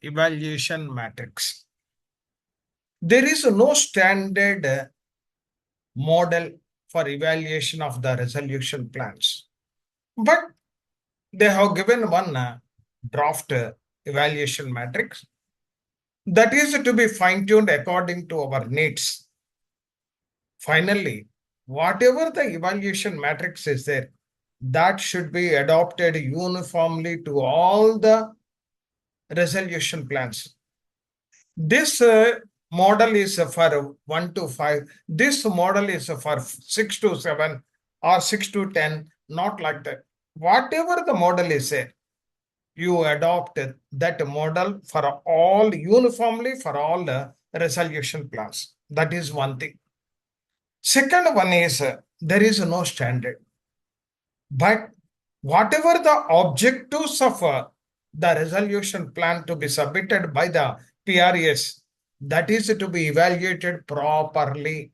evaluation matrix. There is no standard model for evaluation of the resolution plans, but they have given one draft evaluation matrix that is to be fine-tuned according to our needs. Finally, whatever the evaluation matrix is there, that should be adopted uniformly to all the resolution plans. This model is for 1 to 5. This model is for 6 to 7 or 6 to 10, not like that. Whatever the model is there, you adopt that model for all uniformly for all the resolution plans. That is one thing. Second one is there is no standard. But whatever the objectives of the resolution plan to be submitted by the PRS, that is to be evaluated properly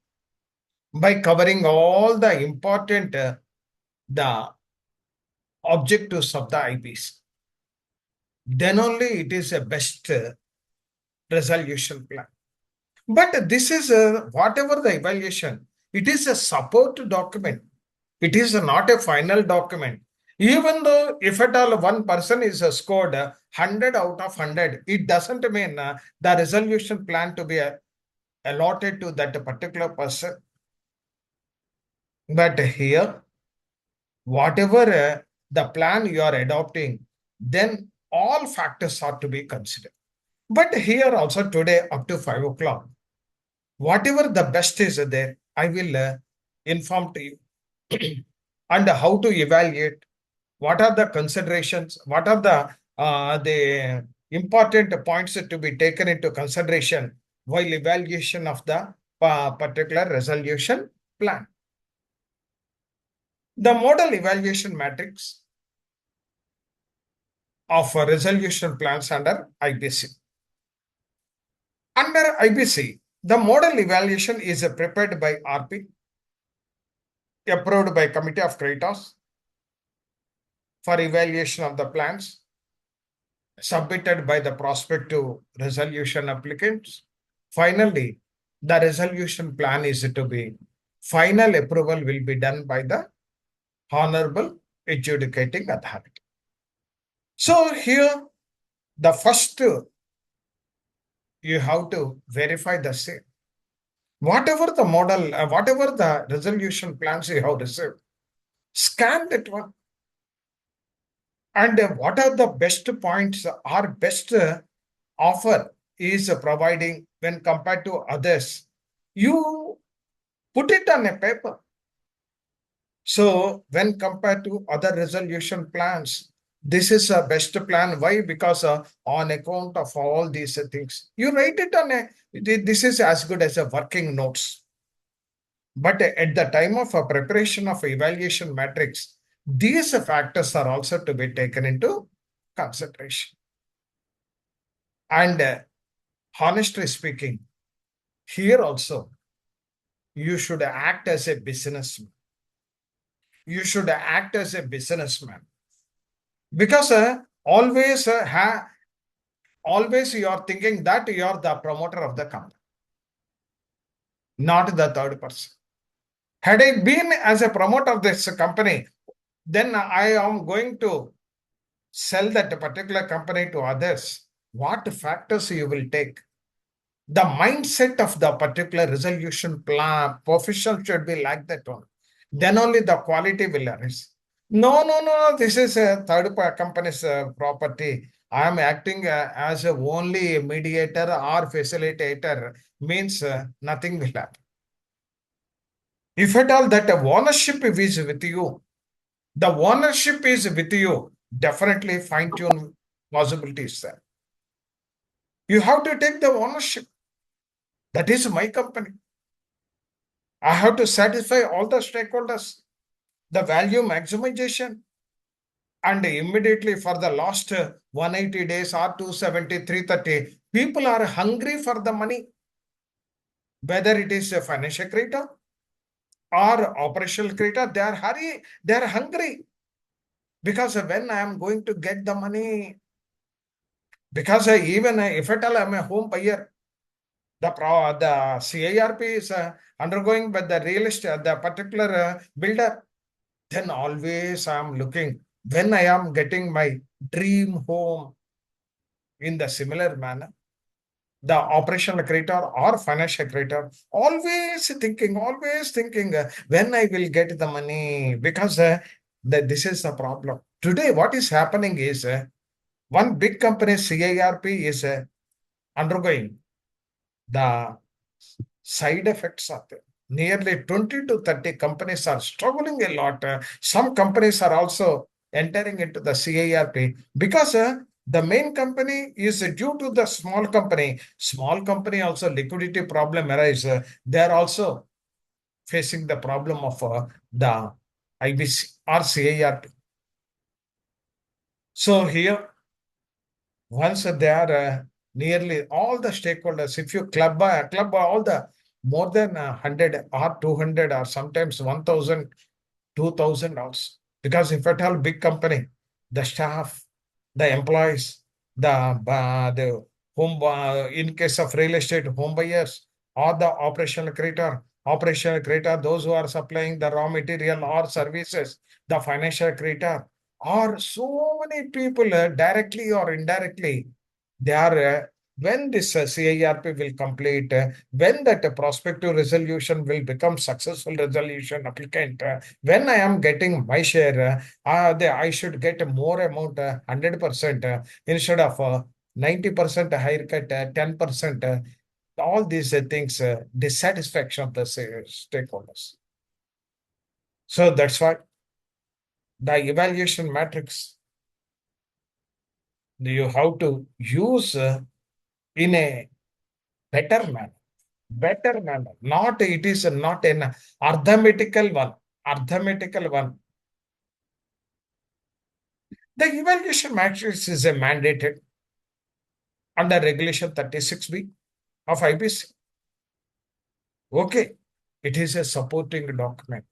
by covering all the important the objectives of the IBC. Then only it is a best resolution plan. But this is whatever the evaluation, it is a support document. It is not a final document. Even though if at all one person is scored 100 out of 100, it doesn't mean the resolution plan to be allotted to that particular person. But here, whatever the plan you are adopting, then all factors are to be considered. But here also today up to 5 o'clock, whatever the best is there, I will inform to you and how to evaluate, what are the considerations, what are the important points to be taken into consideration while evaluation of the particular resolution plan. The model evaluation matrix of resolution plans under IBC. Under IBC, the model evaluation is prepared by RP, approved by Committee of Creditors for evaluation of the plans, submitted by the prospective resolution applicants. Finally, the resolution plan is to be, final approval will be done by the Honorable Adjudicating Authority. So here, the first, you have to verify the same. Whatever the model, whatever the resolution plans you have received, scan that one. And what are the best points or best offer is providing when compared to others? You put it on a paper. So when compared to other resolution plans, this is a best plan. Why? Because on account of all these things, you write it on a, this is as good as a working notes. But at the time of a preparation of evaluation matrix, these factors are also to be taken into consideration. And honestly speaking, here also, you should act as a businessman. You should act as a businessman. Because always you are thinking that you are the promoter of the company, not the third person. Had I been as a promoter of this company, then I am going to sell that particular company to others. What factors you will take? The mindset of the particular resolution plan professional should be like that one. Then only the quality will arise. No. This is a third company's property. I am acting as a only mediator or facilitator. Means nothing will happen. If at all that ownership is with you, the ownership is with you, definitely fine-tune possibilities there. You have to take the ownership. That is my company. I have to satisfy all the stakeholders, the value maximization. And immediately for the last 180 days or 270, 330, people are hungry for the money. Whether it is a financial creditor or operational creditor, they are hungry. Because when I am going to get the money, Because even if at all I'm a home buyer, the CIRP is undergoing by the real estate, the particular builder, then always I'm looking when I am getting my dream home in the similar manner. The operational creator or financial creator always thinking when I will get the money because this is the problem. Today, what is happening is one big company CIRP is undergoing the side effects of it. Nearly 20 to 30 companies are struggling a lot. Some companies are also entering into the CIRP because the main company is due to the small company. Small company also liquidity problem arise. They are also facing the problem of the IBC or CIRP. So here once they are nearly all the stakeholders, if you club all the more than 100 or 200 or sometimes 1000, 2000 also. Because if at all big company, the staff, the employees, the home, in case of real estate, home buyers, or the operational creator, those who are supplying the raw material or services, the financial creator, or so many people directly or indirectly, they are when this CIRP will complete, when that prospective resolution will become successful resolution applicant, when I am getting my share, I should get more amount, 100% instead of 90% haircut, 10%. All these things, dissatisfaction of the stakeholders. So that's why the evaluation matrix you have to use in a better manner. Better manner. Not it is not an arithmetical one. Arithmetical one. The evaluation matrix is a mandated under Regulation 36B of IBC. Okay, it is a supporting document.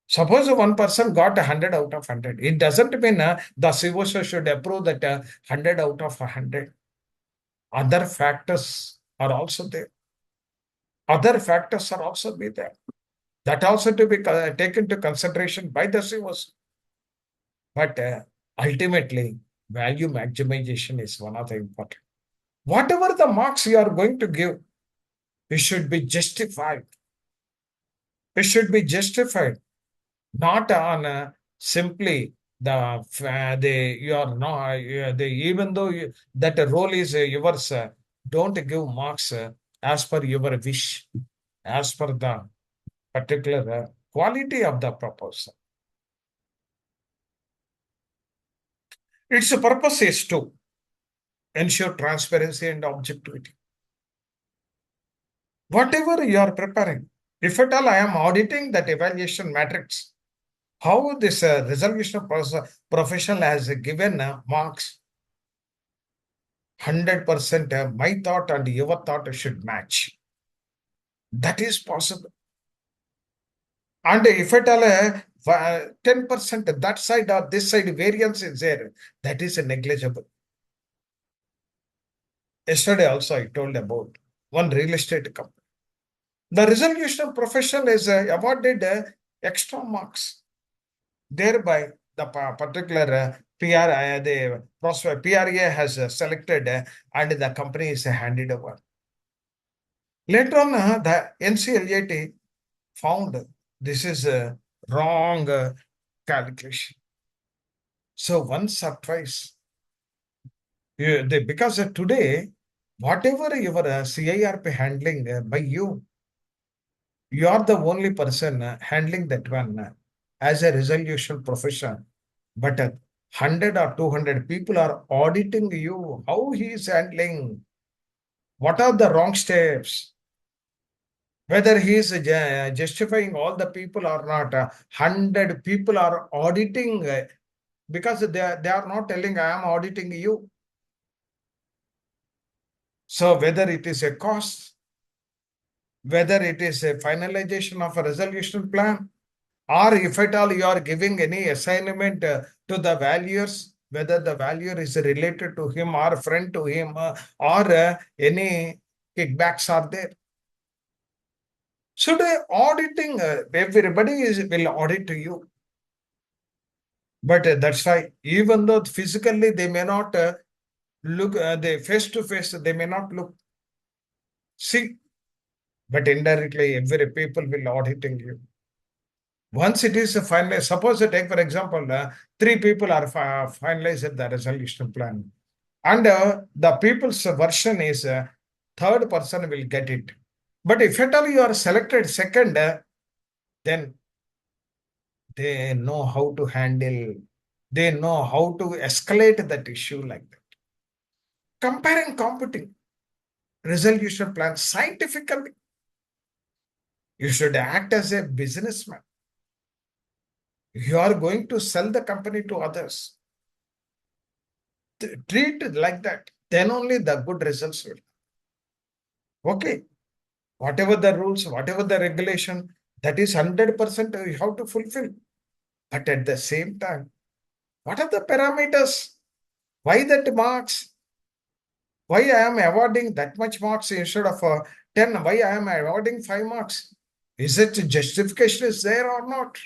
Suppose one person got 100 out of 100. It doesn't mean the COSO should approve that 100 out of 100. Other factors are also there. Other factors are also be there. That also to be taken to consideration by the COSO. But ultimately, value maximization is one of the important. Whatever the marks you are going to give, it should be justified. It should be justified, not on simply the you are not the even though that role is yours. Don't give marks as per your wish, as per the particular quality of the proposal. Its purpose is to ensure transparency and objectivity. Whatever you are preparing, if at all I am auditing that evaluation matrix, how this resolution professional has given marks, 100% my thought and your thought should match. That is possible. And if at all 10% that side or this side variance is there, that is negligible. Yesterday also I told about one real estate company. The resolution professional is awarded extra marks. Thereby, the particular PR, the prospect PRA has selected and the company is handed over. Later on, the NCLAT found this is a wrong calculation. So once or twice, because today, whatever your CIRP handling by you are the only person handling that one as a resolution profession. But 100 or 200 people are auditing you, how he is handling, what are the wrong steps, whether he is justifying all the people or not. 100 people are auditing because they are not telling, I am auditing you. So whether it is a cost, whether it is a finalization of a resolution plan, or if at all you are giving any assignment to the valuers, whether the valuer is related to him or friend to him or any kickbacks are there. So the auditing, everybody will audit you. But that's why, even though physically they may not look, they face to face, they may not look, see, but indirectly every people will auditing you. Once it is finalized, suppose take for example, three people are finalized the resolution plan, and the people's version is third person will get it. But if at all you are selected second, then they know how to handle, they know how to escalate that issue like that. Comparing competing resolution plan scientifically, you should act as a businessman. You are going to sell the company to others. Treat it like that. Then only the good results will. Okay. Whatever the rules, whatever the regulation, that is 100% you have to fulfill. But at the same time, what are the parameters? Why that marks? Why I am awarding that much marks instead of 10? Why I am awarding 5 marks? Is it justification is there or not?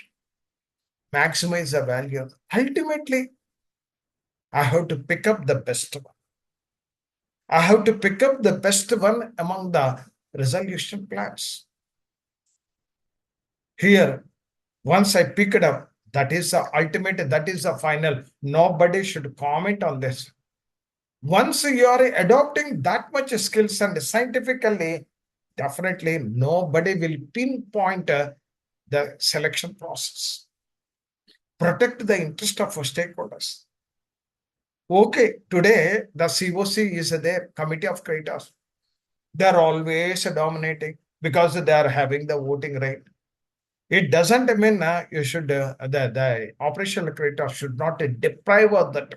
Maximize the value. Ultimately, I have to pick up the best one. I have to pick up the best one among the resolution plans. Here, once I pick it up, that is the ultimate, that is the final. Nobody should comment on this. Once you are adopting that much skills and scientifically, definitely nobody will pinpoint the selection process. Protect the interest of stakeholders. Okay, today the COC is there, Committee of Creators. They are always dominating because they are having the voting rate. It doesn't mean you should, the operational creators should not deprive of that.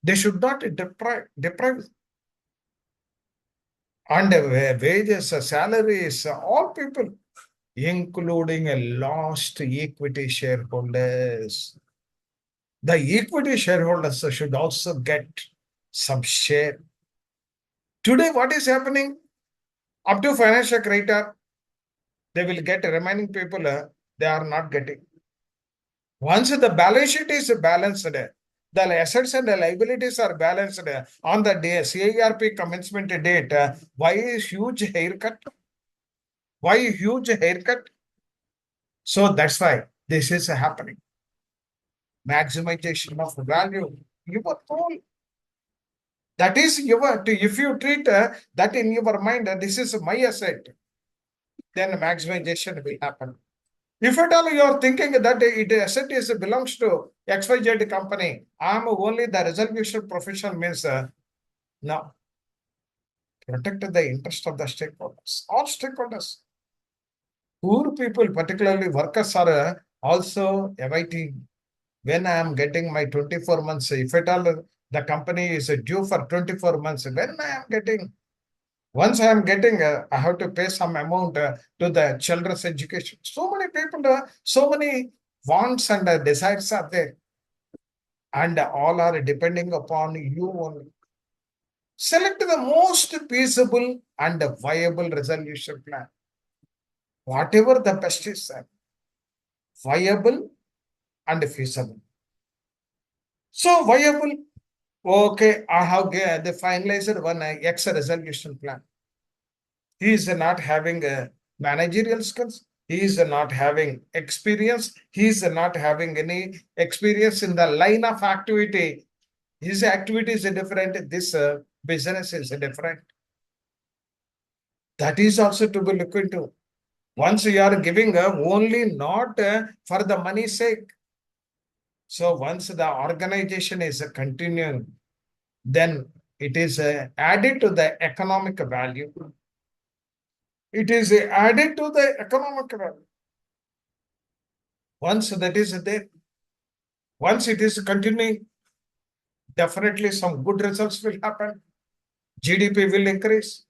They should not deprive. And wages, salaries, all people, including a lost equity shareholders. The equity shareholders should also get some share. Today, what is happening? Up to financial criteria, they will get remaining people, they are not getting. Once the balance sheet is balanced, the assets and the liabilities are balanced on the day CARP commencement date. Why is huge haircut? Why huge haircut? So that's why this is happening. Maximization of value. Your goal. That is your, if you treat that in your mind, this is my asset, then maximization will happen. If at all you are thinking that it asset is belongs to XYZ company, I am only the resolution professional means no. Protect the interest of the stakeholders, all stakeholders. Poor people, particularly workers, are also awaiting when I am getting my 24 months. If at all the company is due for 24 months, when I am getting, once I am getting, I have to pay some amount to the children's education. So many people, so many wants and desires are there. And all are depending upon you only. Select the most feasible and viable resolution plan. Whatever the best is, viable and feasible. So viable, okay, I have the finalized one X resolution plan. He is not having managerial skills. He is not having experience. He is not having any experience in the line of activity. His activity is different. This business is different. That is also to be looked into. Once you are giving only not for the money's sake. So once the organization is continuing, then it is added to the economic value. It is added to the economic value. Once that is there, once it is continuing, definitely some good results will happen. GDP will increase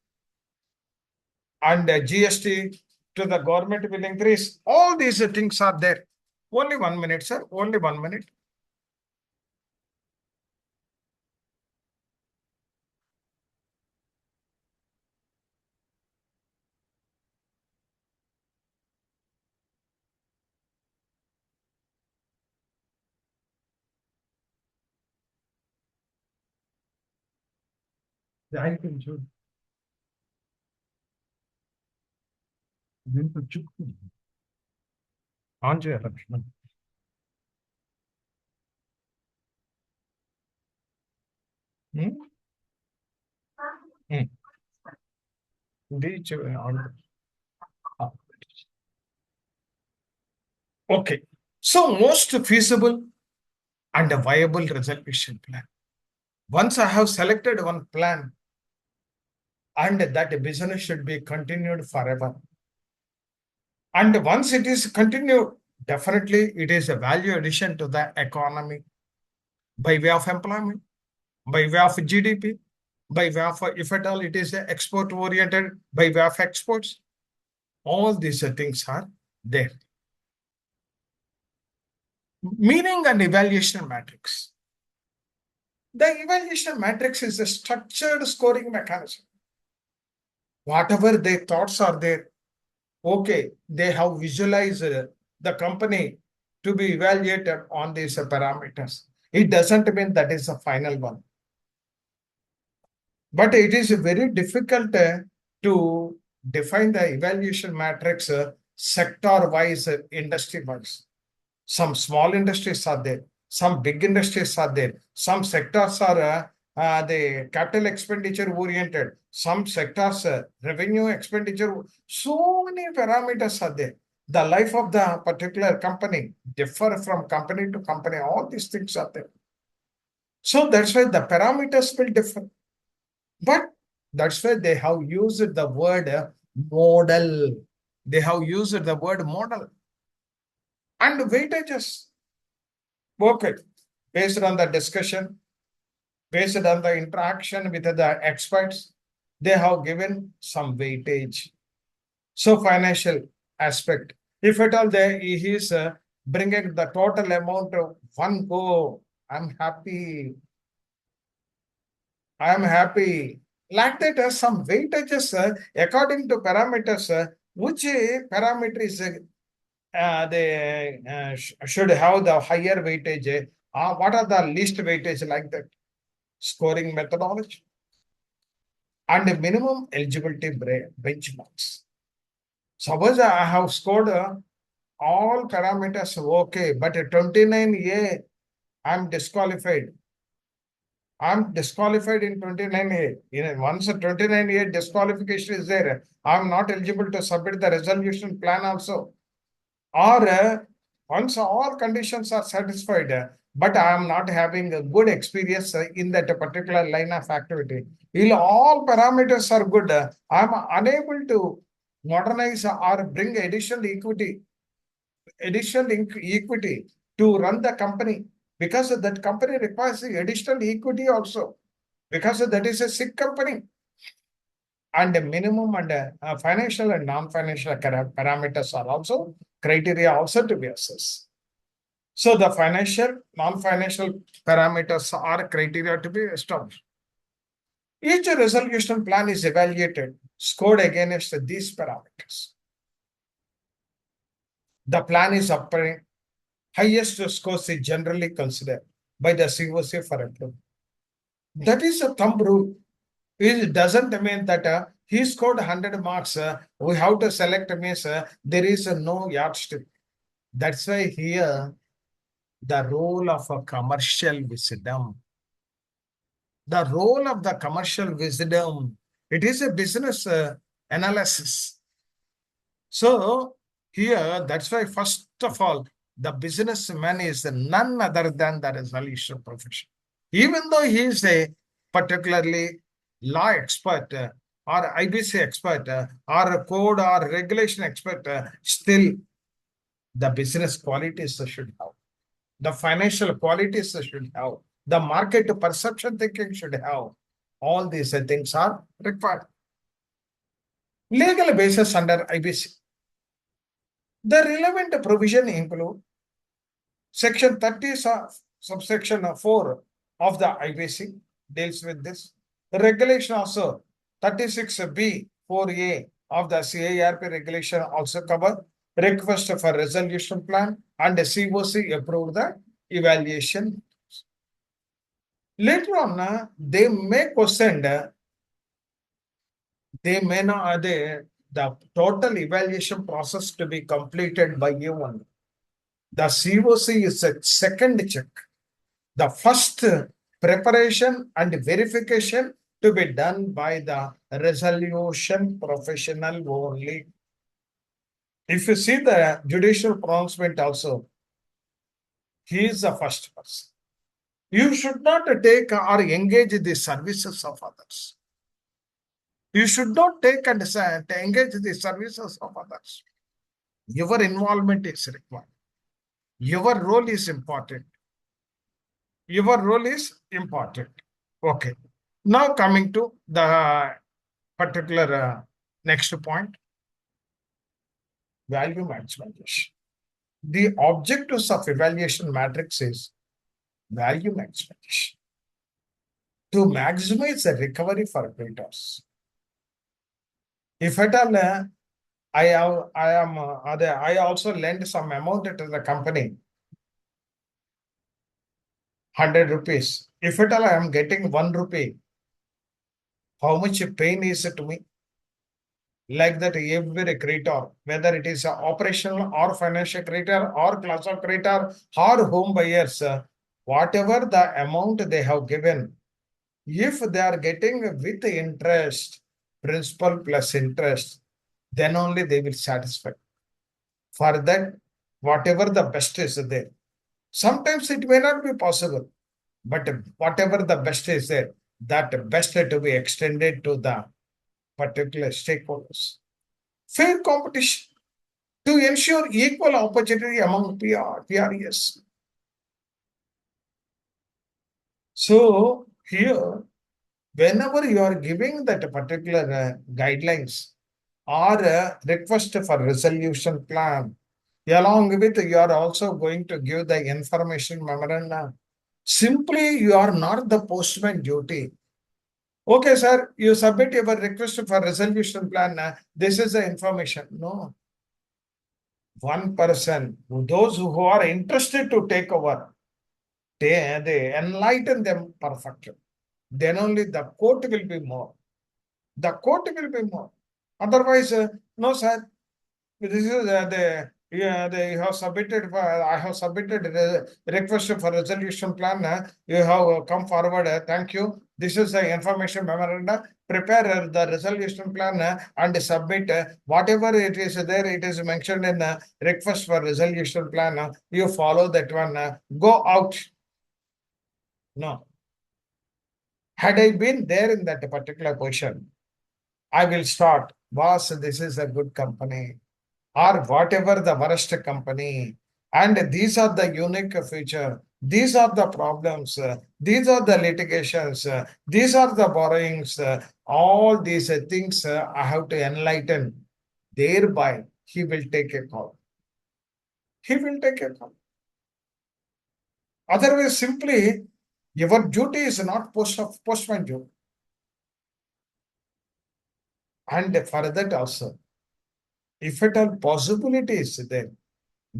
and GST to the government will increase. All these things are there. Only 1 minute, sir. Only 1 minute. అయిపోయింది on చేయాలి లక్ష్మణ్. ఉమ్, ఉమ్. ఇది okay. So most feasible and a viable resolution plan. Once I have selected one plan and that business should be continued forever. And once it is continued, definitely it is a value addition to the economy by way of employment, by way of GDP, by way of, if at all it is export oriented, by way of exports. All these things are there. Meaning and evaluation matrix. The evaluation matrix is a structured scoring mechanism. Whatever their thoughts are there, okay, they have visualized the company to be evaluated on these parameters. It doesn't mean that is the final one. But it is very difficult to define the evaluation matrix sector-wise, industry-wise. Some small industries are there, some big industries are there, some sectors are the capital expenditure oriented, some sectors revenue expenditure. So many parameters are there. The life of the particular company differ from company to company. All these things are there. So that's why the parameters will differ. But that's why they have used the word model. They have used the word model. And weightages. Okay. Based on the discussion, based on the interaction with the experts, they have given some weightage. So financial aspect. If at all he is bringing the total amount of one go, I'm happy. I'm happy. Like that, some weightages according to parameters, which parameter is they should have the higher weightage. What are the least weightage like that? Scoring methodology and minimum eligibility benchmarks. Suppose I have scored all parameters okay, but 29A, I'm disqualified. I'm disqualified in 29A. Once a 29A disqualification is there, I'm not eligible to submit the resolution plan also. Or once all conditions are satisfied, but I am not having a good experience in that particular line of activity. If all parameters are good, I am unable to modernize or bring additional equity to run the company, because that company requires additional equity also, because that is a sick company. And the minimum and financial and non-financial parameters are also criteria also to be assessed. So the financial, non-financial parameters are criteria to be established. Each resolution plan is evaluated, scored against these parameters. The plan is obtained. Highest scores is generally considered by the COC for approval. That is a thumb rule. It doesn't mean that he scored 100 marks. We have to select means there is no yardstick. That's why here the role of a commercial wisdom. The role of the commercial wisdom. It is a business analysis. So here, that's why first of all, the businessman is none other than the resolution profession. Even though he is a particularly law expert or IBC expert or a code or regulation expert, still the business qualities should have. The financial qualities should have. The market perception thinking should have. All these things are required. Legal basis under IBC. The relevant provision include Section 30 subsection 4 of the IBC deals with this. The regulation also 36B 4A of the CIRP regulation also cover request for resolution plan, and the COC approved the evaluation. Later on, they may question They may not, the total evaluation process to be completed by you only. The COC is a second check. The first preparation and verification to be done by the resolution professional only. If you see the judicial pronouncement also, he is the first person. You should not take or engage the services of others. You should not take and engage the services of others. Your involvement is required. Your role is important. Your role is important. Okay. Now coming to the particular next point, value maximization. The objectives of evaluation matrix is value maximization to maximize the recovery for creditors. If at all I also lend some amount to the company, 100 rupees. If at all I am getting 1 rupee, how much pain is it to me? Like that, every creditor, whether it is operational or financial creditor or class of creditor or home buyers, whatever the amount they have given, if they are getting with interest, principal plus interest, then only they will satisfy. For that, whatever the best is there. Sometimes it may not be possible, but whatever the best is there, that best to be extended to the particular stakeholders. Fair competition to ensure equal opportunity among PRES. So here, whenever you are giving that particular guidelines or request for resolution plan, along with you are also going to give the information memorandum. Simply, you are not the postman duty. Okay, sir, you submit your request for resolution plan. This is the information. No. One person, those who are interested to take over, they enlighten them perfectly. Then only the court will be more. The court will be more. Otherwise, no, sir. This is they have submitted. I have submitted a request for resolution plan. You have come forward. Thank you. This is the information memoranda. Prepare the resolution plan and submit whatever it is there. It is mentioned in the request for resolution plan. You follow that one. Go out. No. Had I been there in that particular position, I will start. Boss, this is a good company or whatever the worst company. And these are the unique feature. These are the problems. These are the litigations. These are the borrowings. All these things I have to enlighten. Thereby, he will take a call. He will take a call. Otherwise, simply, your duty is not postman duty. And for that also, if at all possibility is there,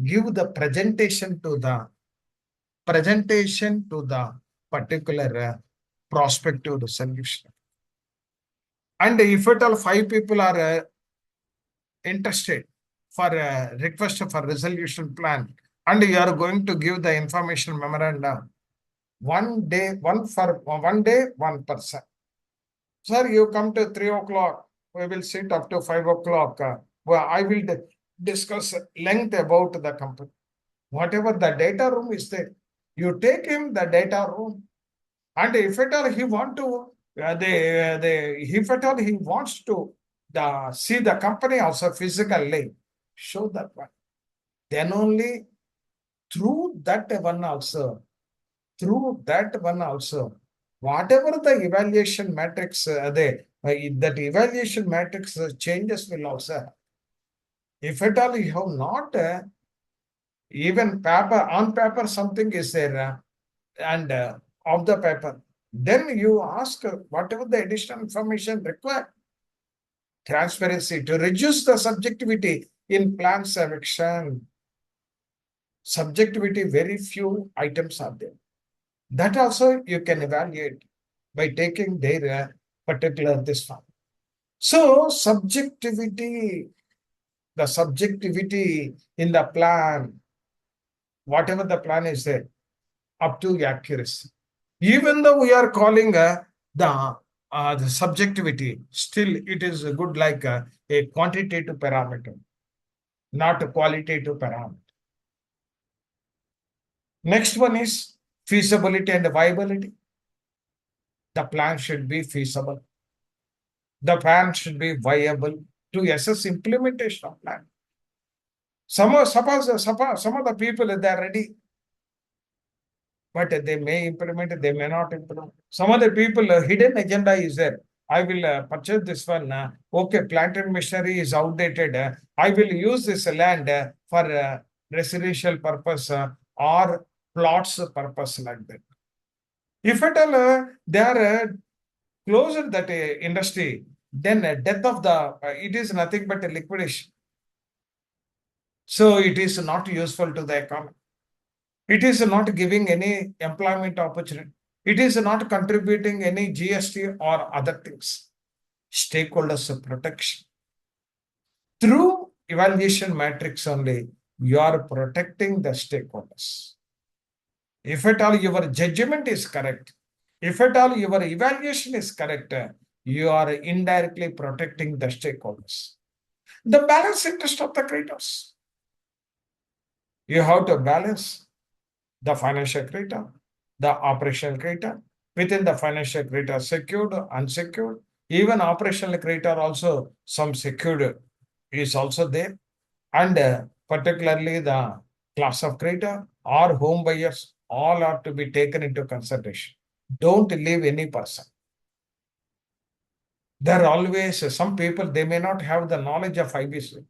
give the presentation to the particular prospective solution. And if at all 5 people are interested for a request for resolution plan, and you are going to give the information memorandum, one day, one person. Sir, you come to 3 o'clock. We will sit up to 5 o'clock. Well, I will discuss length about the company. Whatever the data room is there, you take him the data room. And if at all he want to, if at all he wants to see the company also physically, show that one. Then only through that one also, whatever the evaluation matrix, that evaluation matrix changes will also happen. If at all you have not even on paper something is there and of the paper, then you ask whatever the additional information required. Transparency to reduce the subjectivity in plan selection. Subjectivity, very few items are there. That also you can evaluate by taking their particular this form. So the subjectivity in the plan, whatever the plan is there, up to accuracy. Even though we are calling the subjectivity, still it is good like a quantitative parameter, not a qualitative parameter. Next one is feasibility and viability. The plan should be feasible. The plan should be viable to assess implementation of plan. Some of the people they are ready, but they may implement, they may not implement. Some other people, hidden agenda is there. I will purchase this one. Okay, plant and machinery is outdated. I will use this land for residential purpose or plots purpose like that. If at all they are closed that industry, then death of the it is nothing but a liquidation. So it is not useful to the economy. It is not giving any employment opportunity. It is not contributing any GST or other things. Stakeholders protection. Through evaluation matrix only, you are protecting the stakeholders. If at all your judgment is correct, if at all your evaluation is correct, you are indirectly protecting the stakeholders. The balance interest of the creditors. You have to balance the financial creditor, the operational creditor. Within the financial creditor, secured, unsecured, even operational creditor also some secured is also there, and particularly the class of creditor or home buyers, all are to be taken into consideration. Don't leave any person. There are always some people, they may not have the knowledge of IBC.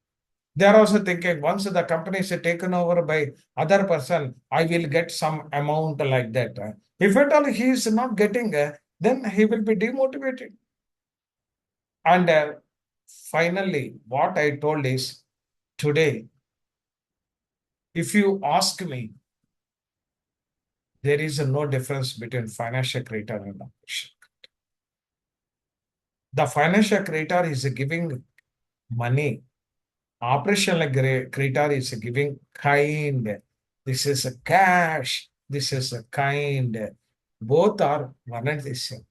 They are also thinking once the company is taken over by other person, I will get some amount like that. If at all he is not getting, then he will be demotivated. And finally, what I told is today, if you ask me, there is no difference between financial creditor and operation. The financial creditor is giving money. Operational creditor is giving kind. This is a cash. This is a kind. Both are one and the same.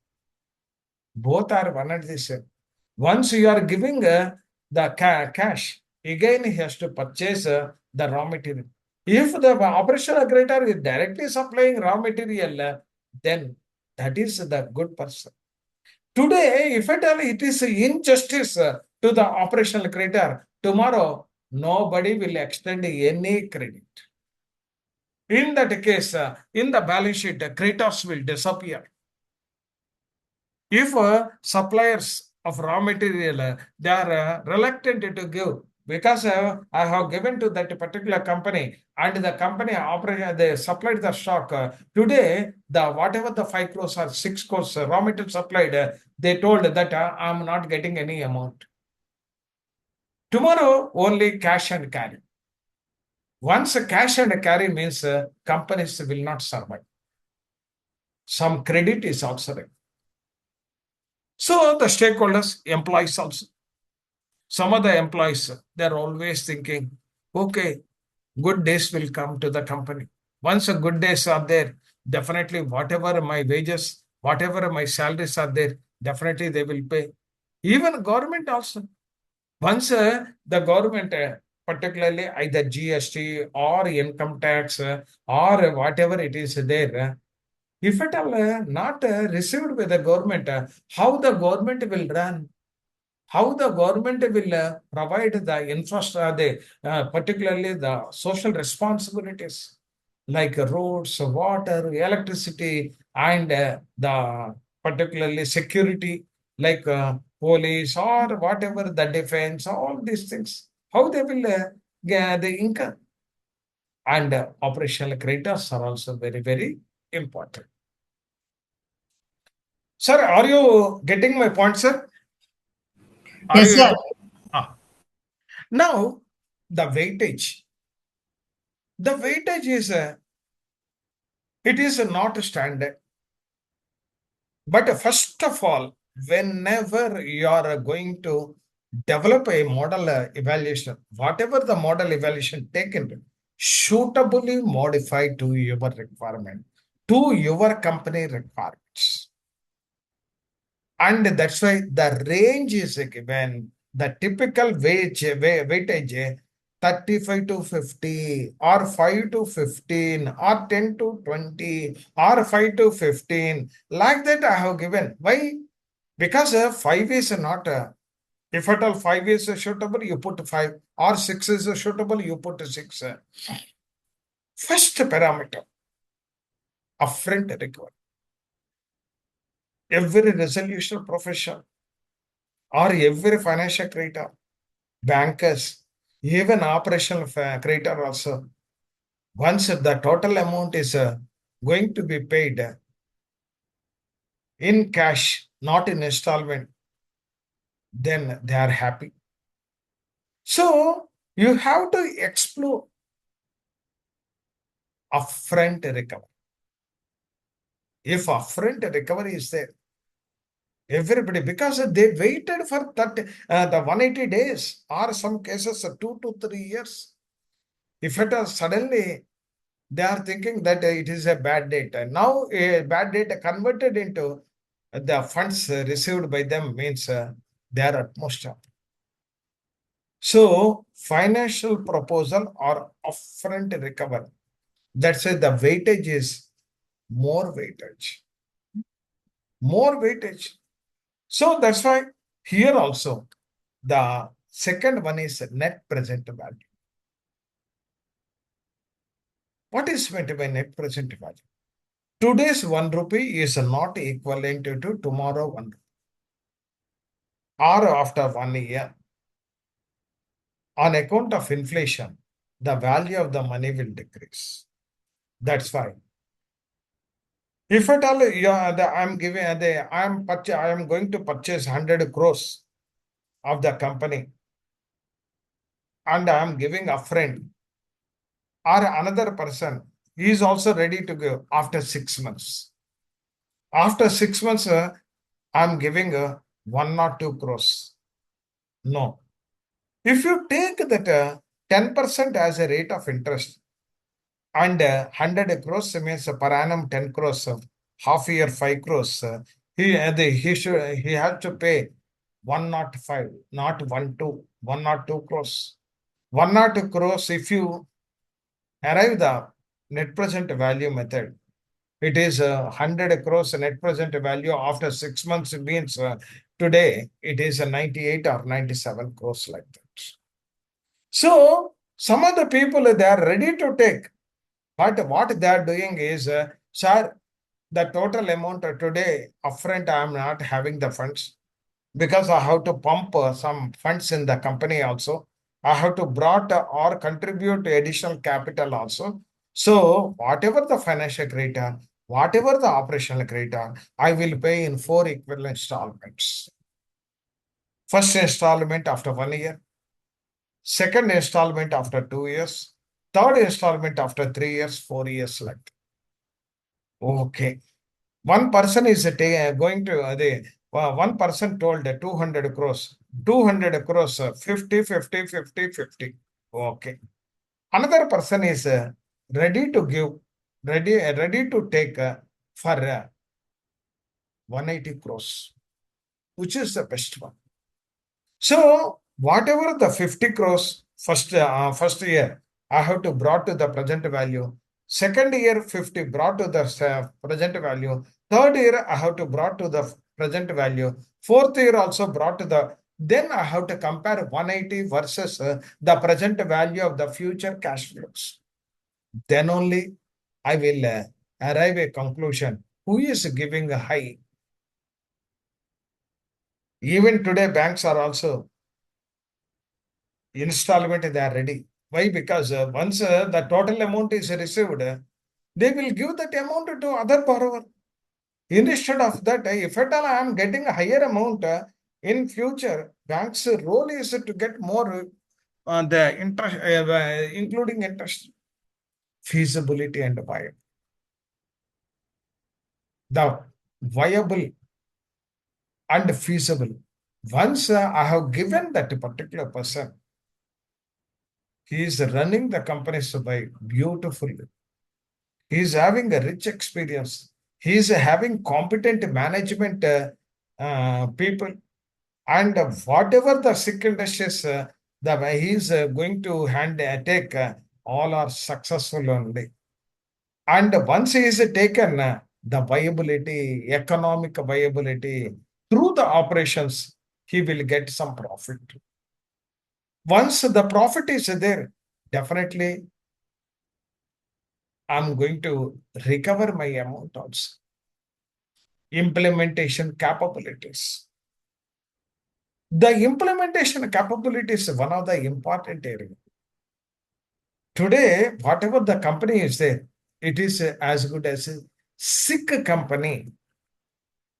Both are one and the same. Once you are giving the cash, again he has to purchase the raw material. If the operational creditor is directly supplying raw material, then that is the good person. Today, if at all it is injustice to the operational creditor, tomorrow nobody will extend any credit. In that case, in the balance sheet, creditors will disappear. If suppliers of raw material, they are reluctant to give because I have given to that particular company and the company operate, they supplied the stock. Today, the whatever the 5 crores or 6 crores raw material supplied, they told that I'm not getting any amount. Tomorrow, only cash and carry. Once cash and carry means companies will not survive. Some credit is also required. So the stakeholders, employees also. Some of the employees, they're always thinking, okay, good days will come to the company. Once a good days are there, definitely whatever my wages, whatever my salaries are there, definitely they will pay. Even government also. Once the government, particularly either GST or income tax or whatever it is there, if at all not received by the government, how the government will run? How the government will provide the infrastructure, particularly the social responsibilities like roads, water, electricity, and the particularly security like police or whatever the defense, all these things. How they will get the income and operational creditors are also very, very important. Sir, are you getting my point, sir? Are Yes, you sir. able? Ah. Now, the weightage. The weightage is it is not standard. But first of all, whenever you are going to develop a model evaluation, whatever the model evaluation taken, suitably modified to your requirement, to your company requirements. And that's why the range is given. The typical weightage 35 to 50 or 5 to 15 or 10 to 20 or 5 to 15. Like that I have given. Why? Because 5 is not, if at all 5 is suitable, you put 5, or 6 is suitable, you put 6. First parameter, upfront recovery. Every resolution profession or every financial creditor, bankers, even operational creditor also, once the total amount is going to be paid in cash, not in installment, then they are happy. So you have to explore upfront recovery. If upfront recovery is there, everybody, because they waited for that the 180 days or some cases 2 to 3 years. If it is suddenly they are thinking that it is a bad date, and now a bad date converted into the funds received by them means they are at most happy. So financial proposal or upfront recovery. That's why the weightage is more weightage. More weightage. So that's why here also the second one is net present value. What is meant by net present value? Today's 1 rupee is not equivalent to tomorrow 1 rupee or after 1 year. On account of inflation, the value of the money will decrease. That's why. If at all I'm giving I am going to purchase 100 crores of the company and I am giving a friend or another person, he is also ready to go after 6 months. After 6 months, I'm giving 1 or 2 crores. No. If you take that 10% as a rate of interest and 100 crores means per annum 10 crores, half year 5 crores, he has to pay 105, not 1 2, 1 or 2 crores. 1 or 2 crores, if you arrive the net present value method, it is 100 crores net present value after 6 months means today it is a 98 or 97 crores like that. So some of the people they are ready to take, but what they are doing is, sir, the total amount today upfront I am not having the funds because I have to pump some funds in the company also. I have to brought or contribute additional capital also. So whatever the financial creditor, whatever the operational creditor, I will pay in 4 equal installments. First installment after 1 year, second installment after 2 years, third installment after 3 years, 4 years like that. Okay. One person is going to one person told 200 crores, 200 crores, 50, 50, 50, 50. Okay. Another person is ready to give, ready to take for 180 crores, which is the best one. So whatever the 50 crores first year, I have to brought to the present value. Second year 50 brought to the present value. Third year I have to brought to the present value. Fourth year also brought to the. Then I have to compare 180 versus the present value of the future cash flows. Then only I will arrive a conclusion. Who is giving a high? Even today banks are also installment they are ready. Why? Because once the total amount is received, they will give that amount to other borrower. Instead of that, if at all I am getting a higher amount in future, bank's role is to get more the interest, including interest, feasibility and viable. The viable and feasible. Once I have given that particular person, he is running the companies by beautifully. He is having a rich experience. He is having competent management people, and whatever the sick industries, the way he is going to take, all are successful only. And once he is taken, the viability, economic viability through the operations, he will get some profit. Once the profit is there, definitely I'm going to recover my amount also. Implementation capabilities. The implementation capabilities is one of the important areas. Today, whatever the company is there, it is as good as a sick company.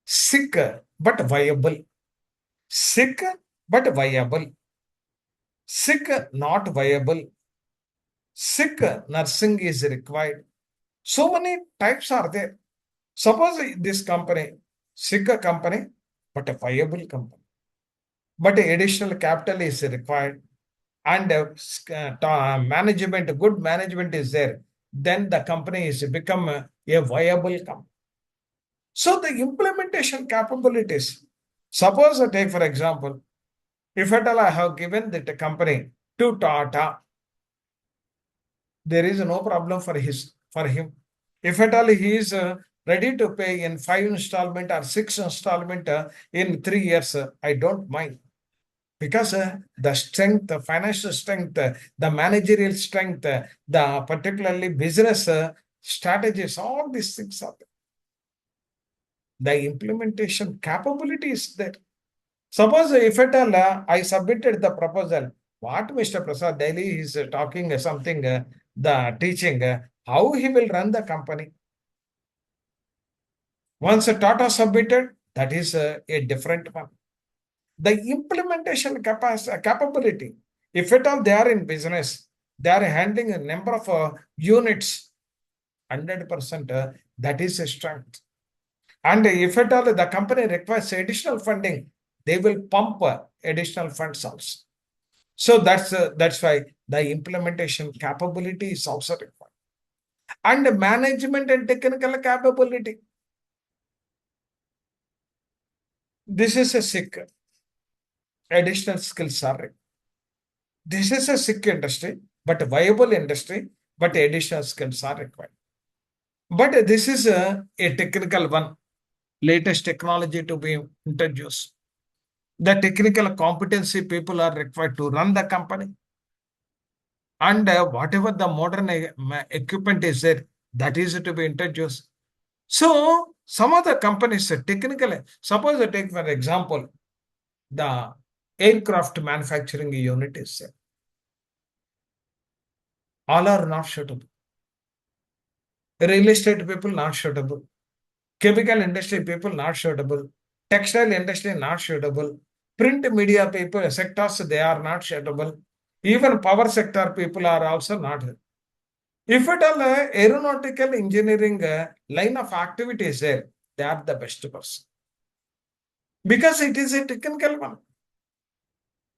Sick but viable. Sick but viable. Sick not viable. Sick nursing is required. So many types are there. Suppose this company, sick company, but a viable company. But additional capital is required, and management, good management is there, then the company is become a viable company. So the implementation capabilities, suppose I take for example, if at all I have given that company to Tata, there is no problem for him. If at all he is ready to pay in 5 installment or 6 installment in 3 years, I don't mind. Because the strength, the financial strength, the managerial strength, the particularly business strategies, all these things are there. The implementation capability is there. Suppose if at all I submitted the proposal, what Mr. Prasad daily is talking something, the teaching, how he will run the company. Once a Tata submitted, that is a different one. The implementation capability, if at all they are in business, they are handling a number of units, 100%, that is a strength. And if at all the company requires additional funding, they will pump additional funds also. So that's why the implementation capability is also required. And management and technical capability. This is a sick. Additional skills are required. This is a sick industry, but a viable industry, but additional skills are required. But this is a technical one, latest technology to be introduced. The technical competency people are required to run the company. And whatever the modern equipment is there, that is to be introduced. So some of the companies technically, suppose I take for example, the aircraft manufacturing unit is there. All are not suitable. Real estate people not suitable. Chemical industry people not suitable. Textile industry not suitable. Print media people sectors they are not suitable. Even power sector people are also not. If at all aeronautical engineering line of activity is there, they are the best person. Because it is a technical one.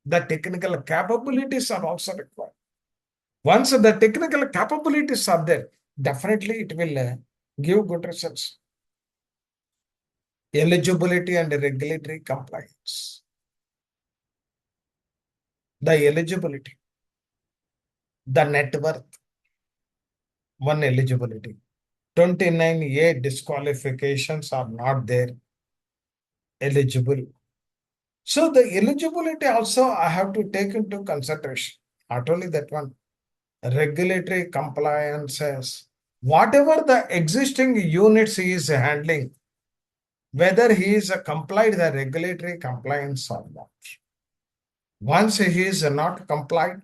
The technical capabilities are also required. Once the technical capabilities are there, definitely it will give good results. Eligibility and regulatory compliance. The eligibility, the net worth, one eligibility. 29A disqualifications are not there. Eligible. So the eligibility also I have to take into consideration. Not only that one, regulatory compliances, whatever the existing units he is handling, whether he is complied the regulatory compliance or not. Once he is not complied,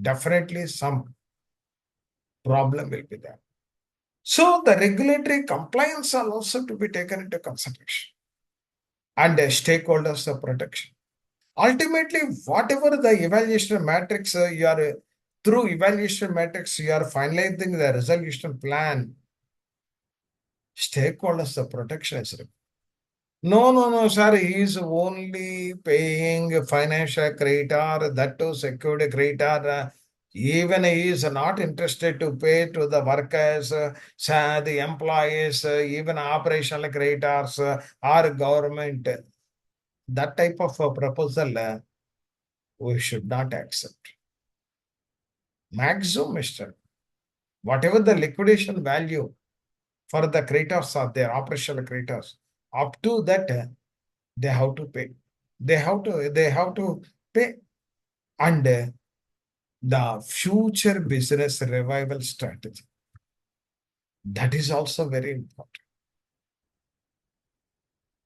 definitely some problem will be there. So the regulatory compliance are also to be taken into consideration. And stakeholders protection. Ultimately, whatever the evaluation matrix you are through evaluation matrix, you are finalizing the resolution plan. Stakeholders protection is required. No, sir. He is only paying financial creditor, that to secured creditor. Even he is not interested to pay to the workers, the employees, even operational creditors or government. That type of proposal we should not accept. Maximum, Mister. Whatever the liquidation value for the creditors or their operational creditors, up to that they have to pay. They have to pay. And the future business revival strategy. That is also very important.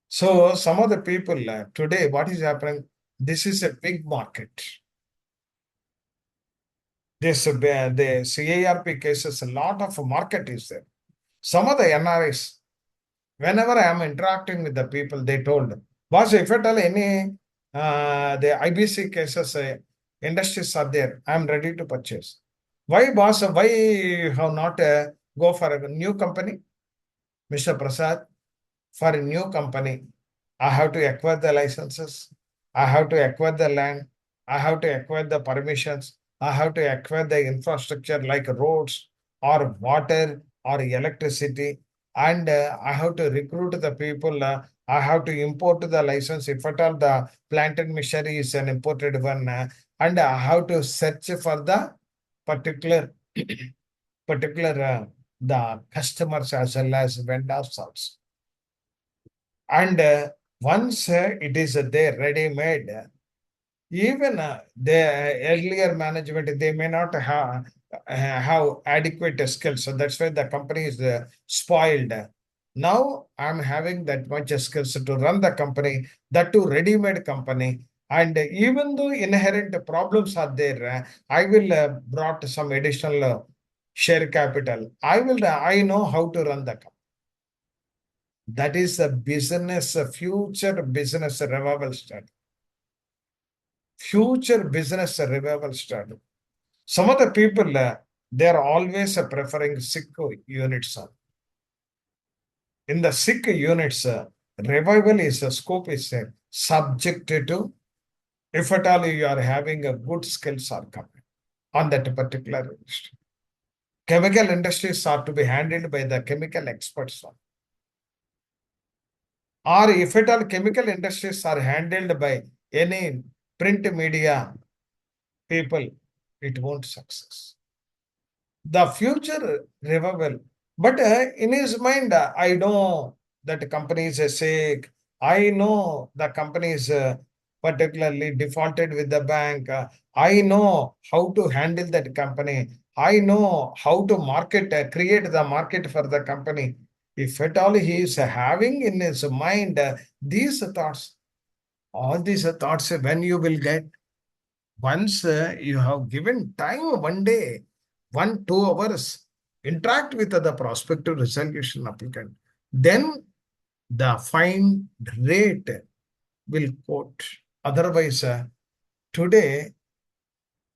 So some of the people today, what is happening? This is a big market. The CARP cases, a lot of market is there. Some of the NRIs, whenever I am interacting with the people, they told, boss, if at all any the IBC cases, industries are there, I am ready to purchase. Why, boss? Why you have not go for a new company, Mr. Prasad? For a new company, I have to acquire the licenses. I have to acquire the land. I have to acquire the permissions. I have to acquire the infrastructure like roads or water or electricity. And I have to recruit the people. I have to import the license if at all the plant and machinery is an imported one. And I have to search for the particular particular the customers as well as vendors also. And once it is there ready made, even the earlier management they may not have adequate skills, so that's why the company is spoiled. Now I'm having that much skills to run the company, that too ready-made company. And even though inherent problems are there, I will brought some additional share capital. I know how to run the company. That is the business, future business revival strategy. Future business revival strategy. Some of the people, they are always preferring sick units. In the sick units, revival is a scope is subject to if at all you are having a good skills are coming on that particular industry. Chemical industries are to be handled by the chemical experts. Or if at all chemical industries are handled by any print media people, it won't success. The future revival. But in his mind, I know that company is a sick. I know the company is particularly defaulted with the bank. I know how to handle that company. I know how to market, create the market for the company. If at all he is having in his mind these thoughts, all these thoughts, when you will get, once you have given time one day, 1 2 hours, interact with the prospective resolution applicant, then the fine rate will quote. Otherwise, today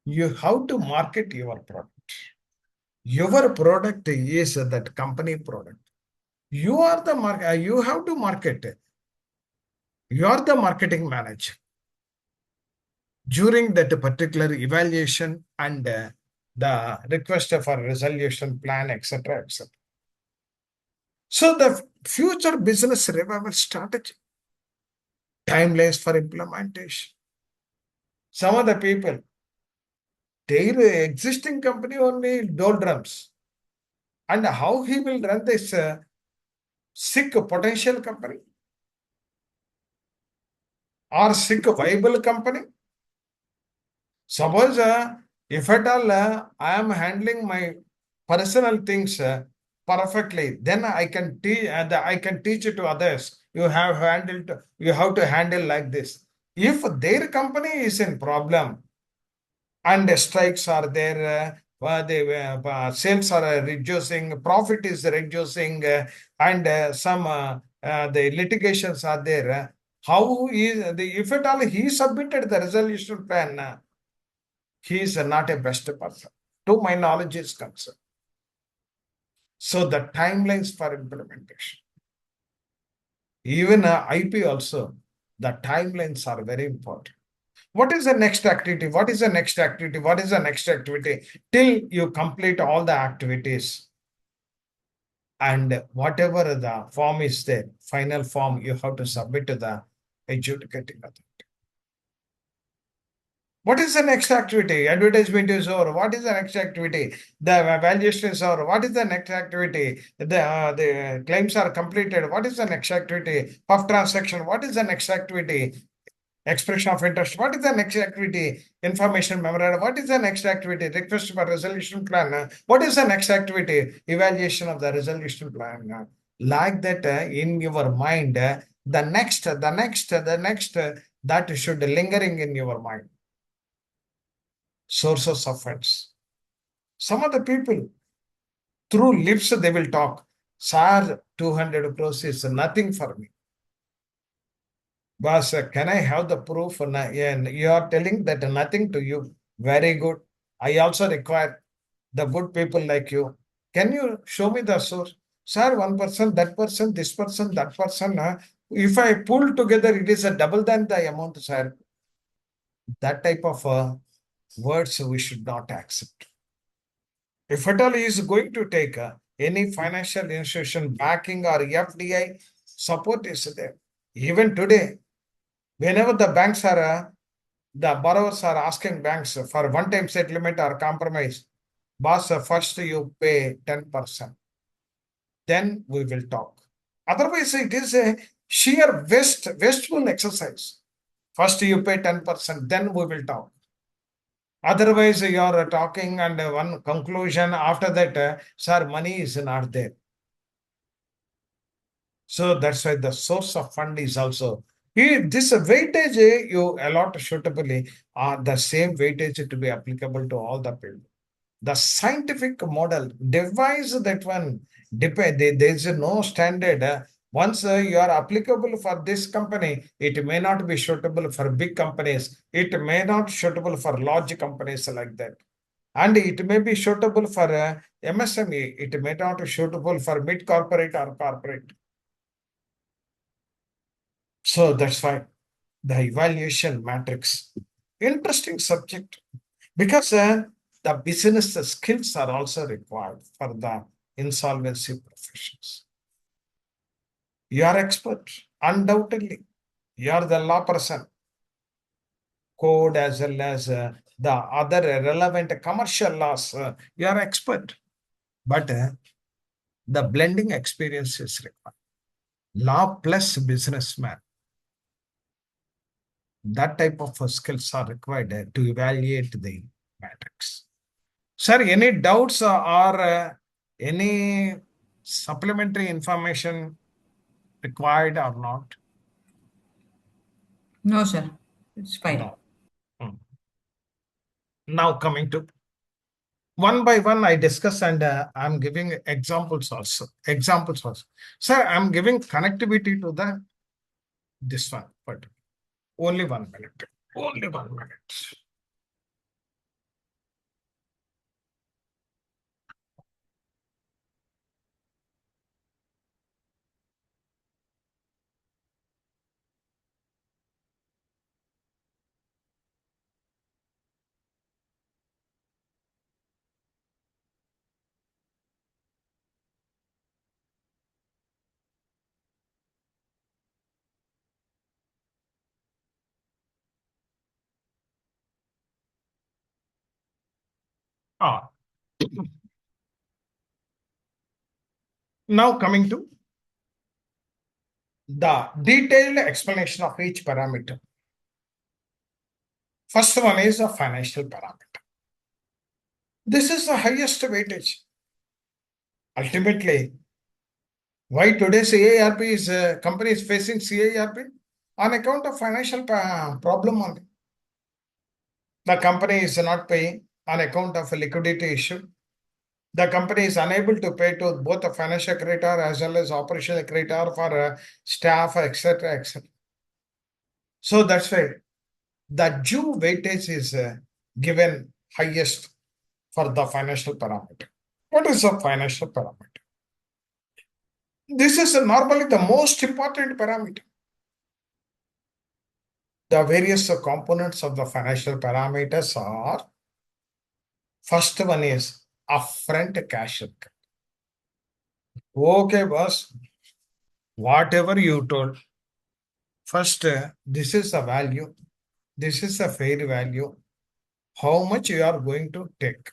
you have to market your product. Your product is that company product. You are the market. You have to market it. You are the marketing manager during that particular evaluation and the request for resolution plan, etc., etc. So the future business revival strategy, timelines for implementation. Some of the people, their existing company only doldrums, and how he will run this sick potential company or sick viable company. Suppose if at all I am handling my personal things perfectly, then I can teach. I can teach it to others. You have to handle like this. If their company is in problem and the strikes are there, the sales are reducing, profit is reducing, and some the litigations are there. How is the if at all he submitted the resolution plan? He is not a best person. To my knowledge is concerned. So the timelines for implementation. Even IP also, the timelines are very important. What is the next activity? What is the next activity? What is the next activity? Till you complete all the activities and whatever the form is there, final form you have to submit to the adjudicating authority. What is the next activity? Advertisement is over. What is the next activity? The valuation is over. What is the next activity? The claims are completed. What is the next activity? Of transaction. What is the next activity? Expression of interest. What is the next activity? Information memorandum. What is the next activity? Request for resolution plan. What is the next activity? Evaluation of the resolution plan. Like that in your mind, that should lingering in your mind. Sources of funds. Some of the people, through lips, they will talk. Sir, 200 crores is nothing for me. Boss, can I have the proof? And you are telling that nothing to you. Very good. I also require the good people like you. Can you show me the source? Sir, one person, that person, this person, that person. If I pull together, it is a double than the amount, sir. That type of words we should not accept. If at all he is going to take any financial institution backing or FDI, support is there. Even today, whenever the borrowers are asking banks for one-time settlement or compromise, boss, first you pay 10%, then we will talk. Otherwise, it is a sheer wasteful exercise. First you pay 10%, then we will talk. Otherwise, you are talking and one conclusion after that, sir, money is not there. So that's why the source of fund is also this weightage you allot suitably, the same weightage to be applicable to all the people. The scientific model devise that one depend. There is no standard. Once you are applicable for this company, it may not be suitable for big companies. It may not suitable for large companies like that. And it may be suitable for MSME. It may not be suitable for mid corporate or corporate. So that's why the evaluation matrix, interesting subject, because the business skills are also required for the insolvency professions. You are expert, undoubtedly. You are the law person, code as well as the other relevant commercial laws. You are expert, but the blending experience is required. Law plus businessman. That type of skills are required to evaluate the matrix. Sir, any doubts or any supplementary information required or not? No, sir. It's fine. No. Hmm. Now coming to one by one, I discuss and I'm giving examples also. Examples also. Sir, I'm giving connectivity to the this one, but only 1 minute. Only 1 minute. Ah, now coming to the detailed explanation of each parameter. First one is a financial parameter. This is the highest weightage. Ultimately, why today's CARP is company is facing CARP on account of financial problem only. The company is not paying on account of a liquidity issue. The company is unable to pay to both the financial creditor as well as operational creditor for staff, etc., etc. So that's why the due weightage is given highest for the financial parameter. What is a financial parameter? This is normally the most important parameter. The various components of the financial parameters are, first one is upfront cash income. Okay, boss, whatever you told, first, this is the value, this is the fair value, how much you are going to take.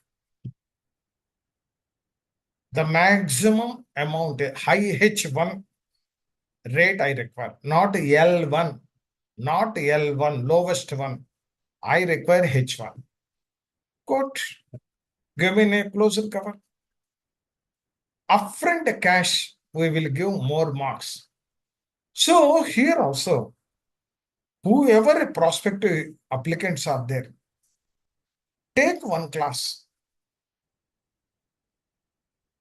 The maximum amount, high H1 rate I require, not L1, not L1, lowest one. I require H1. Quote, give me a closer cover. Upfront cash, we will give more marks. So here also, whoever prospective applicants are there, take one class.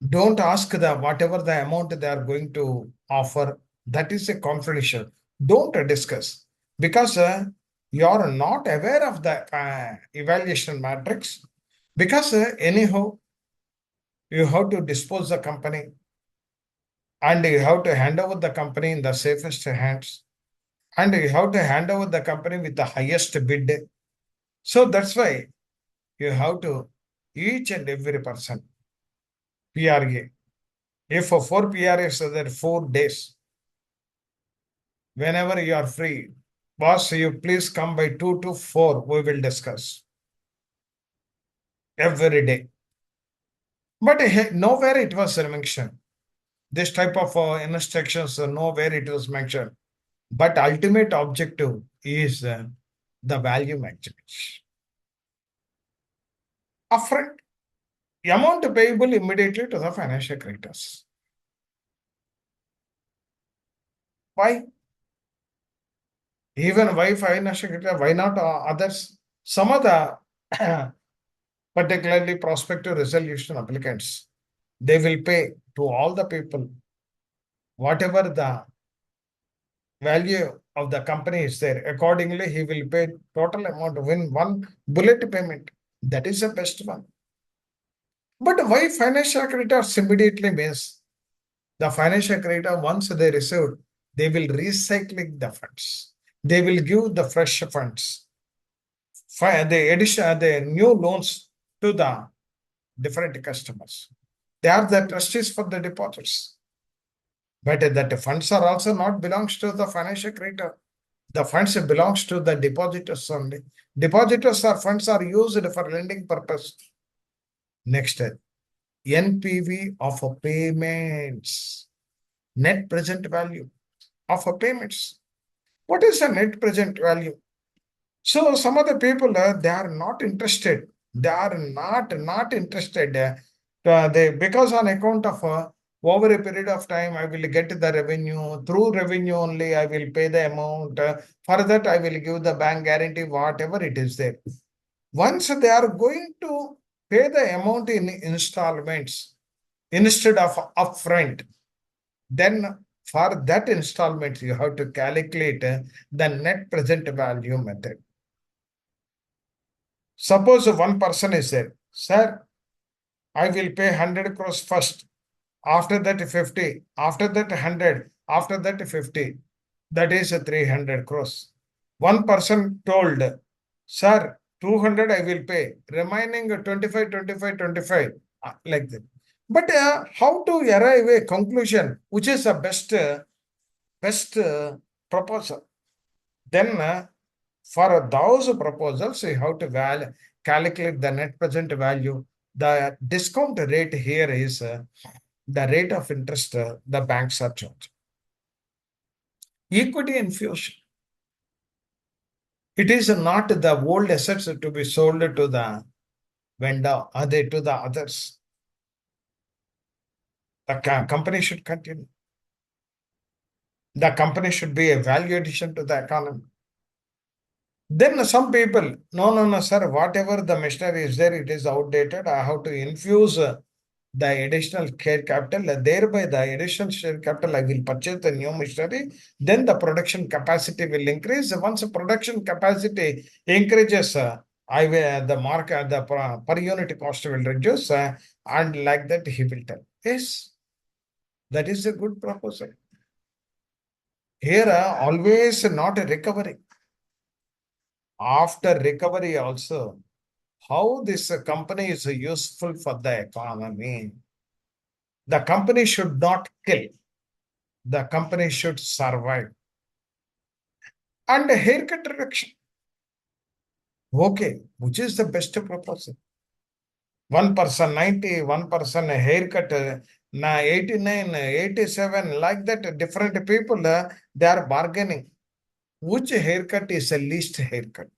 Don't ask the whatever the amount they are going to offer. That is a confidential. Don't discuss because you are not aware of the evaluation matrix. Because anyhow, you have to dispose the company and you have to hand over the company in the safest hands and you have to hand over the company with the highest bid. So that's why you have to each and every person PRA. If for 4 PRAs, so there are 4 days. Whenever you are free, boss, you please come by 2 to 4. We will discuss every day. But nowhere it was mentioned. This type of instructions, nowhere it was mentioned. But ultimate objective is the value maximization. Upfront, amount payable immediately to the financial creditors. Why? Even why financial creditor? Why not others? Some of the particularly prospective resolution applicants, they will pay to all the people whatever the value of the company is there. Accordingly, he will pay total amount in one bullet payment. That is the best one. But why financial creditors immediately means the financial creditor, once they received, they will recycling the funds. They will give the fresh funds. The addition, the new loans to the different customers. They are the trustees for the deposits. But that funds are also not belongs to the financial creditor. The funds belongs to the depositors only. Depositors or funds are used for lending purpose. Next, NPV of payments, net present value of payments. What is the net present value? So some of the people they are not interested. They are not interested. They because on account of over a period of time I will get the revenue. Through revenue only I will pay the amount. For that I will give the bank guarantee whatever it is there. Once they are going to pay the amount in installments instead of upfront, then for that installment you have to calculate the net present value method. Suppose one person is there, sir, I will pay 100 crores first, after that 50, after that 100, after that 50. That is 300 crores. One person told, sir, 200 I will pay, remaining 25, 25, 25, like that. But how to arrive a conclusion, which is the best proposal? Then for those proposals, you have to calculate the net present value. The discount rate here is the rate of interest the banks are charging. Equity infusion. It is not the old assets to be sold to the vendor, to the others. The company should continue. The company should be a value addition to the economy. Then some people, no, sir, whatever the machinery is there, it is outdated. I have to infuse the additional share capital. Thereby, the additional share capital, I will purchase the new machinery. Then the production capacity will increase. Once the production capacity increases, I will the market the per unit cost will reduce, and like that he will tell. Yes, That is a good proposal. Here, always not a recovery. After recovery also, how this company is useful for the economy. The company should not kill. The company should survive. And a haircut reduction. Okay, which is the best proposal? One person 90, one person a haircut 89, 87, like that. Different people, they are bargaining. Which haircut is the least haircut?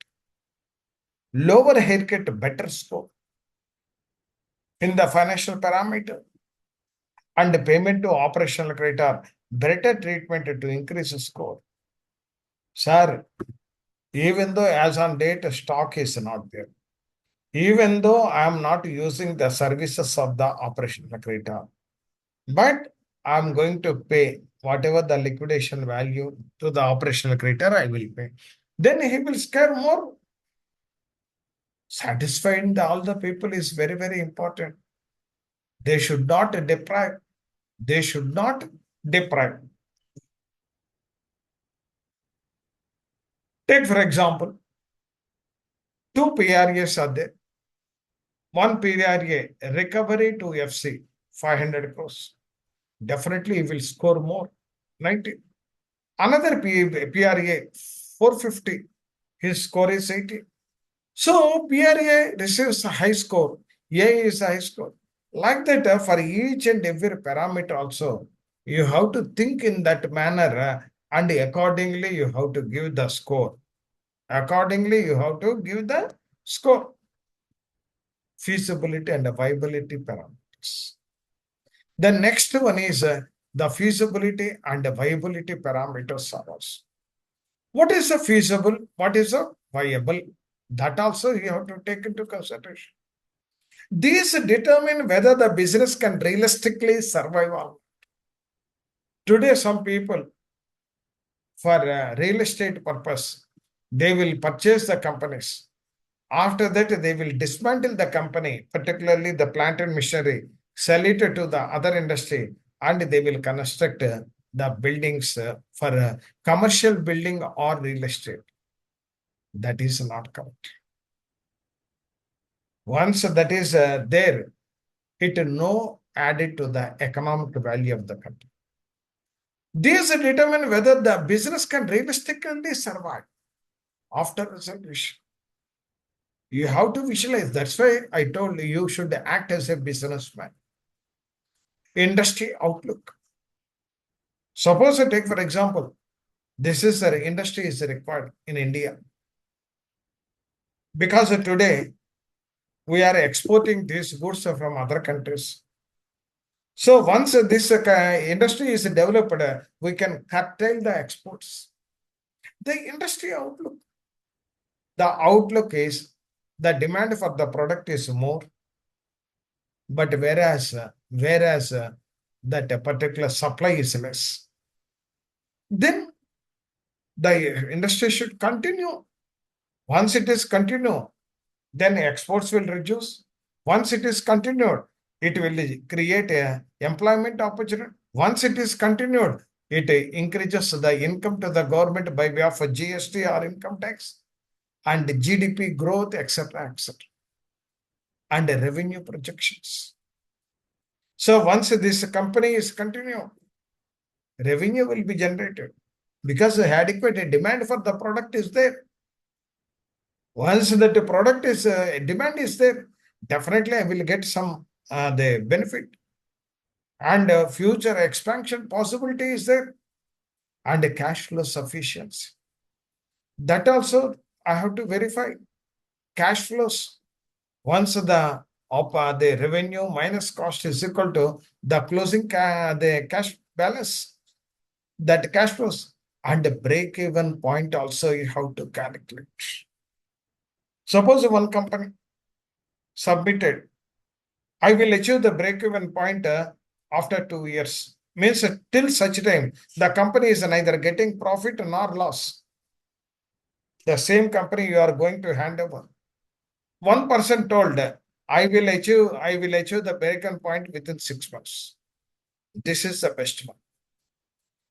Lower haircut, better score in the financial parameter. And payment to operational creditor, better treatment to increase the score. Sir, even though as on date stock is not there, even though I am not using the services of the operational creditor, but I am going to pay whatever the liquidation value to the operational creditor, I will pay. Then he will scare more. Satisfying all the people is very, very important. They should not deprive. They should not deprive. Take, for example, two PRAs are there. One PRA, recovery to FC, 500 crores. Definitely he will score more, 90. Another PRA, 450. His score is 80. So PRA receives a high score. A is a high score. Like that, for each and every parameter also, you have to think in that manner and accordingly you have to give the score. Accordingly, you have to give the score. Feasibility and viability parameters. The next one is the feasibility and viability parameters are also. What is a feasible? What is a viable? That also you have to take into consideration. These determine whether the business can realistically survive or not. Today, some people, for real estate purpose, they will purchase the companies. After that, they will dismantle the company, particularly the plant and machinery, sell it to the other industry, and they will construct the buildings for commercial building or real estate. That is not correct. Once that is there, it no added to the economic value of the country. These determine whether the business can realistically survive after resolution. You have to visualize. That's why I told you should act as a businessman. Industry outlook. Suppose I take for example, this is the industry is required in India. Because today we are exporting these goods from other countries. So once this industry is developed, we can curtail the exports. The industry outlook. The outlook is the demand for the product is more, but whereas that particular supply is less, then the industry should continue. Once it is continue, then exports will reduce. Once it is continued, it will create a employment opportunity. Once it is continued, it increases the income to the government by way of a GST or income tax and GDP growth, etc., etc., and revenue projections. So once this company is continued, revenue will be generated because the adequate demand for the product is there. Once that the product is demand is there, definitely I will get some the benefit and future expansion possibility is there and cash flow sufficiency. That also I have to verify cash flows. Once the revenue minus cost is equal to the closing the cash balance, that cash flows and the break even point also you have to calculate. Suppose one company submitted, I will achieve the break even point after 2 years. Means till such time the company is neither getting profit nor loss. The same company you are going to hand over. One person told, I will achieve the break even point within 6 months. This is the best one.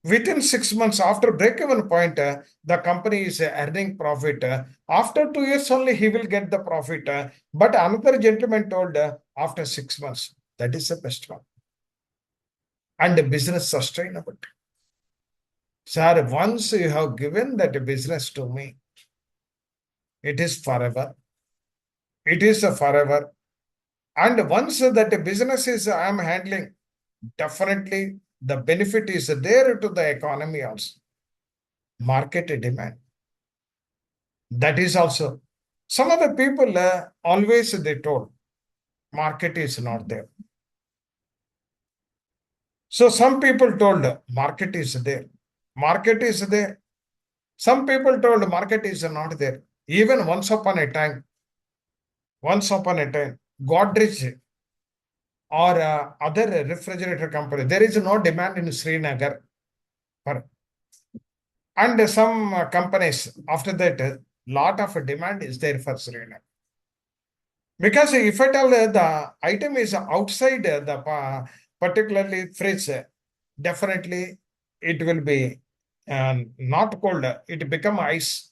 Within 6 months after break-even point, the company is earning profit. After 2 years only, he will get the profit. But another gentleman told after 6 months, that is the best one. And the business sustainable. Sir, once you have given that business to me, it is forever. It is a forever. And once that business is I am handling, definitely the benefit is there to the economy also. Market demand. That is also. Some of the people always they told market is not there. So some people told market is there. Market is there. Some people told market is not there. Even once upon a time, Godrej or other refrigerator company, there is no demand in Srinagar. And some companies, after that, lot of demand is there for Srinagar. Because if at all the item is outside the particularly fridge, definitely it will be not cold. It become ice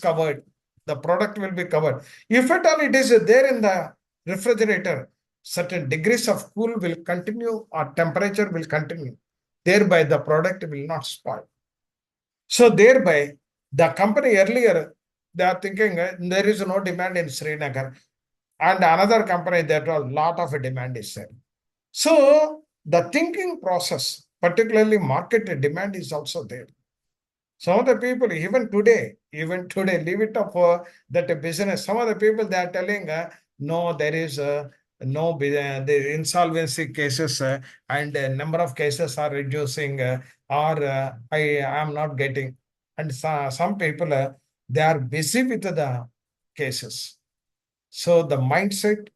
covered. The product will be covered. If at all it is there in the refrigerator, certain degrees of cool will continue or temperature will continue. Thereby the product will not spoil. So thereby the company earlier they are thinking there is no demand in Srinagar, and another company that a lot of demand is there. So the thinking process, particularly market demand, is also there. Some of the people, even today, leave it up for that business. Some of the people they are telling, no, there is the insolvency cases and number of cases are reducing, or I am not getting. And some people they are busy with the cases. So the mindset,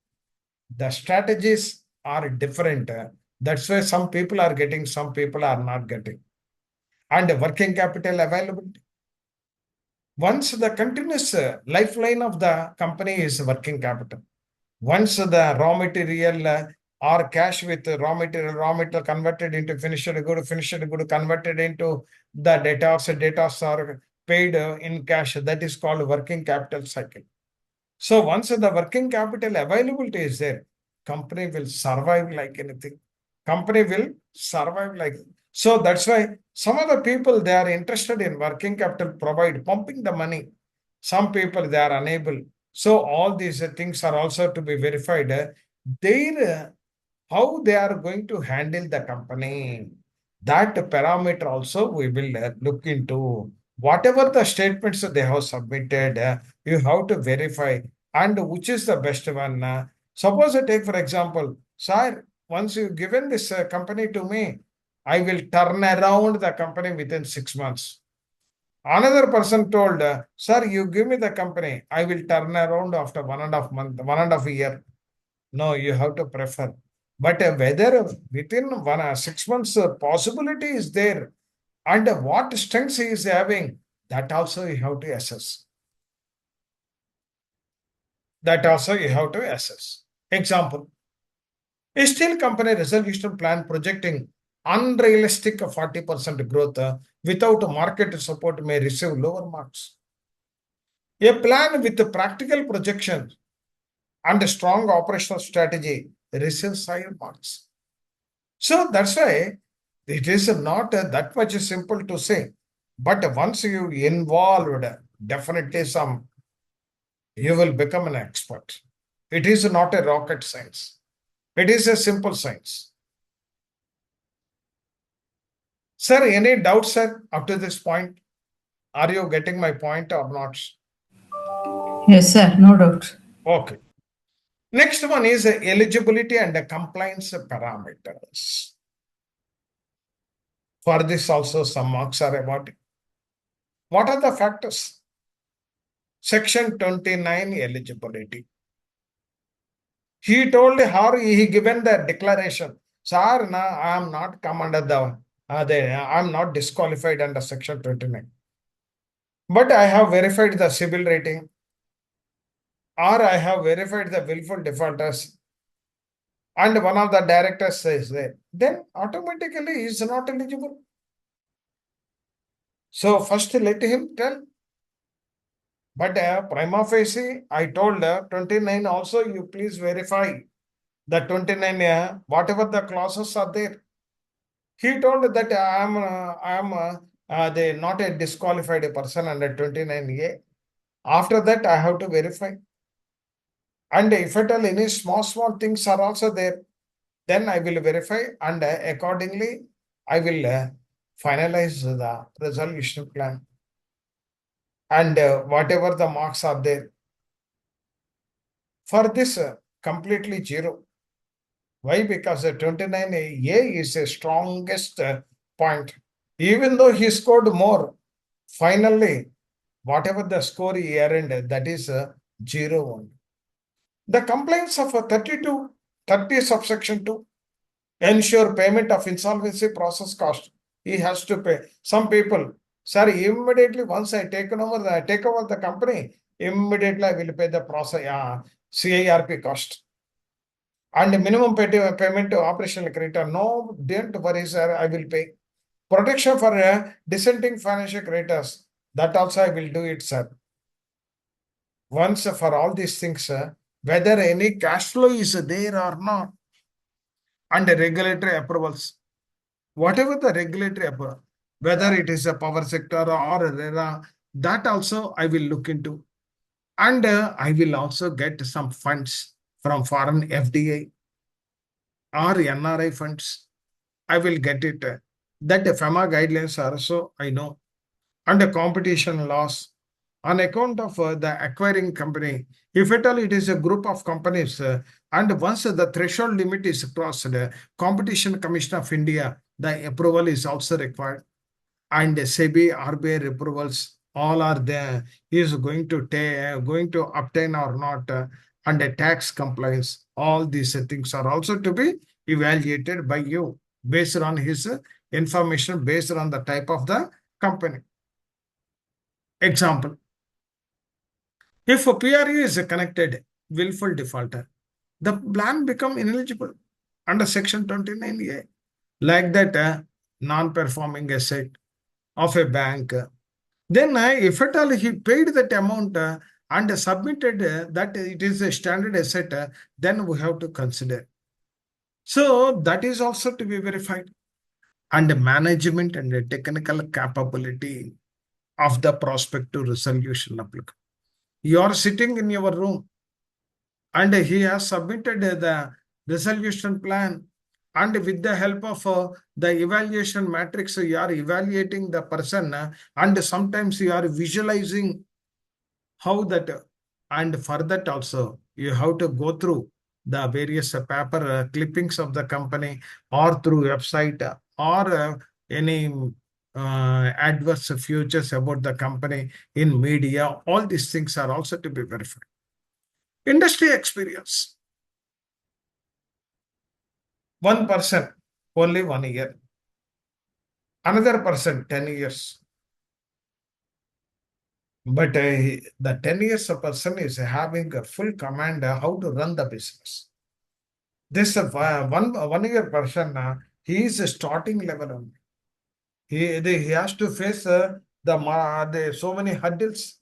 the strategies are different. That's why some people are getting, some people are not getting. And working capital availability. Once the continuous lifeline of the company is working capital. Once the raw material or cash with raw material converted into finished good converted into the debtors are paid in cash. That is called working capital cycle. So once the working capital availability is there, company will survive like anything. Company will survive like. So that's why some of the people they are interested in working capital provide pumping the money. Some people they are unable. So all these things are also to be verified. Their how they are going to handle the company. That parameter also we will look into. Whatever the statements they have submitted, you have to verify and which is the best one. Suppose I take for example, sir, once you given this company to me, I will turn around the company within 6 months. Another person told, sir, you give me the company, I will turn around after 1.5 month, 1.5 year. No, you have to prefer. But whether within 6 months possibility is there and what strengths he is having, that also you have to assess. That also you have to assess. Example, a steel company resolution plan projecting unrealistic 40% growth without market support may receive lower marks. A plan with practical projection and a strong operational strategy receives higher marks. So that's why it is not that much simple to say. But once you involved, definitely you will become an expert. It is not a rocket science. It is a simple science. Sir, any doubts, sir, up to this point? Are you getting my point or not? Yes, sir. No doubt. Okay. Next one is eligibility and compliance parameters. For this also some marks are awarded. What are the factors? Section 29 eligibility. He told her, he given the declaration, sir, I am not come under I am not disqualified under section 29. But I have verified the civil rating or I have verified the willful defaulters. and one of the directors says that, then automatically he is not eligible. So first let him tell. But prima facie, I told 29 also, you please verify the 29, whatever the clauses are there. He told that they not a disqualified person under 29A. After that, I have to verify. And if at all any small things are also there, then I will verify and accordingly I will finalize the resolution plan. And whatever the marks are there. For this, completely zero. Why? Because 29A is the strongest point. Even though he scored more, finally, whatever the score he earned, that is 0 1. The complaints of a 30 subsection 2 ensure payment of insolvency process cost. He has to pay. Some people, sir, immediately once I take over the company, immediately I will pay the process CIRP cost. And minimum payment to operational creditor. No, don't worry, sir, I will pay. Protection for dissenting financial creditors. That also I will do it, sir. Once for all these things, whether any cash flow is there or not, and regulatory approvals, whatever the regulatory approval, whether it is a power sector or a RERA, that also I will look into. And I will also get some funds from foreign FDI or NRI funds. I will get it. That FEMA guidelines also I know. And the competition laws on account of the acquiring company. If at all it is a group of companies, and once the threshold limit is crossed, Competition Commission of India, the approval is also required. And SEBI, RBI approvals, all are there. He is going to obtain or not, and a tax compliance. All these things are also to be evaluated by you based on his information, based on the type of the company. Example, if a PRE is connected, willful defaulter, the plan become ineligible under section 29A. Like that, non-performing asset of a bank. Then if at all he paid that amount and submitted that it is a standard asset, then we have to consider. So that is also to be verified. And management and the technical capability of the prospective resolution applicant. You are sitting in your room and he has submitted the resolution plan, and with the help of the evaluation matrix you are evaluating the person, and sometimes you are visualizing how that, and for that also you have to go through the various paper clippings of the company or through website or any adverse futures about the company in media. All these things are also to be verified. Industry experience. One person, only 1 year. Another person, 10 years. But the 10 years a person is having a full command how to run the business. This 1 year person, he is a starting level only. He has to face the so many hurdles.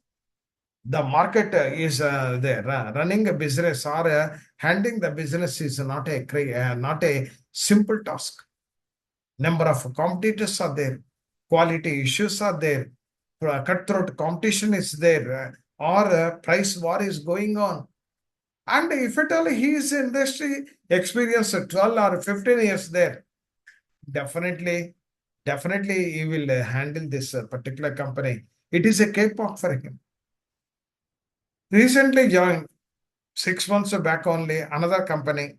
The market is there. Running a business or handling the business is not a simple task. Number of competitors are there, quality issues are there, cutthroat competition is there, or price war is going on. And if at all he is industry experience 12 or 15 years there, definitely, definitely he will handle this particular company. It is a cakewalk for him. Recently joined 6 months back only another company.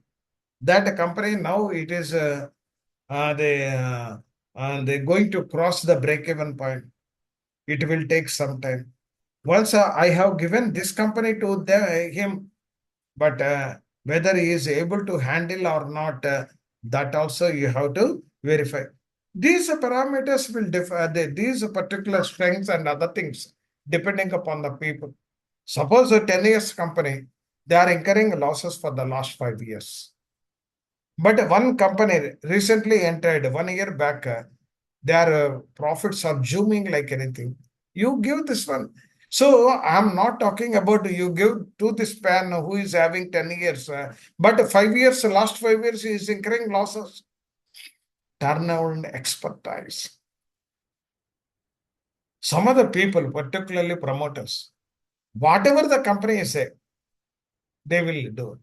That company now it is they're going to cross the break-even point. It will take some time. Once I have given this company to him, but whether he is able to handle or not, that also you have to verify. These parameters will differ. These particular strengths and other things depending upon the people. Suppose a 10 years company, they are incurring losses for the last 5 years. But one company recently entered 1 year back, their profits are zooming like anything. You give this one. So I'm not talking about you give to this man who is having 10 years, but 5 years, last 5 years, he is incurring losses. Turnaround expertise. Some of the people, particularly promoters, whatever the company say, they will do.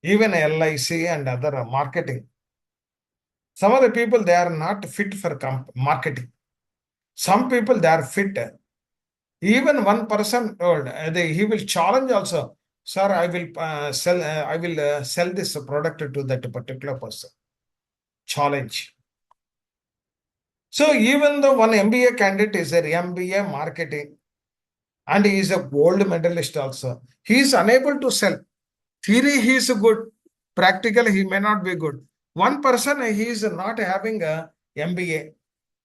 Even LIC and other marketing. Some of the people, they are not fit for marketing. Some people, they are fit. Even one person told, he will challenge also. Sir, I will sell this product to that particular person. Challenge. So even though one MBA candidate is an MBA marketing and he is a gold medalist also, he is unable to sell. Theory, he is good. Practically, he may not be good. One person, he is not having a MBA,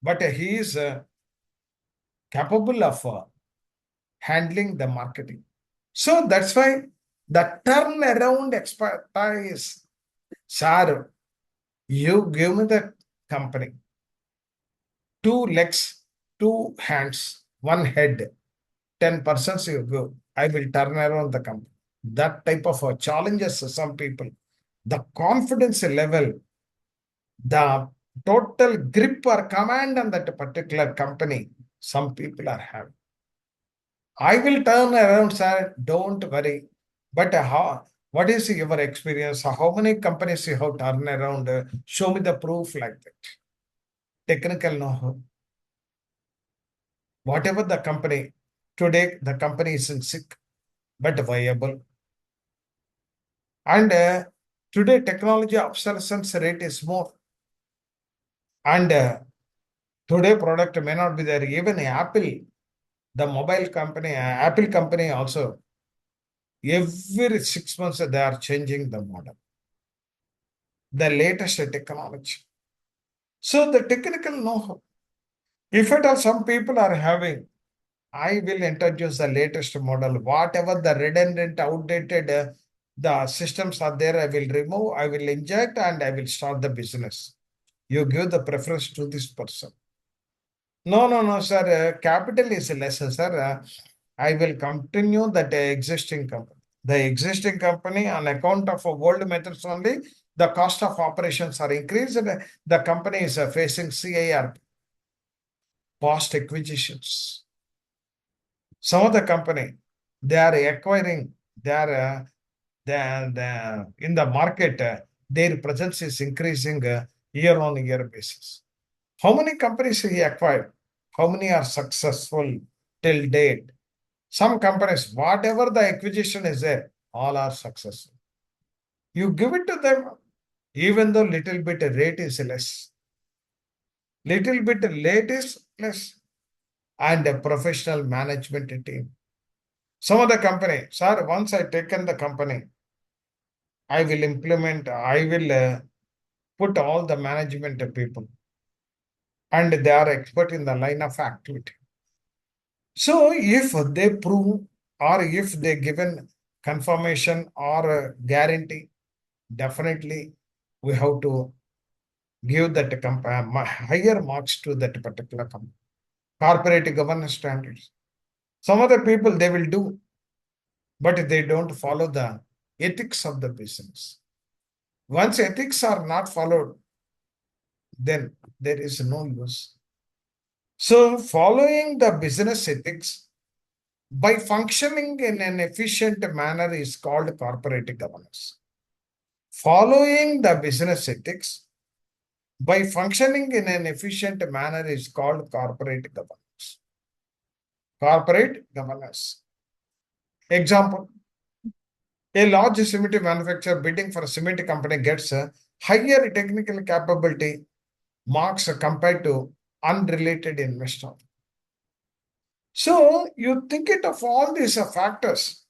but he is capable of handling the marketing. So that's why the turnaround expertise, sir, you give me the company, two legs, two hands, one head, 10% you give. I will turn around the company. That type of challenges some people. The confidence level, the total grip or command on that particular company, some people are having. I will turn around, sir. Don't worry. But what is your experience? How many companies you have turned around? Show me the proof like that. Technical know-how. Whatever the company, today the company is in sick, but viable. And today technology obsolescence rate is more. And today product may not be there. Even Apple, the mobile company, Apple company also, every 6 months they are changing the model, the latest technology. So the technical know-how. If at all some people are having, I will introduce the latest model. Whatever the redundant, outdated, the systems are there, I will remove, I will inject, and I will start the business. You give the preference to this person. No, no, no, sir. Capital is less, sir. I will continue that existing company. The existing company, on account of old methods only, the cost of operations are increased. The company is facing CIR, past acquisitions. Some of the company, they are acquiring, they are in the market, their presence is increasing year on year basis. How many companies he acquired? How many are successful till date? Some companies, whatever the acquisition is there, all are successful. You give it to them, even though little bit rate is less. Little bit late is less. And a professional management team. Some of the company, sir, once I taken the company, I will implement, I will put all the management people and they are expert in the line of activity. So if they prove or if they given confirmation or guarantee, definitely we have to give that higher marks to that particular company. Corporate governance standards. Some other people they will do, but they don't follow the ethics of the business. Once ethics are not followed, then there is no use. So following the business ethics by functioning in an efficient manner is called corporate governance. Following the business ethics by functioning in an efficient manner is called corporate governance. Corporate governance. Example, a large cement manufacturer bidding for a cement company gets a higher technical capability marks compared to unrelated investor. So you think it of all these factors.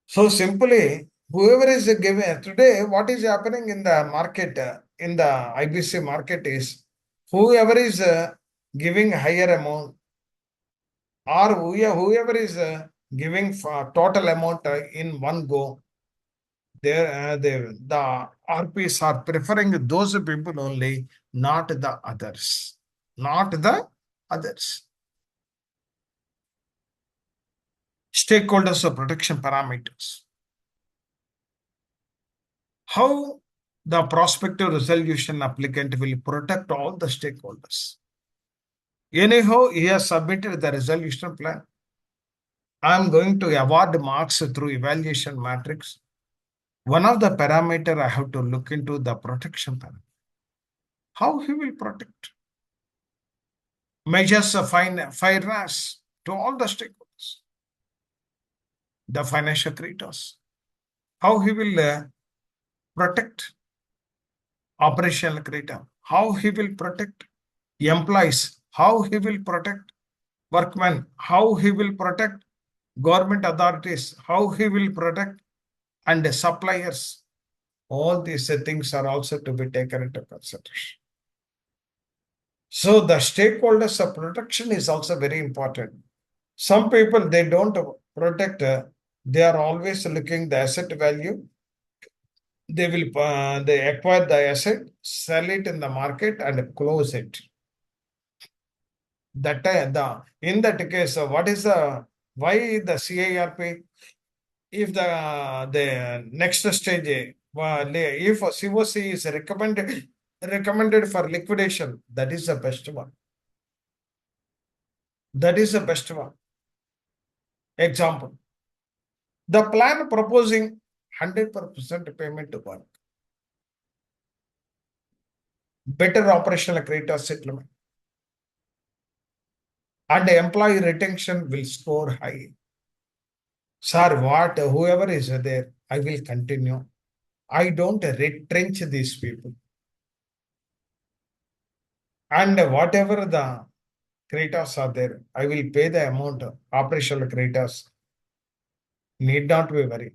So simply, whoever is giving today, what is happening in the market, in the IBC market is whoever is giving higher amount or whoever is giving total amount in one go, The RPs are preferring those people only, not the others. Not the others. Stakeholders of protection parameters. How the prospective resolution applicant will protect all the stakeholders. Anyhow, he has submitted the resolution plan. I am going to award marks through evaluation matrix. One of the parameter I have to look into the protection parameter. How he will protect. Measures of fairness to all the stakeholders. The financial creditors. How he will protect operational creditor. How he will protect employees. How he will protect workmen. How he will protect government authorities. How he will protect and suppliers. All these things are also to be taken into consideration. So the stakeholders of protection is also very important. Some people, they don't protect, they are always looking the asset value. They will they acquire the asset, sell it in the market and close it. That in that case, what is the why the CIRP? If the next stage, if COC is recommended for liquidation, that is the best one. That is the best one. Example, the plan proposing 100% payment to bank, better operational credit settlement, and employee retention will score high. Sir, whoever is there, I will continue. I don't retrench these people. And whatever the creditors are there, I will pay the amount of operational creditors. Need not be worried.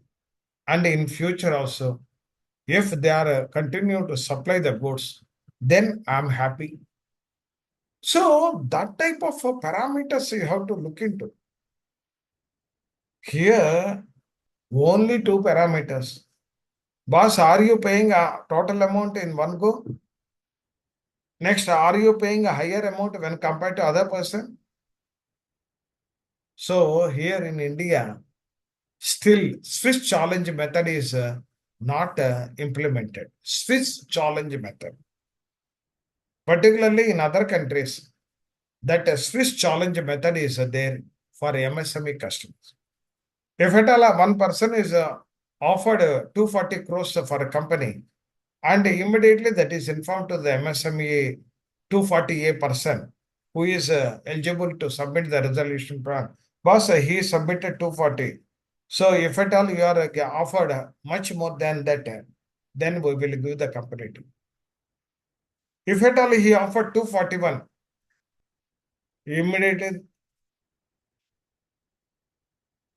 And in future also, if they are continue to supply the goods, then I'm happy. So that type of parameters you have to look into. Here, only two parameters. Boss, are you paying a total amount in one go? Next, are you paying a higher amount when compared to other person? So here in India, still Swiss challenge method is not implemented. Swiss challenge method. Particularly in other countries, that Swiss challenge method is there for MSME customers. If at all one person is offered 240 crores for a company, and immediately that is informed to the MSME 240A person who is eligible to submit the resolution plan. Boss, he submitted 240. So if at all you are offered much more than that, then we will give the company to. If at all he offered 241, immediately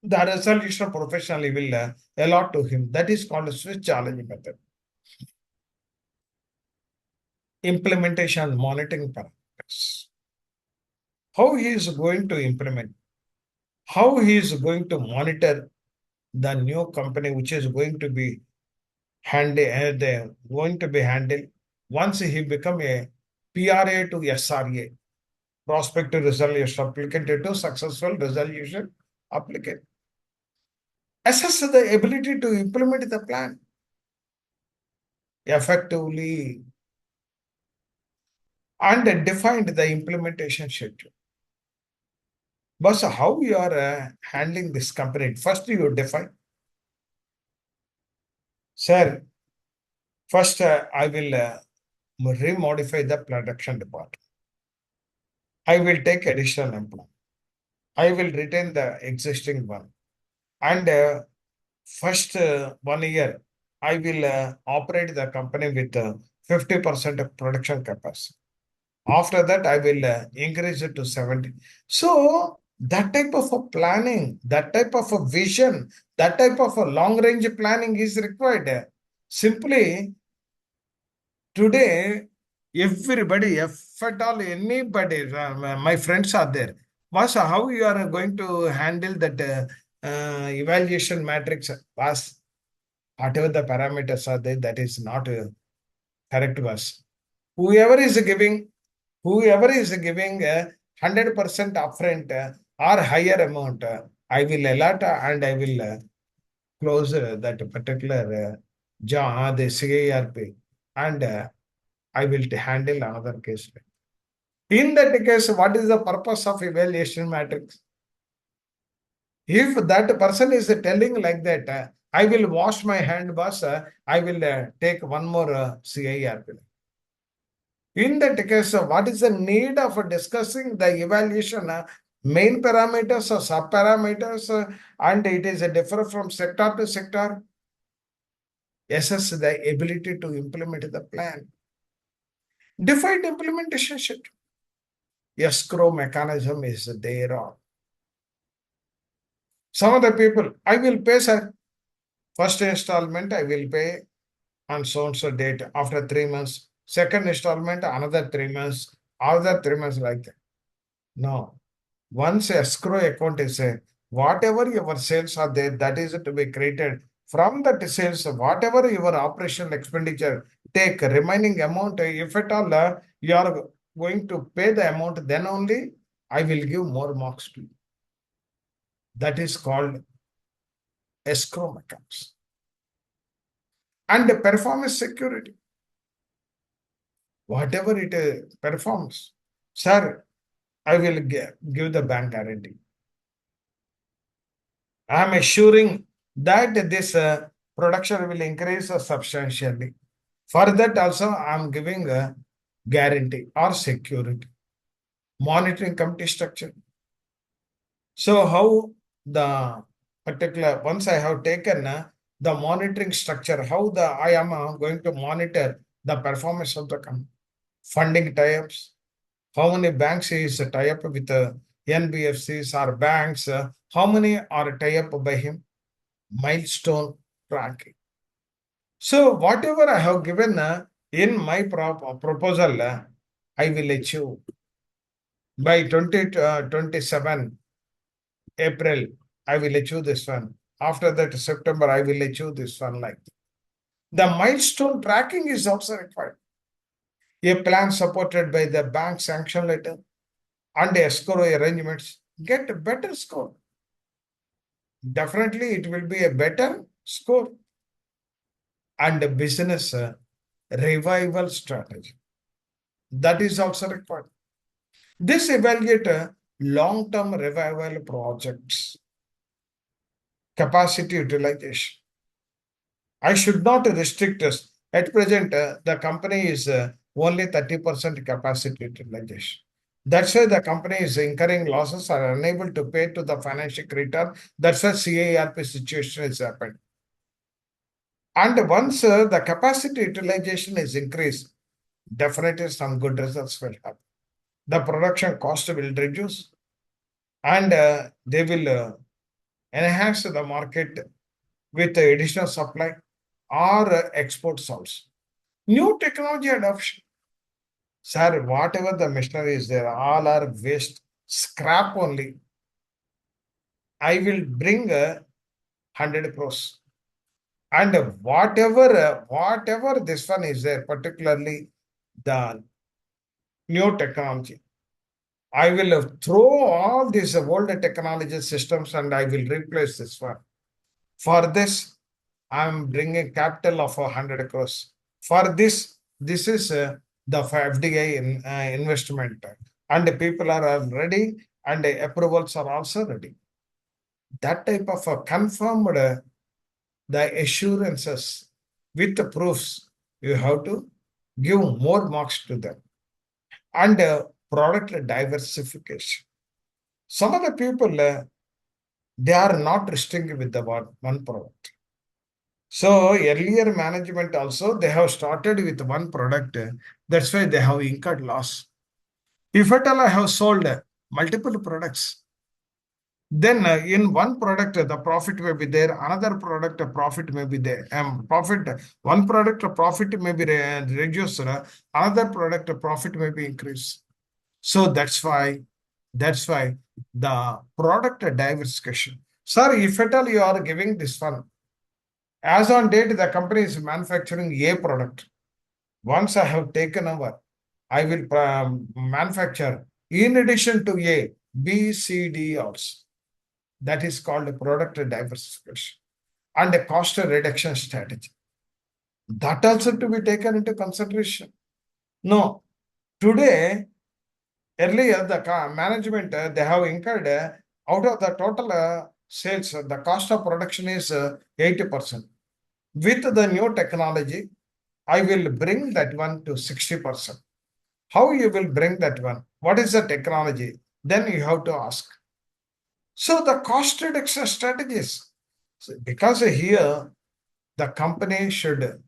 the resolution professionally will allot to him. That is called a Swiss challenge method. Implementation monitoring parameters. How he is going to implement? How he is going to monitor the new company which is going to be handled once he become a PRA to SRA, prospective resolution applicant to successful resolution applicant. Assess the ability to implement the plan effectively and defined the implementation schedule. But how you are handling this company? First, you define. Sir, first I will remodify the production department. I will take additional employee. I will retain the existing one. And first 1 year, I will operate the company with 50% of production capacity. After that, I will increase it to 70. So that type of a planning, that type of a vision, that type of a long range planning is required. Simply today, everybody, if at all anybody, my friends are there. Boss, how you are going to handle that evaluation matrix? Boss, Whatever the parameters are there, that is not correct to us. Whoever is giving, whoever is giving 100% upfront or higher amount, I will allot and I will close that particular job, the CARP, and I will handle another case. In that case, what is the purpose of evaluation matrix? If that person is telling like that, I will wash my hand, boss, I will take one more CIRP. In that case, what is the need of discussing the evaluation, main parameters or sub parameters, and it is different from sector to sector? Assess the ability to implement the plan. Defined implementation schedule. Escrow mechanism is there on. Some of the people, I will pay, sir. First installment, I will pay on so and so date after 3 months. Second installment, another 3 months, another 3 months like that. No. Once escrow account is a, whatever your sales are there, that is to be created from that sales, whatever your operational expenditure, take remaining amount. If at all you are going to pay the amount, then only I will give more marks to you. That is called escrow accounts. And the performance security. Whatever it performs, sir, I will give the bank guarantee. I am assuring that this production will increase substantially. For that also, I am giving a guarantee or security. Monitoring committee structure. So how the particular, once I have taken the monitoring structure, how the I am going to monitor the performance of the company. Funding tie-ups. How many banks is tie-up with NBFCs or banks? How many are tie-up by him? Milestone tracking. So whatever I have given in my proposal, I will achieve by 2027 April. I will achieve this one. After that September, I will achieve this one like that. The milestone tracking is also required. A plan supported by the bank sanction letter and escrow arrangements get a better score. Definitely, it will be a better score. And a business revival strategy. That is also required. This evaluate long-term revival projects, capacity utilization. I should not restrict us. At present, the company is only 30% capacity utilization. That's why the company is incurring losses, are unable to pay to the financial creditor. That's why CARP situation is happened. And once the capacity utilization is increased, definitely some good results will happen. The production cost will reduce and they will enhance the market with additional supply or exports also. New technology adoption. Sir, whatever the machinery is there, all are waste, scrap only. I will bring 100 crores. And whatever this one is there, particularly the new technology, I will throw all these old technology systems and I will replace this one. For this, I'm bringing capital of 100 crores. For this is the FDI investment, and the people are ready, and the approvals are also ready. That type of confirmed the assurances with the proofs, you have to give more marks to them. And product diversification. Some of the people, they are not restricted with the one product. So earlier management also, they have started with one product. That's why they have incurred loss. If at all I have sold multiple products, then in one product the profit may be there, another product profit may be there. One product profit may be reduced, another product profit may be increased. So that's why the product diversification. Sir, if at all you are giving this one, As on date, the company is manufacturing A product. Once I have taken over, I will manufacture in addition to A, B, C, D also. That is called a product diversification and a cost reduction strategy. That also to be taken into consideration. No, today, earlier the management they have incurred out of the total sales, the cost of production is 80%. With the new technology, I will bring that one to 60%. How you will bring that one? What is the technology? Then you have to ask. So the cost reduction strategies. So because here the company should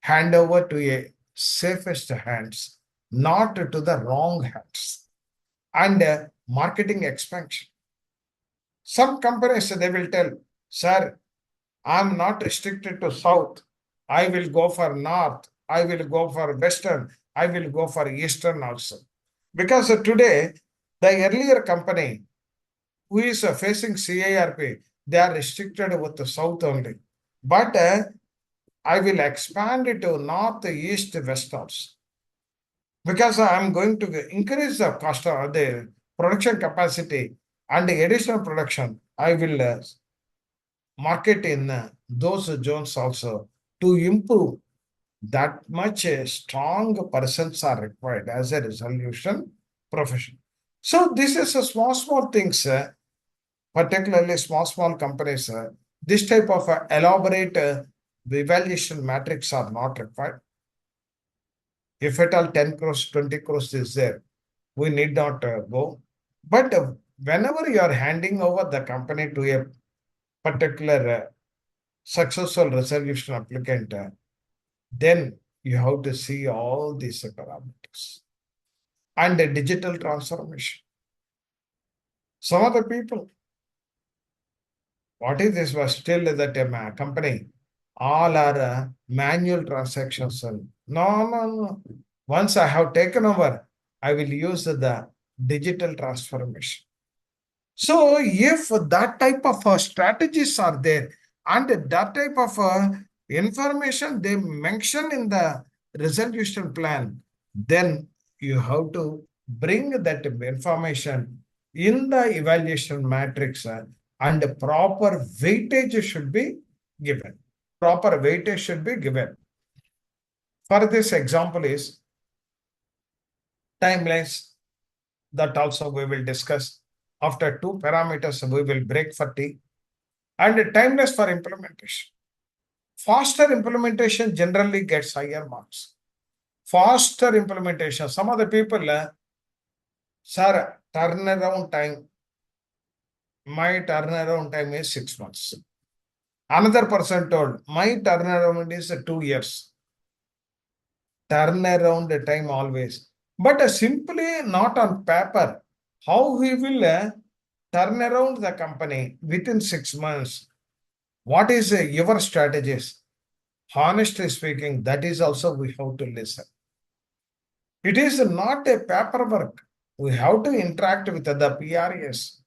hand over to a safest hands, not to the wrong hands. And marketing expansion. Some companies they will tell, sir, I'm not restricted to south. I will go for north. I will go for western. I will go for eastern also. Because today, the earlier company who is facing CIRP, they are restricted with the south only. But I will expand it to north, east, west also. Because I am going to increase the cost of the production capacity and the additional production. I will market in those zones also to improve. That much strong persons are required as a resolution profession. So this is a small things, particularly small companies. This type of elaborate evaluation matrix are not required. If at all 10 crores, 20 crores is there, we need not go. But whenever you are handing over the company to a particular successful resolution applicant, then you have to see all these parameters. And the digital transformation. Some of the people, what is this was still that a company, all are manual transactions. No. Once I have taken over, I will use the digital transformation. So if that type of strategies are there and that type of information they mention in the resolution plan, then you have to bring that information in the evaluation matrix and proper weightage should be given. Proper weightage should be given. For this example is timelines, that also we will discuss. After two parameters, we will break for T. And timeless for implementation. Faster implementation generally gets higher marks. Faster implementation. Some of the people, sir, turnaround time, my turnaround time is 6 months. Another person told, my turnaround is 2 years. Turnaround time always. But simply not on paper. How we will turn around the company within 6 months? What is your strategies? Honestly speaking, that is also we have to listen. It is not a paperwork. We have to interact with the PRAs.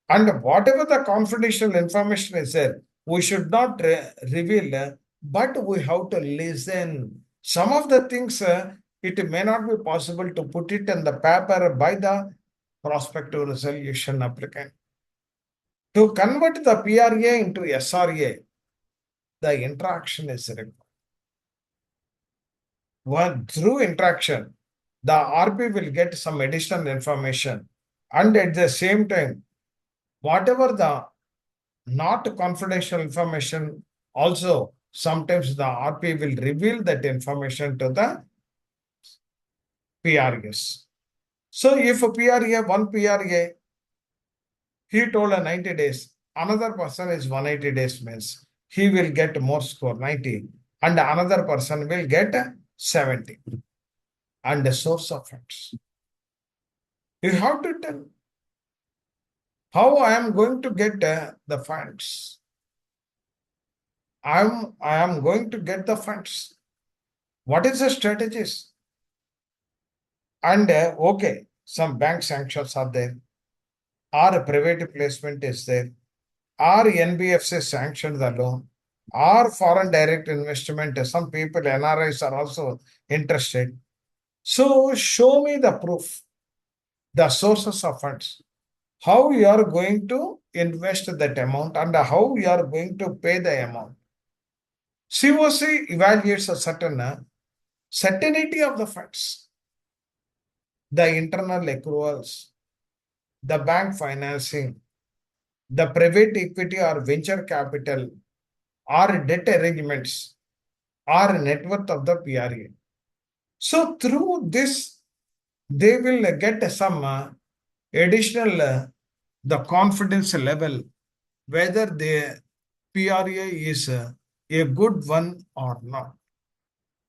And whatever the confidential information is there, we should not reveal, but we have to listen. Some of the things, it may not be possible to put it in the paper by the prospective resolution applicant. To convert the PRA into SRA, the interaction is required. Through interaction, the RP will get some additional information, and at the same time, whatever the not confidential information, also sometimes the RP will reveal that information to the PRAs. So if a PRA, one PRA, he told a 90 days, another person is 180 days means he will get more score 90 and another person will get 70. And the source of funds. You have to tell how I am going to get the funds. I am going to get the funds. What is the strategies? And okay, some bank sanctions are there, or a private placement is there, or NBFC sanctioned the loan. or foreign direct investment. Some people, NRIs, are also interested. So show me the proof, the sources of funds, how you are going to invest that amount and how you are going to pay the amount. COC evaluates a certain certainty of the funds, the internal accruals, the bank financing, the private equity or venture capital, or debt arrangements, or net worth of the PRA. So through this, they will get some additional the confidence level whether the PRA is a good one or not.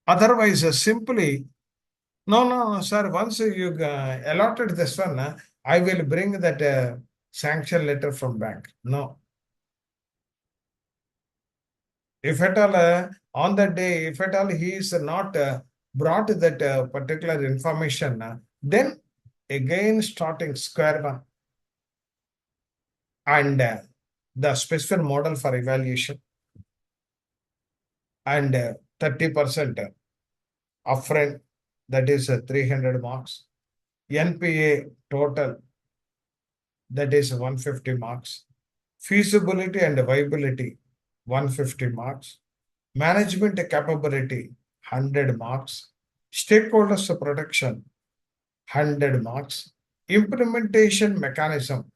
Otherwise, simply no, no, no, sir. Once you allotted this one, I will bring that sanction letter from bank. No, if at all on that day, if at all he is not brought that particular information, then again starting square one and the specific model for evaluation and 30% upfront, that is 300 marks. NPA total, that is 150 marks. Feasibility and viability, 150 marks. Management capability, 100 marks. Stakeholders protection, 100 marks. Implementation mechanism,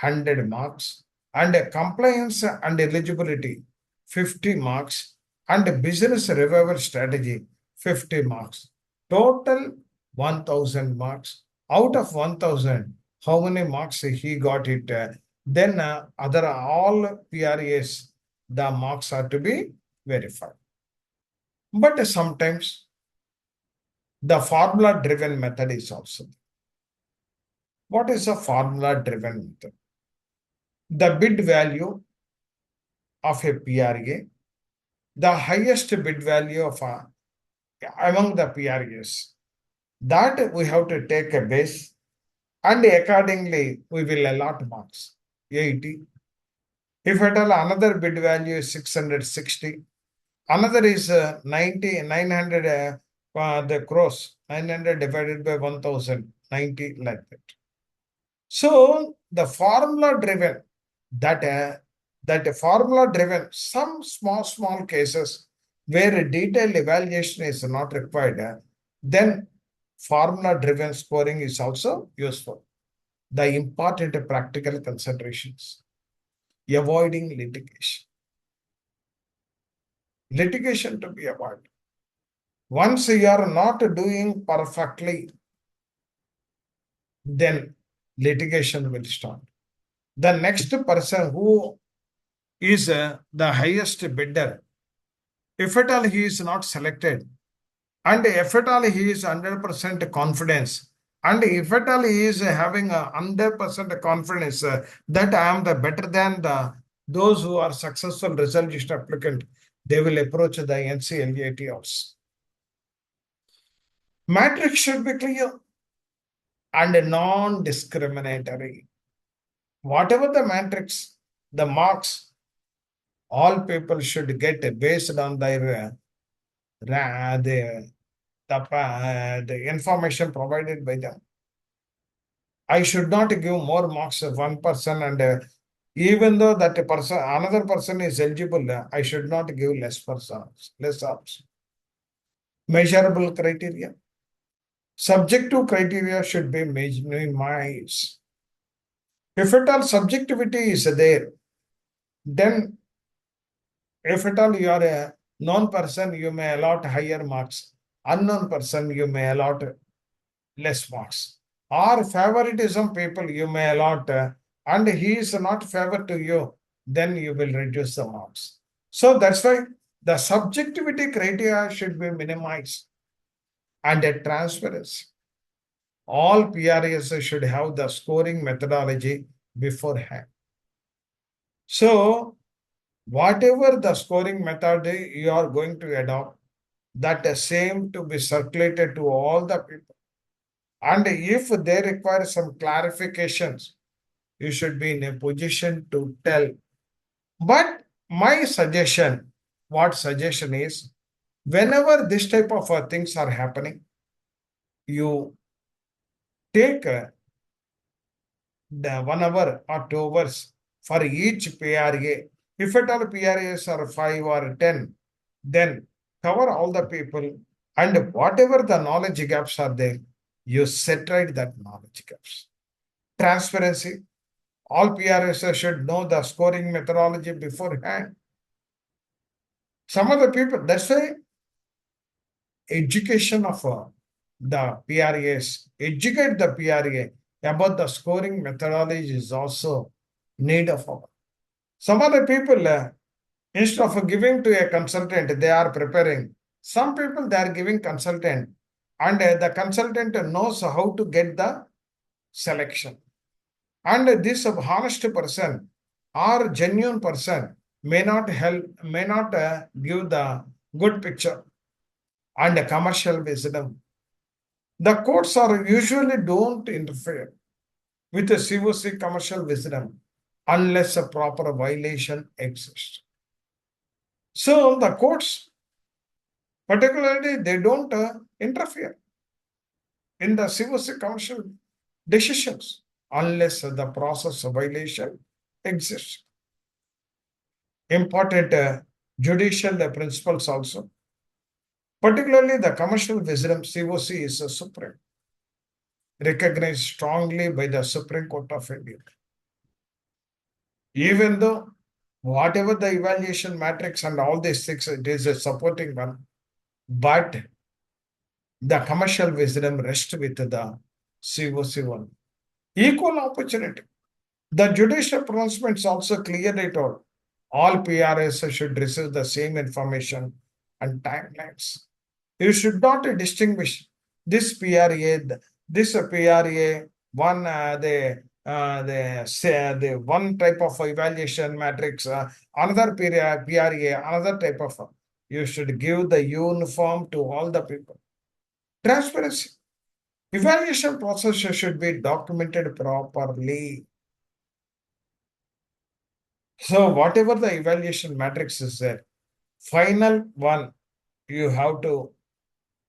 100 marks. And compliance and eligibility, 50 marks. And business revival strategy, 50 marks. Total 1000 marks. Out of 1000, how many marks he got it? Then other all PRAs, the marks are to be verified. But sometimes the formula driven method is also. What is a formula driven method? The bid value of a PRA, the highest bid value of among the PRAs, that we have to take a base and accordingly we will allot marks 80. If at all another bid value is 660, another is 900 the crores, 900 divided by 1090, like that. So the formula driven, that formula driven, some small cases where a detailed evaluation is not required, then formula driven scoring is also useful. The important practical considerations: avoiding litigation. Litigation to be avoided. Once you are not doing perfectly, then litigation will start. The next person who is the highest bidder, if at all he is not selected, and if at all he is 100% confidence, and if at all he is having a 100% confidence that I am the better than those who are successful resolution applicant, they will approach the NCLAT house. Matrix should be clear and non-discriminatory. Whatever the matrix, the marks, all people should get based on their the information provided by them. I should not give more marks to one person, and even though that person, another person is eligible, I should not give less persons, less ups. Measurable criteria. Subjective criteria should be minimized. If at all subjectivity is there, then if at all you are a known person, you may allot higher marks. Unknown person, you may allot less marks. Or favoritism people, you may allot, and he is not favored to you, then you will reduce the marks. So that's why the subjectivity criteria should be minimized and a transparency. All PRAs should have the scoring methodology beforehand. So whatever the scoring method you are going to adopt, that is same to be circulated to all the people. And if they require some clarifications, you should be in a position to tell. But my suggestion, what suggestion is, whenever this type of things are happening, you take the 1 hour or 2 hours for each PRA. If at all PRAs are 5 or 10, then cover all the people, and whatever the knowledge gaps are there, you set right that knowledge gaps. Transparency. All PRAs should know the scoring methodology beforehand. Some of the people, that's why education of the PRAs, educate the PRA about the scoring methodology is also need of our. Some other people, instead of giving to a consultant, they are preparing. Some people, they are giving consultant, and the consultant knows how to get the selection. And this honest person or genuine person may not help, may not give the good picture and commercial wisdom. The courts are usually don't interfere with the COC commercial wisdom unless a proper violation exists. So the courts, particularly, they don't interfere in the COC commercial decisions unless the process of violation exists. Important judicial principles also, particularly the commercial wisdom COC is supreme, recognized strongly by the Supreme Court of India. Even though whatever the evaluation matrix and all these things, it is a supporting one, but the commercial wisdom rests with the COC one. Equal opportunity. The judicial pronouncements also clearly it out. All PRS should receive the same information and timelines. You should not distinguish this PRA, this PRA, one the one type of evaluation matrix, another PRA, another type of. You should give the uniform to all the people. Transparency. Evaluation process should be documented properly. So whatever the evaluation matrix is there, final one, you have to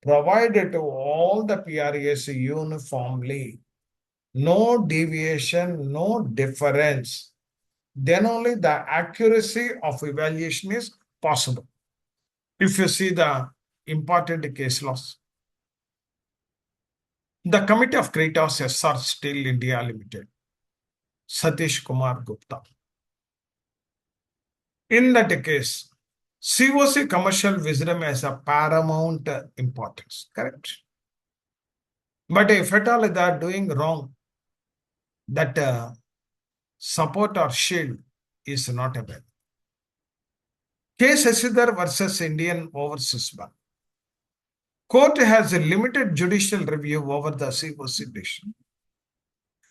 provide it to all the PRAs uniformly. No deviation, no difference. Then only the accuracy of evaluation is possible. If you see the important case laws. The Committee of Creators SR Steel India Limited, Satish Kumar Gupta. In that case, COC commercial wisdom has a paramount importance, correct? But if at all they are doing wrong, that support or shield is not available. Case XXII versus Indian Overseas Bank. Court has a limited judicial review over the COC decision.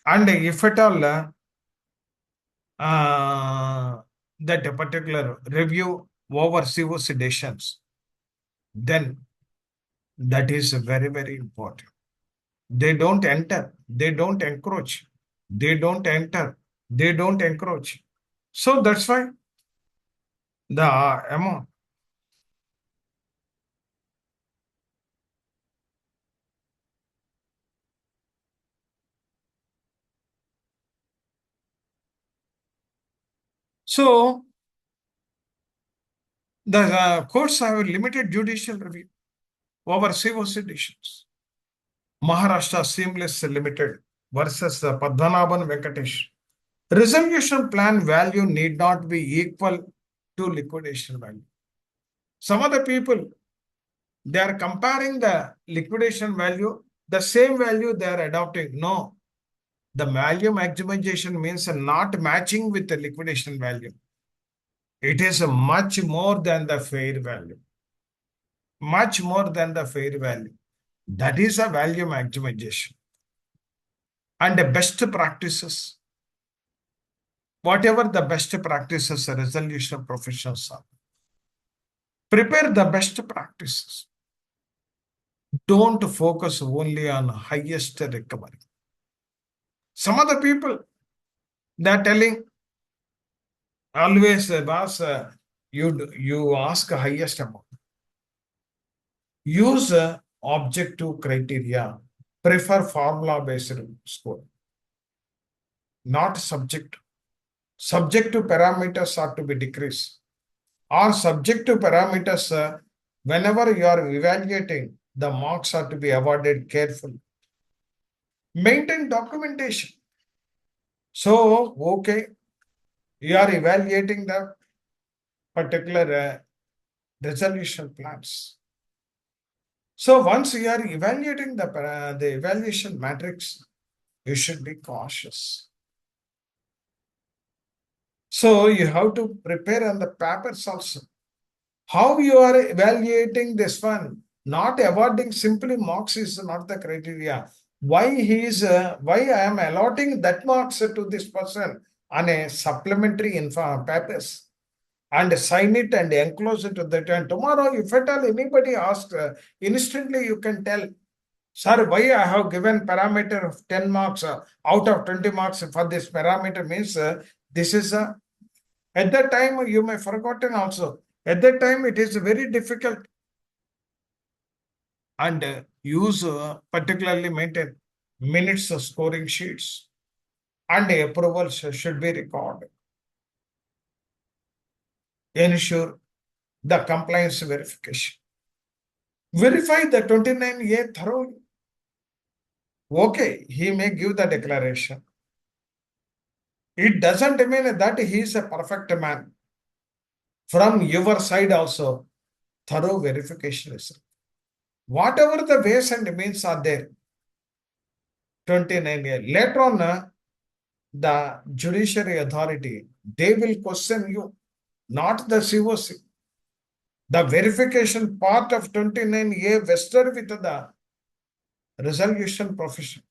And if at all that a particular review over COC decisions, then that is very, very important. They don't enter, they don't encroach, they don't enter, they don't encroach. So that's why the amount. So the courts have a limited judicial review over COC decisions. Maharashtra Seamless Limited versus Padmanabhan Venkatesh. Resolution plan value need not be equal to liquidation value. Some of the people, they are comparing the liquidation value, the same value they are adopting. No, the value maximization means not matching with the liquidation value. It is much more than the fair value. Much more than the fair value. That is a value maximization. And the best practices, whatever the best practices resolution professionals are, prepare the best practices. Don't focus only on highest recovery. Some other people, they're telling always, boss, You ask highest amount. Use objective criteria. Prefer formula-based score, not subjective. Subjective parameters are to be decreased. Or subjective parameters, whenever you are evaluating, the marks are to be awarded carefully. Maintain documentation. So, okay, you are evaluating the particular resolution plans. So once you are evaluating the evaluation matrix, you should be cautious. So you have to prepare on the papers also. How you are evaluating this one, not awarding simply marks is not the criteria. Why I am allotting that marks to this person on a supplementary info papers and sign it and enclose it to that. And tomorrow, if at all anybody asks, instantly you can tell, sir, why I have given parameter of 10 marks out of 20 marks for this parameter means this is at that time you may forgotten also. At that time it is very difficult and use particularly maintain minutes of scoring sheets and approvals should be recorded. Ensure the compliance verification. Verify the 29A thoroughly. Okay, he may give the declaration. It doesn't mean that he is a perfect man. From your side also, thorough verification is. Whatever the ways and means are there, 29A. Later on, the judiciary authority, they will question you, not the COC. The verification part of 29A vested with the resolution profession.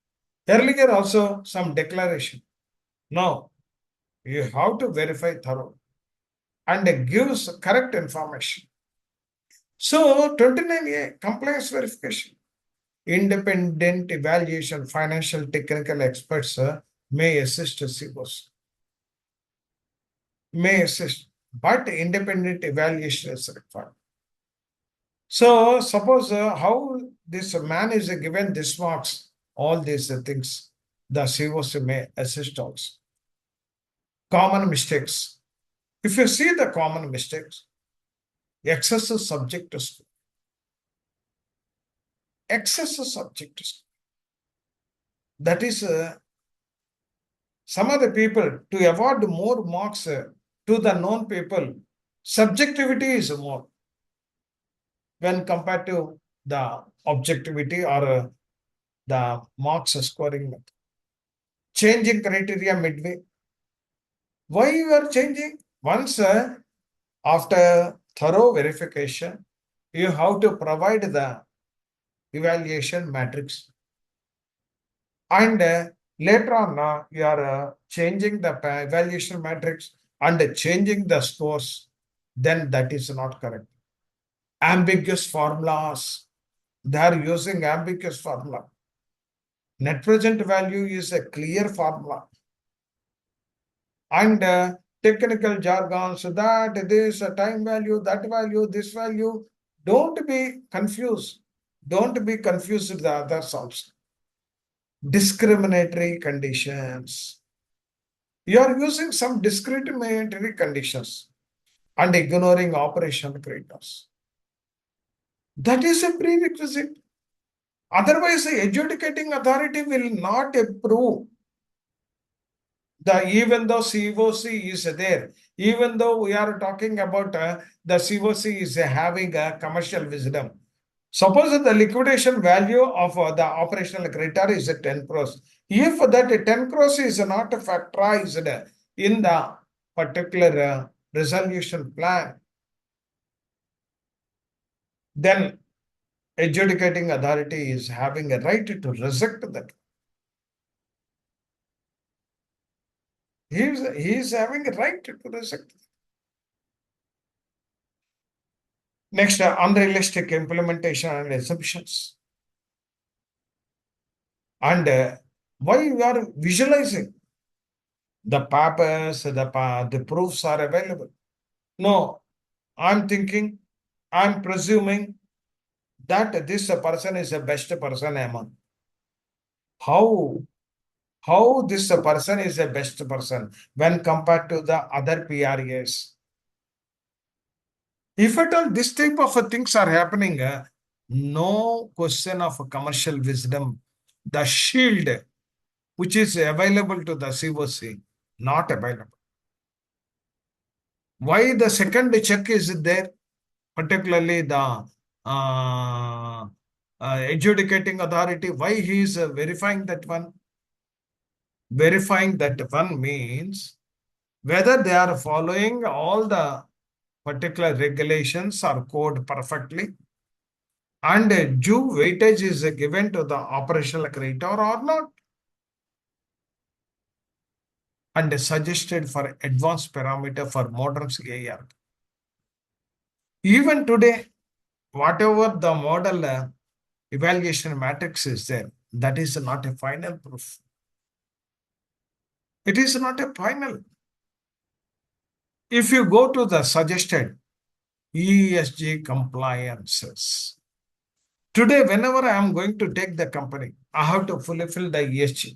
Earlier also some declaration. No, you have to verify thorough and gives correct information. So 29A compliance verification, independent evaluation, financial technical experts may assist CEOs, may assist, but independent evaluation is required. So suppose how this man is given this marks, all these things, the CEOs may assist also. Common mistakes. If you see the common mistakes, excessive subject to school. Excessive subject to school. That is, some of the people to award more marks to the known people, subjectivity is more when compared to the objectivity or the marks scoring method. Changing criteria midway. Why you are changing? Once after thorough verification, you have to provide the evaluation matrix. And later on, you are changing the evaluation matrix and changing the scores, then that is not correct. Ambiguous formulas, they are using ambiguous formula. Net present value is a clear formula. And technical jargon, so that this time value, that value, this value, don't be confused. Don't be confused with the others also. Discriminatory conditions. You are using some discriminatory conditions and ignoring operation criteria. That is a prerequisite. Otherwise, the adjudicating authority will not approve. Even though COC is there, even though we are talking about the COC is having a commercial wisdom. Suppose the liquidation value of the operational criteria is 10 crores. If that 10 crores is not factorized in the particular resolution plan, then adjudicating authority is having a right to reject that. He is having a right to reject. Next, unrealistic implementation and assumptions. And why you are visualizing? The papers, the proofs are available. No, I'm thinking, I'm presuming that this person is the best person among. How how this person is the best person when compared to the other PRAs? If at all this type of things are happening, no question of commercial wisdom. The shield which is available to the COC, not available. Why the second check is there, particularly the adjudicating authority? Why he is verifying that one? Verifying that one means whether they are following all the particular regulations or code perfectly, and due weightage is given to the operational creditor or not, and suggested for advanced parameter for modern CAR. Even today, whatever the model evaluation matrix is there, that is not a final proof. It is not a final. If you go to the suggested ESG compliances, today, whenever I am going to take the company, I have to fulfill the ESG.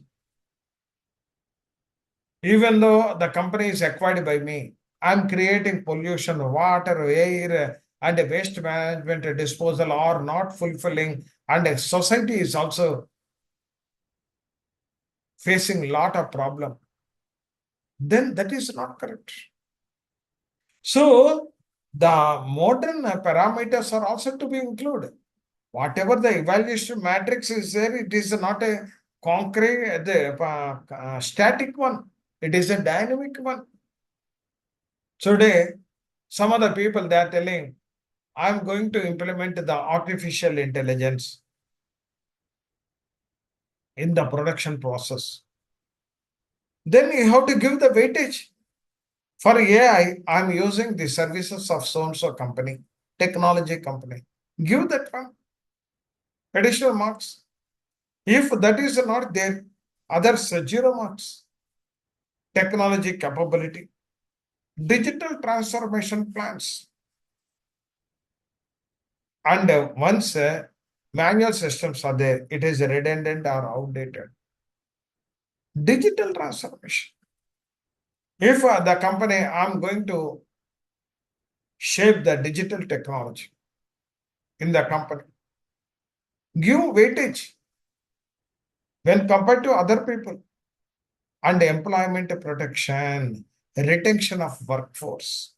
Even though the company is acquired by me, I'm creating pollution, water, air, and waste management disposal are not fulfilling, and society is also facing a lot of problem. Then that is not correct. So the modern parameters are also to be included. Whatever the evaluation matrix is there, it is not a concrete, static one. It is a dynamic one. Today, some of the people they are telling, I'm going to implement the artificial intelligence in the production process. Then you have to give the weightage. For AI, I'm using the services of so-and-so company, technology company. Give that one additional marks. If that is not there, others 0 marks. Technology capability, digital transformation plans. And once manual systems are there, it is redundant or outdated. Digital transformation. If the company, I'm going to shape the digital technology in the company, give weightage when compared to other people, and employment protection, retention of workforce.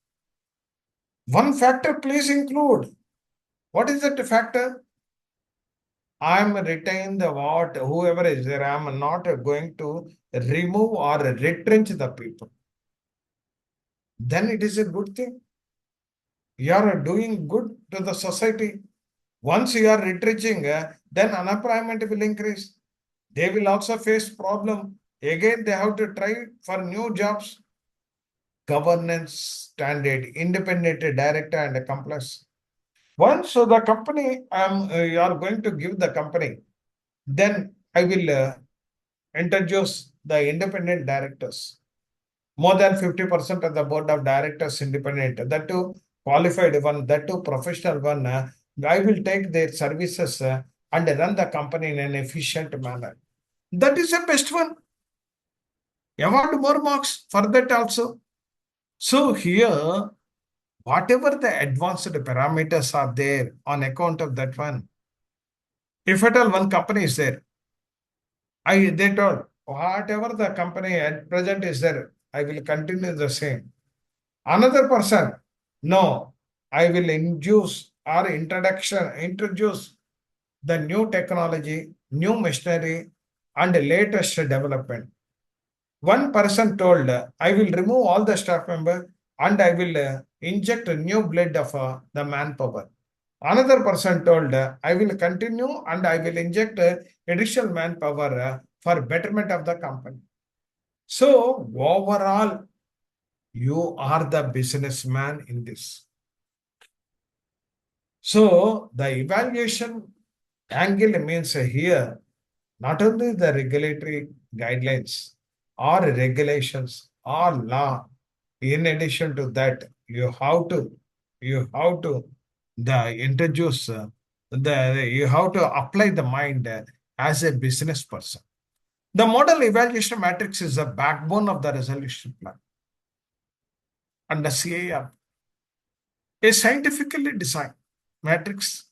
One factor, please include. What is that factor? I'm retain the what, whoever is there, I'm not going to remove or retrench the people. Then it is a good thing. You are doing good to the society. Once you are retrenching, then unemployment will increase. They will also face problem. Again, they have to try for new jobs. Governance standard, independent director and accomplice. Once the company, you are going to give the company, then I will introduce the independent directors. More than 50% of the board of directors independent. That too qualified one, that too professional one. I will take their services and run the company in an efficient manner. That is the best one. Award more marks for that also. So here, whatever the advanced parameters are there on account of that one, if at all one company is there, they told whatever the company at present is there, I will continue the same. Another person, no, I will introduce the new technology, new machinery, and latest development. One person told, I will remove all the staff members and I will inject a new blood of the manpower. Another person told, I will continue and I will inject additional manpower for betterment of the company. So overall, you are the businessman in this. So the evaluation angle means here not only the regulatory guidelines or regulations or law. In addition to that, you have to You have to introduce you have to apply the mind as a business person. The model evaluation matrix is the backbone of the resolution plan. And the CAR, a scientifically designed matrix,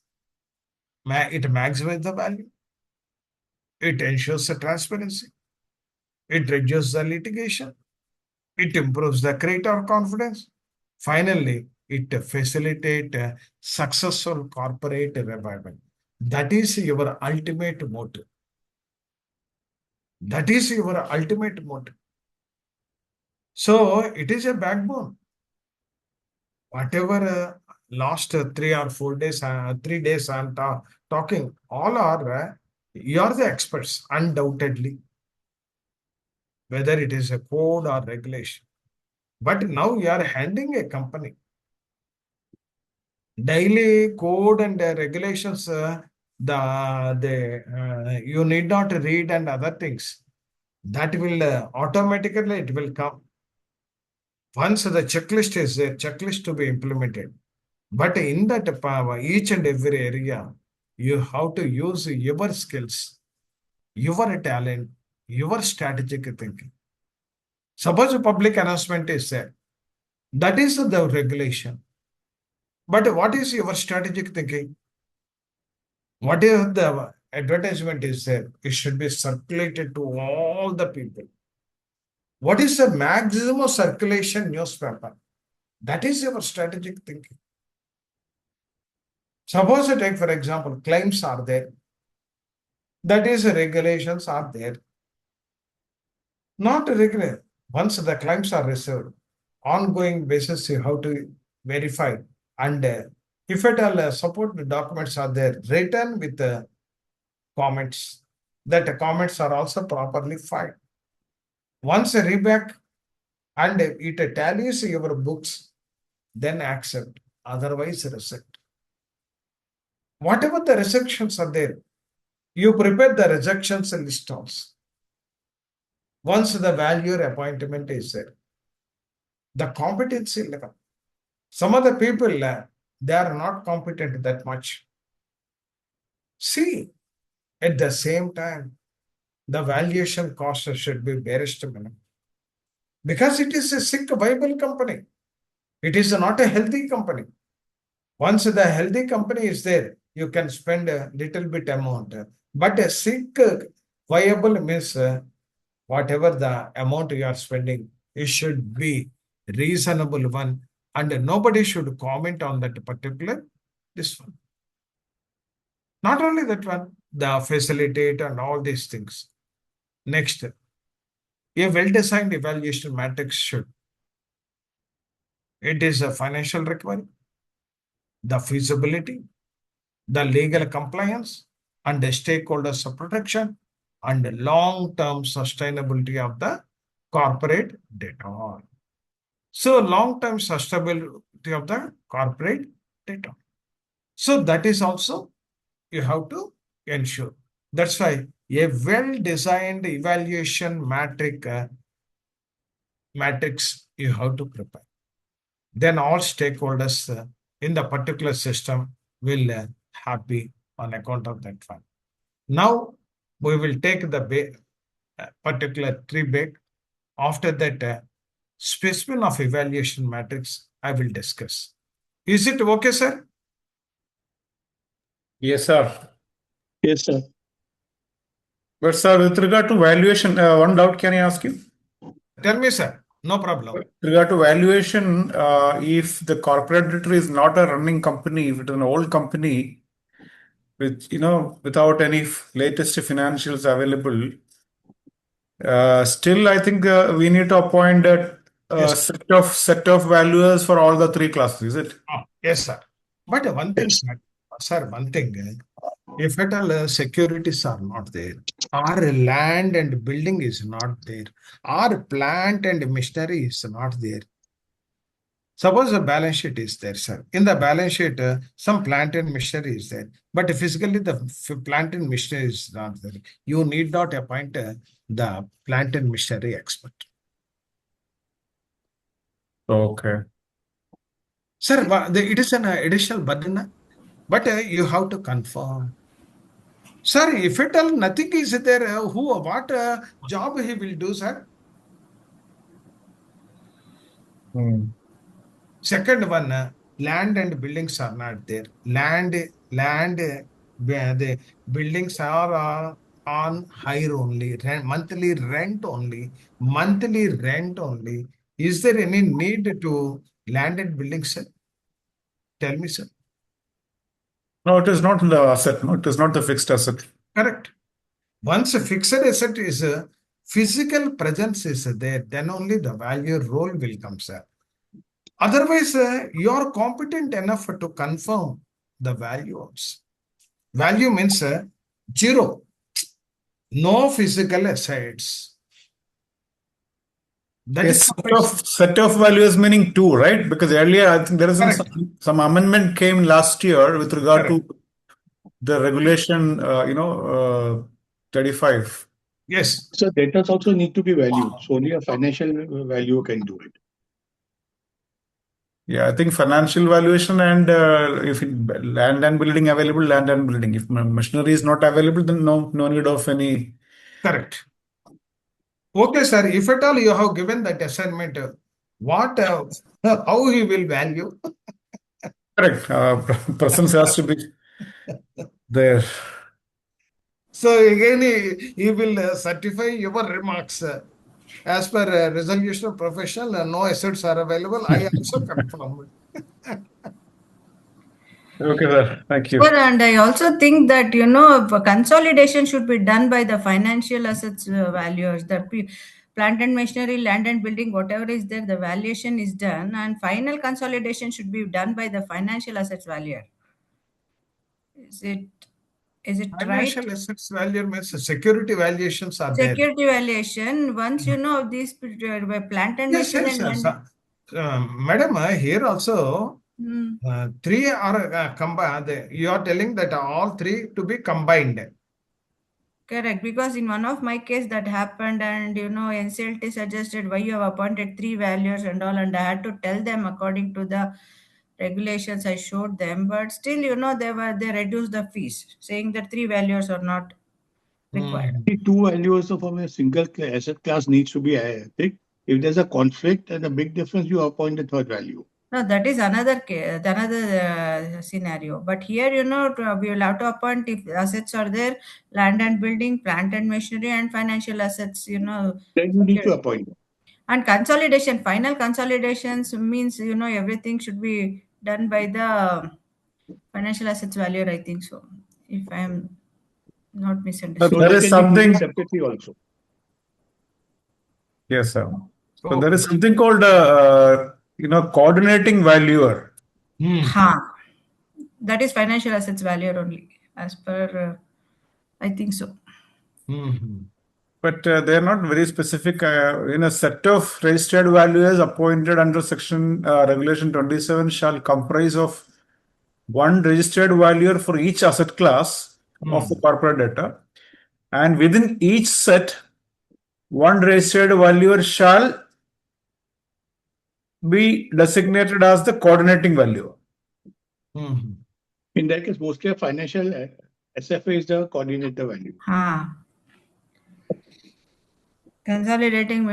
it maximizes the value, it ensures the transparency, it reduces the litigation, it improves the creator confidence. Finally, it facilitates successful corporate revival. That is your ultimate motive. That is your ultimate motive. So it is a backbone. Whatever last 3 or 4 days, 3 days I'm talking, all are, you are the experts, undoubtedly, whether it is a code or regulation. But now you are handling a company. Daily code and regulations, you need not read and other things. That will automatically it will come. Once the checklist is there, checklist to be implemented. But in that each and every area, you have to use your skills, your talent, your strategic thinking. Suppose a public announcement is there. That is the regulation. But what is your strategic thinking? What is the advertisement is there? It should be circulated to all the people. What is the maximum circulation newspaper? That is your strategic thinking. Suppose I take, for example, claims are there. That is, regulations are there. Not regular. Once the claims are received, ongoing basis you have to verify. And if at all support documents are there, written with comments, that comments are also properly filed. Once a reback and it tallies your books, then accept. Otherwise, reject. Whatever the rejections are there, you prepare the rejections list also. Once the value appointment is there, the competency level. Some of the people, they are not competent that much. See, at the same time, the valuation cost should be barest minimum. Because it is a sick, viable company. It is not a healthy company. Once the healthy company is there, you can spend a little bit amount. But a sick, viable means whatever the amount you are spending, it should be reasonable one, and nobody should comment on that particular this one. Not only that one, the facilitate and all these things. Next, a well-designed evaluation matrix should. It is a financial recovery, the feasibility, the legal compliance, and the stakeholders protection, and the long-term sustainability of the corporate data. So long-term sustainability of the corporate data. So that is also you have to ensure. That's why a well-designed evaluation matrix you have to prepare. Then all stakeholders in the particular system will happy on account of that one. Now we will take the particular tree break. After that, specimen of evaluation matrix I will discuss. Is it okay, sir? Yes, sir. Yes, sir. But sir, with regard to valuation, one doubt can I ask you? Tell me, sir. No problem. With regard to valuation, if the corporate directory is not a running company, if it is an old company, with without any latest financials available, still I think we need to appoint a Yes. set of valuers for all the three classes, is it? Yes, sir. But one thing, sir, one thing, if at all securities are not there, our land and building is not there, our plant and machinery is not there. Suppose the balance sheet is there, sir. In the balance sheet, some plant and machinery is there, but physically the plant and machinery is not there. You need not appoint the plant and machinery expert. Okay. Sir, it is an additional burden, but you have to confirm. Sir, if at all nothing is there, what job he will do, sir? Hmm. Second one, land and buildings are not there. The buildings are on hire only, monthly rent only. Is there any need to land and buildings, sir? Tell me, sir. No, it is not the asset. No, it is not the fixed asset. Correct. Once a fixed asset is a physical presence is there, then only the value role will come, sir. Otherwise, you are competent enough to confirm the values. Value means zero, no physical assets. That A is sufficient. set of values meaning two, right? Because earlier I think there is Correct. some amendment came last year with regard Correct. to the regulation, 35. Yes. So debtors also need to be valued. So only a financial value can do it. Yeah, I think financial valuation and land and building available, land and building. If machinery is not available, then no need of any. Correct. Okay, sir. If at all you have given that assignment, what, how he will value? Correct. Presence has to be there. So again, he will certify your remarks. As per resolution professional, no assets are available. I also confirm. Okay, sir. Thank you. Sir, and I also think that, consolidation should be done by the financial assets valuers. Plant and machinery, land and building, whatever is there, the valuation is done, and final consolidation should be done by the financial assets valuer. Is it right? Financial assets value means security valuations are there. Security valuation. Once these plant and Yes, machinery yes, and yes. land. Madam, here also Hmm. three are combined. You are telling that all three to be combined. Correct, because in one of my case that happened, and NCLT suggested why you have appointed three values and all, and I had to tell them according to the regulations. I showed them, but still, they reduced the fees, saying that three values are not required. Hmm. The two values from a single asset class needs to be thick. If there's a conflict and a big difference, you appoint a third value. No, that is another case, another scenario. But here, we will have to appoint if assets are there, land and building, plant and machinery, and financial assets. Then you need to appoint. And consolidation, final consolidations means, everything should be done by the financial assets valuer, I think so. If I am not But So misunderstood. there they is can be given something. separately also. Yes, sir. So there Okay. is something called coordinating valuer. Hmm. Ha. That is financial assets valuer only, as per, I think so. Hmm. But they are not very specific. In a set of registered valuers appointed under section regulation 27 shall comprise of one registered valuer for each asset class of the Hmm. corporate data, and within each set, one registered valuer shall be designated as the coordinating valuer. Hmm. In that case, mostly a financial SFA is the coordinator value. Ha. Consolidating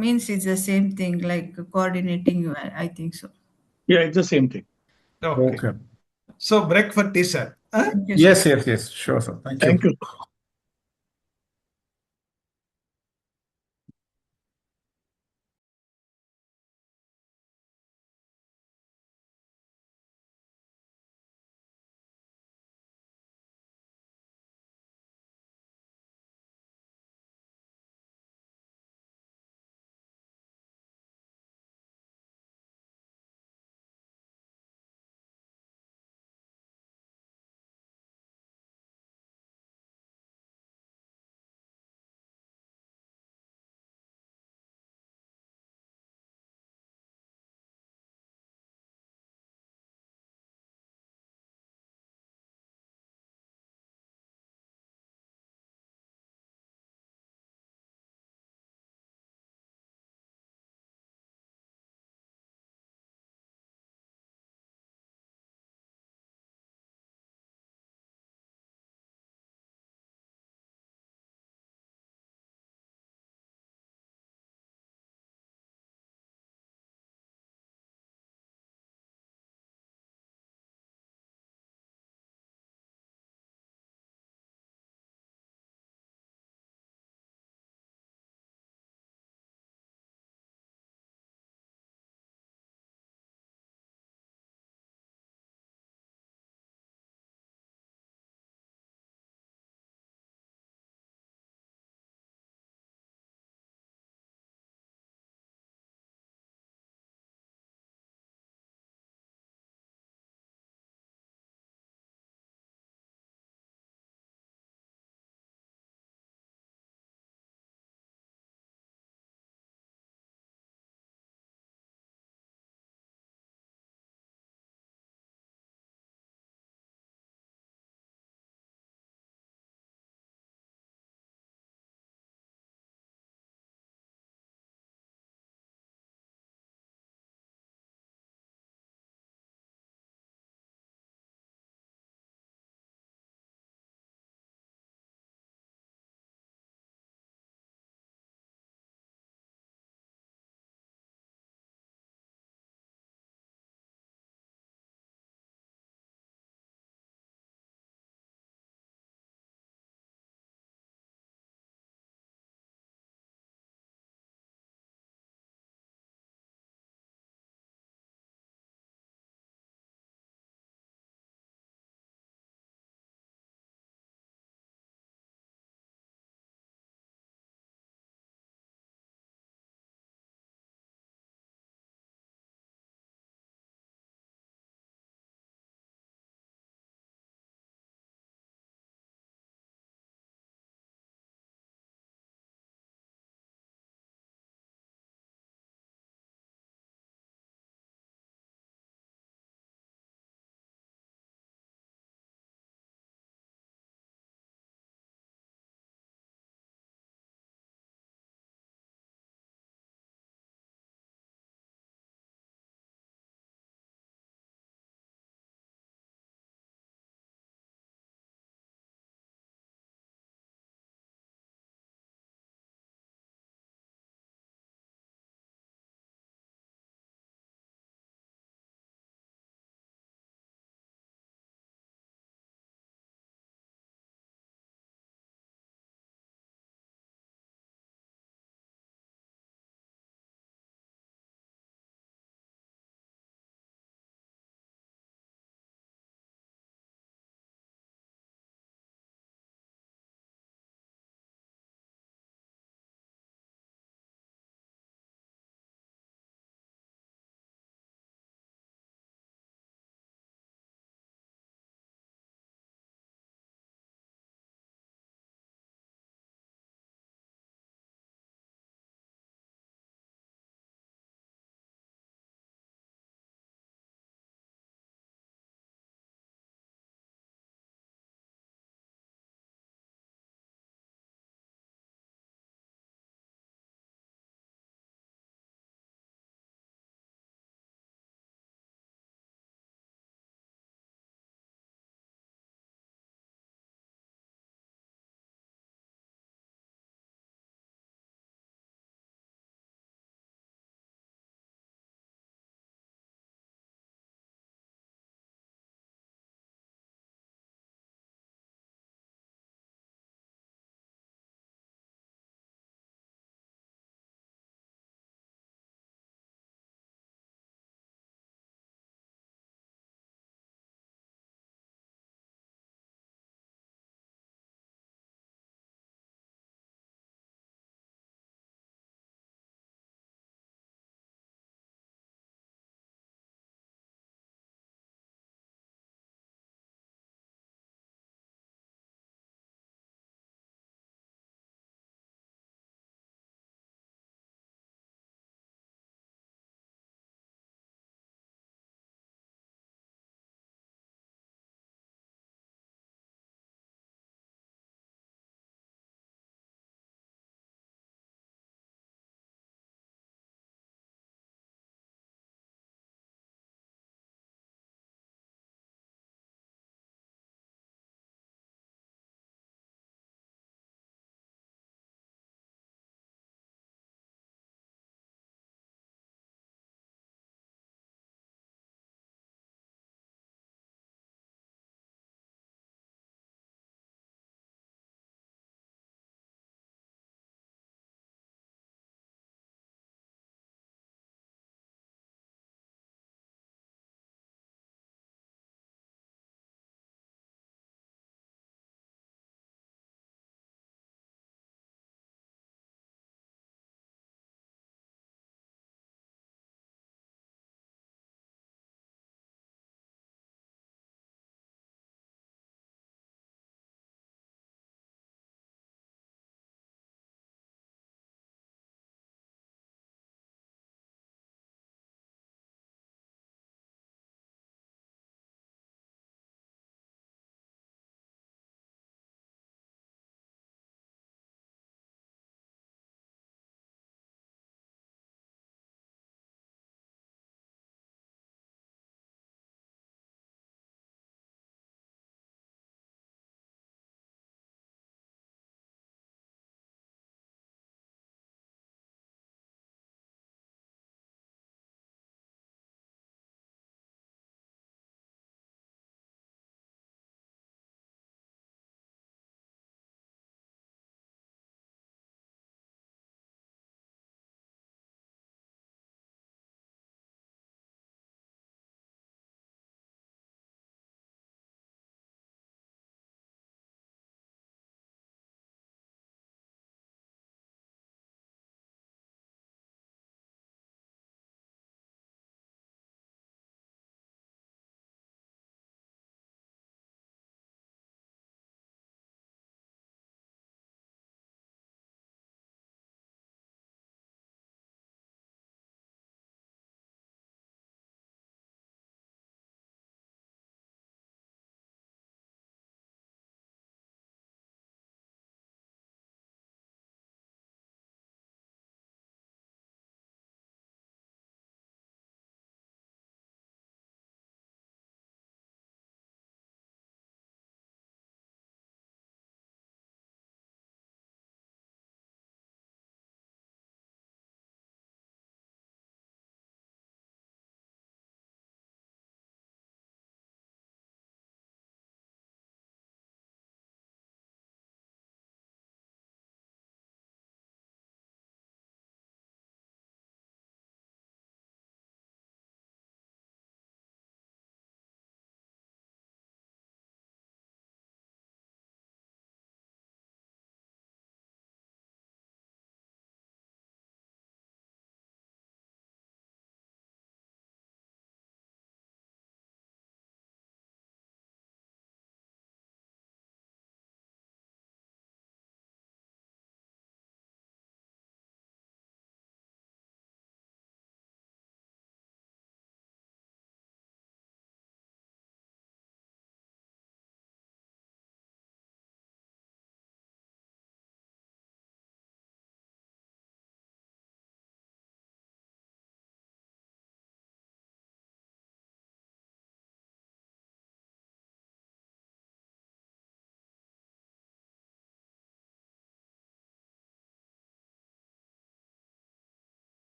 means it's the same thing like coordinating, I think so. Yeah, it's the same thing. Okay. Okay. So break for tea, sir. Huh? Thank you, Yes, sir. yes, yes. Sure, sir. Thank Thank you. you.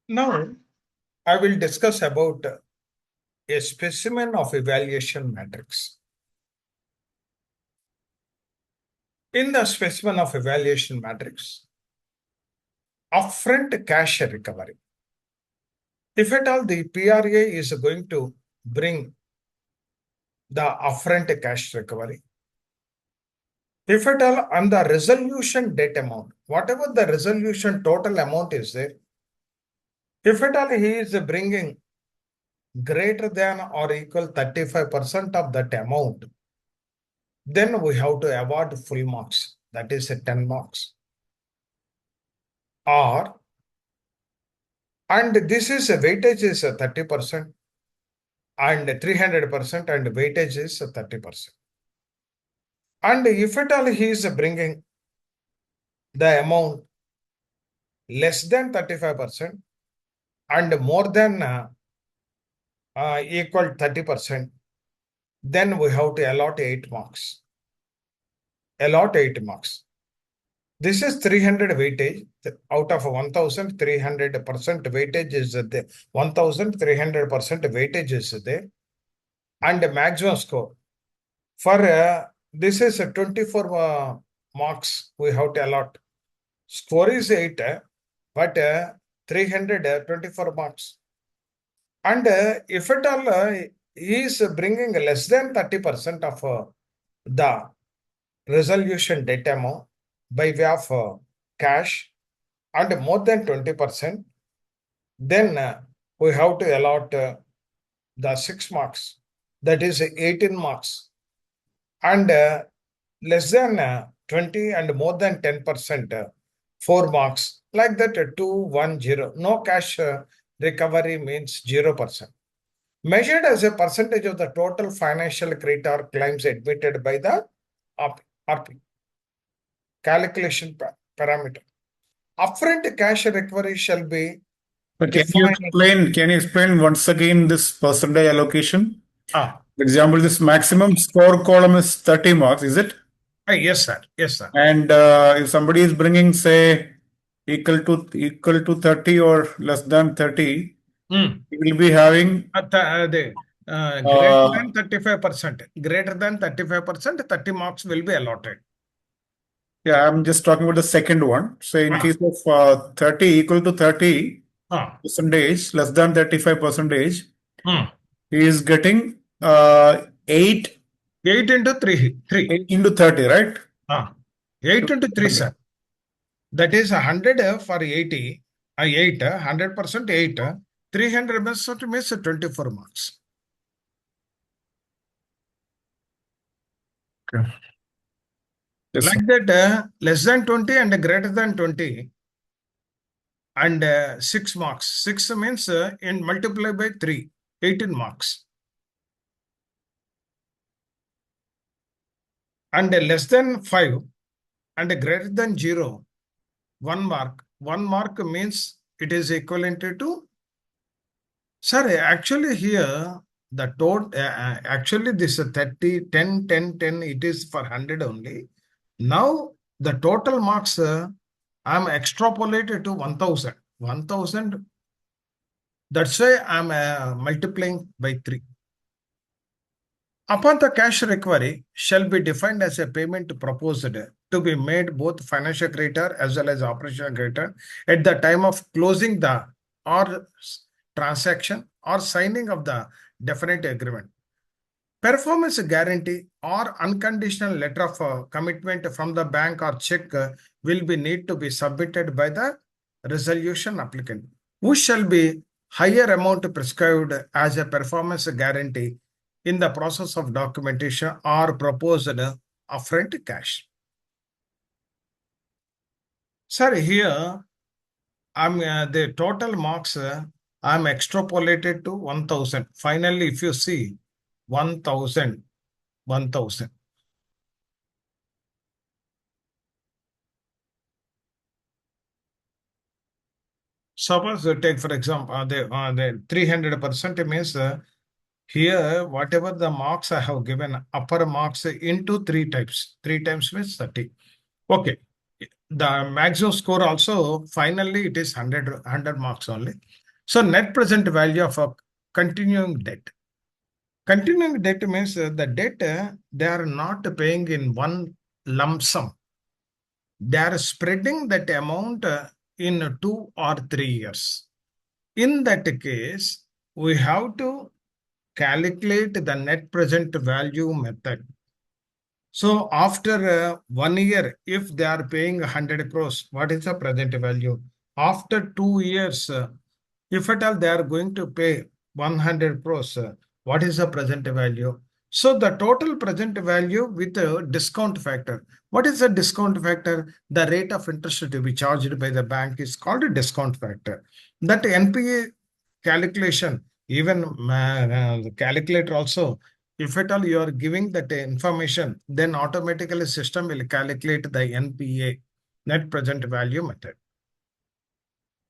Now, I will discuss about a specimen of evaluation matrix. In the specimen of evaluation matrix, upfront cash recovery. If at all the PRA is going to bring the upfront cash recovery, if at all on the resolution debt amount, whatever the resolution total amount is there, if at all he is bringing greater than or equal 35% of that amount, then we have to award full marks, that is 10 marks. And this is a weightage is 30% and 300% and weightage is 30%. And if at all he is bringing the amount less than 35% and more than equal 30%, then we have to allot 8 marks. Allot 8 marks. This is 300 weightage out of 1,300% weightage is there. 1,300% weightage is there. And the maximum score. For this is 24 marks we have to allot. Score is 8, but 324 marks. And if at all he is bringing less than 30% of the resolution debt amount by way of cash and more than 20%, then we have to allot the 6 marks, that is 18 marks. And less than 20 and more than 10%, 4 marks, like that 2, 1, 0. No cash recovery means 0%. Measured as a percentage of the total financial credit or claims admitted by the RP. Calculation parameter. Upfront cash recovery shall be Can you explain once again this percentage allocation? Ah. For example, this maximum score column is 30 marks, is it? Yes, sir. Yes, sir. And if somebody is bringing, say, equal to 30 or less than 30, he will be having greater than 35%. Greater than 35%, 30 marks will be allotted. Yeah, I'm just talking about the second one. So in case of 30 equal to 30 percentage, less than 35 percentage, he is getting 8 into 3. 8 into 30, right? 8 into 3, sir. That is 100 for 80, 8, 100% 8, 300 means 24 marks. Okay. Yes, like that, less than 20 and greater than 20 and 6 marks. 6 means in multiply by 3, 18 marks. And less than 5 and greater than 0, 1 mark. 1 mark means it is equivalent to, sorry, actually here the total, actually this 30, 10, 10, 10, it is for 100 only. Now the total marks I'm extrapolated to 1000. 1000. That's why I'm multiplying by 3. Upon the cash recovery shall be defined as a payment proposed to be made both financial creditor as well as operational creditor at the time of closing the or transaction or signing of the definite agreement. Performance guarantee or unconditional letter of commitment from the bank or check will be need to be submitted by the resolution applicant, who shall be higher amount prescribed as a performance guarantee in the process of documentation or proposed upfront cash. Sir, here I'm the total marks I'm extrapolated to 1000. Finally, if you see 1000. Suppose take for example the 300% means here whatever the marks I have given, upper marks into 3 times. 3 times means 30. Okay. the maximum score also, finally, it is 100 marks only. So net present value of a continuing debt. Continuing debt means the debt they are not paying in one lump sum. They are spreading that amount in 2 or 3 years. In that case, we have to calculate the net present value method. So after 1 year, if they are paying 100 crores, what is the present value? After 2 years, if at all they are going to pay 100 crores, what is the present value? So the total present value with a discount factor. What is the discount factor? The rate of interest to be charged by the bank is called a discount factor. That NPA calculation, even the calculator also, if at all you are giving that information, then automatically system will calculate the NPA, net present value method.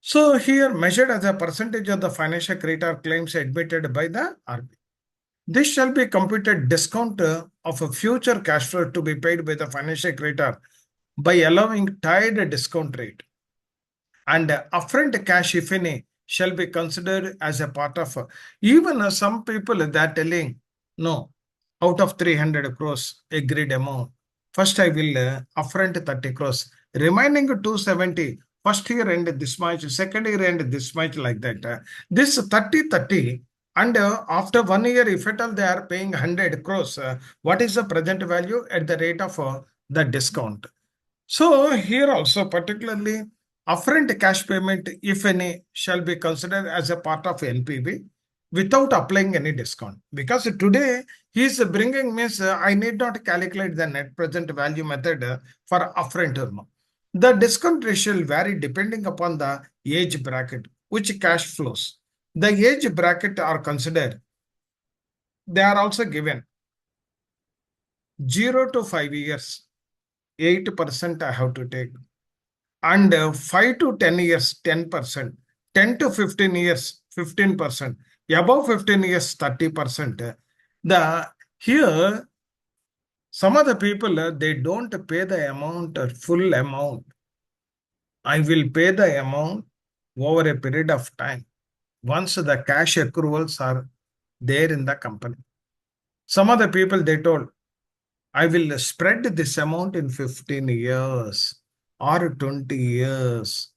So here measured as a percentage of the financial creditor claims admitted by the RBI. This shall be computed discount of a future cash flow to be paid by the financial creditor by allowing tied discount rate. And upfront cash, if any, shall be considered as a part of even some people they are telling, no, out of 300 crores agreed amount, first I will upfront 30 crores, remaining 270, first year end this much, second year end this much, like that. This 30, and after 1 year, if at all they are paying 100 crores, what is the present value at the rate of the discount? So here also particularly upfront cash payment, if any, shall be considered as a part of NPV without applying any discount. Because today he is bringing means I need not calculate the net present value method for upfront term. The discount ratio will vary depending upon the age bracket, which cash flows. The age bracket are considered. They are also given 0 to 5 years, 8% I have to take. And 5 to 10 years, 10%, 10 to 15 years, 15%, above 15 years, 30%. Here, some of the people, they don't pay the amount, full amount. I will pay the amount over a period of time once the cash accruals are there in the company. Some of the people, they told, I will spread this amount in 15 years or 20 years.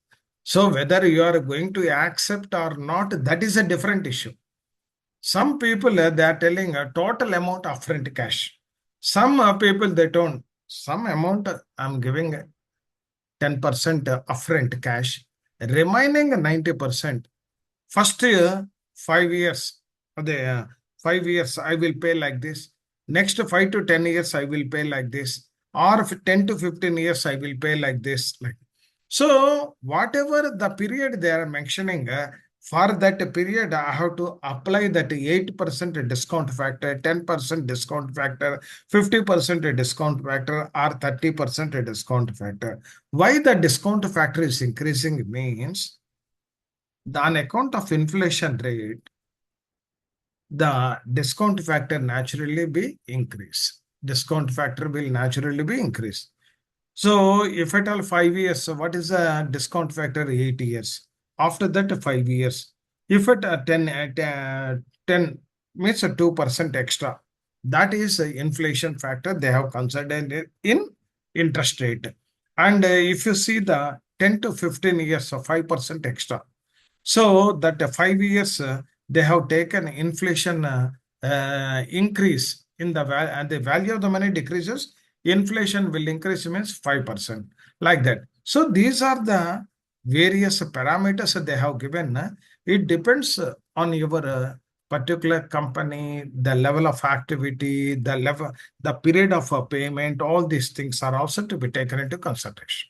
So whether you are going to accept or not, that is a different issue. Some people, they are telling a total amount of upfront cash. Some people, they don't. Some amount I'm giving 10% upfront cash, remaining 90%. First year, 5 years, the 5 years I will pay like this. Next 5 to 10 years I will pay like this, or 10 to 15 years I will pay like this. So whatever the period they are mentioning, for that period I have to apply that 8% discount factor, 10% discount factor, 50% discount factor, or 30% discount factor. Why the discount factor is increasing means, on account of inflation rate, the discount factor naturally be increased. Discount factor will naturally be increased. So if at all 5 years, so what is the discount factor? 8 years. After that, 5 years. If at 10 means 2% extra, that is the inflation factor they have considered in interest rate. And if you see the 10 to 15 years, so 5% extra. So that 5 years, they have taken inflation increase in the value, and the value of the money decreases, inflation will increase means 5%, like that. So these are the various parameters that they have given. It depends on your particular company, the level of activity, the period of payment, all these things are also to be taken into consideration.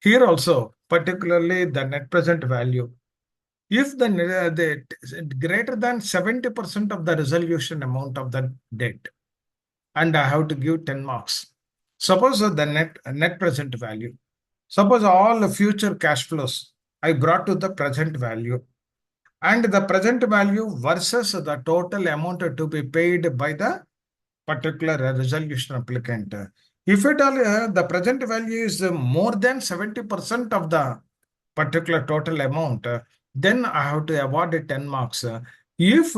Here also, particularly the net present value. If the greater than 70% of the resolution amount of the debt, and I have to give 10 marks. Suppose the net present value. Suppose all the future cash flows I brought to the present value, and the present value versus the total amount to be paid by the particular resolution applicant. If at all the present value is more than 70% of the particular total amount, then I have to award it 10 marks. If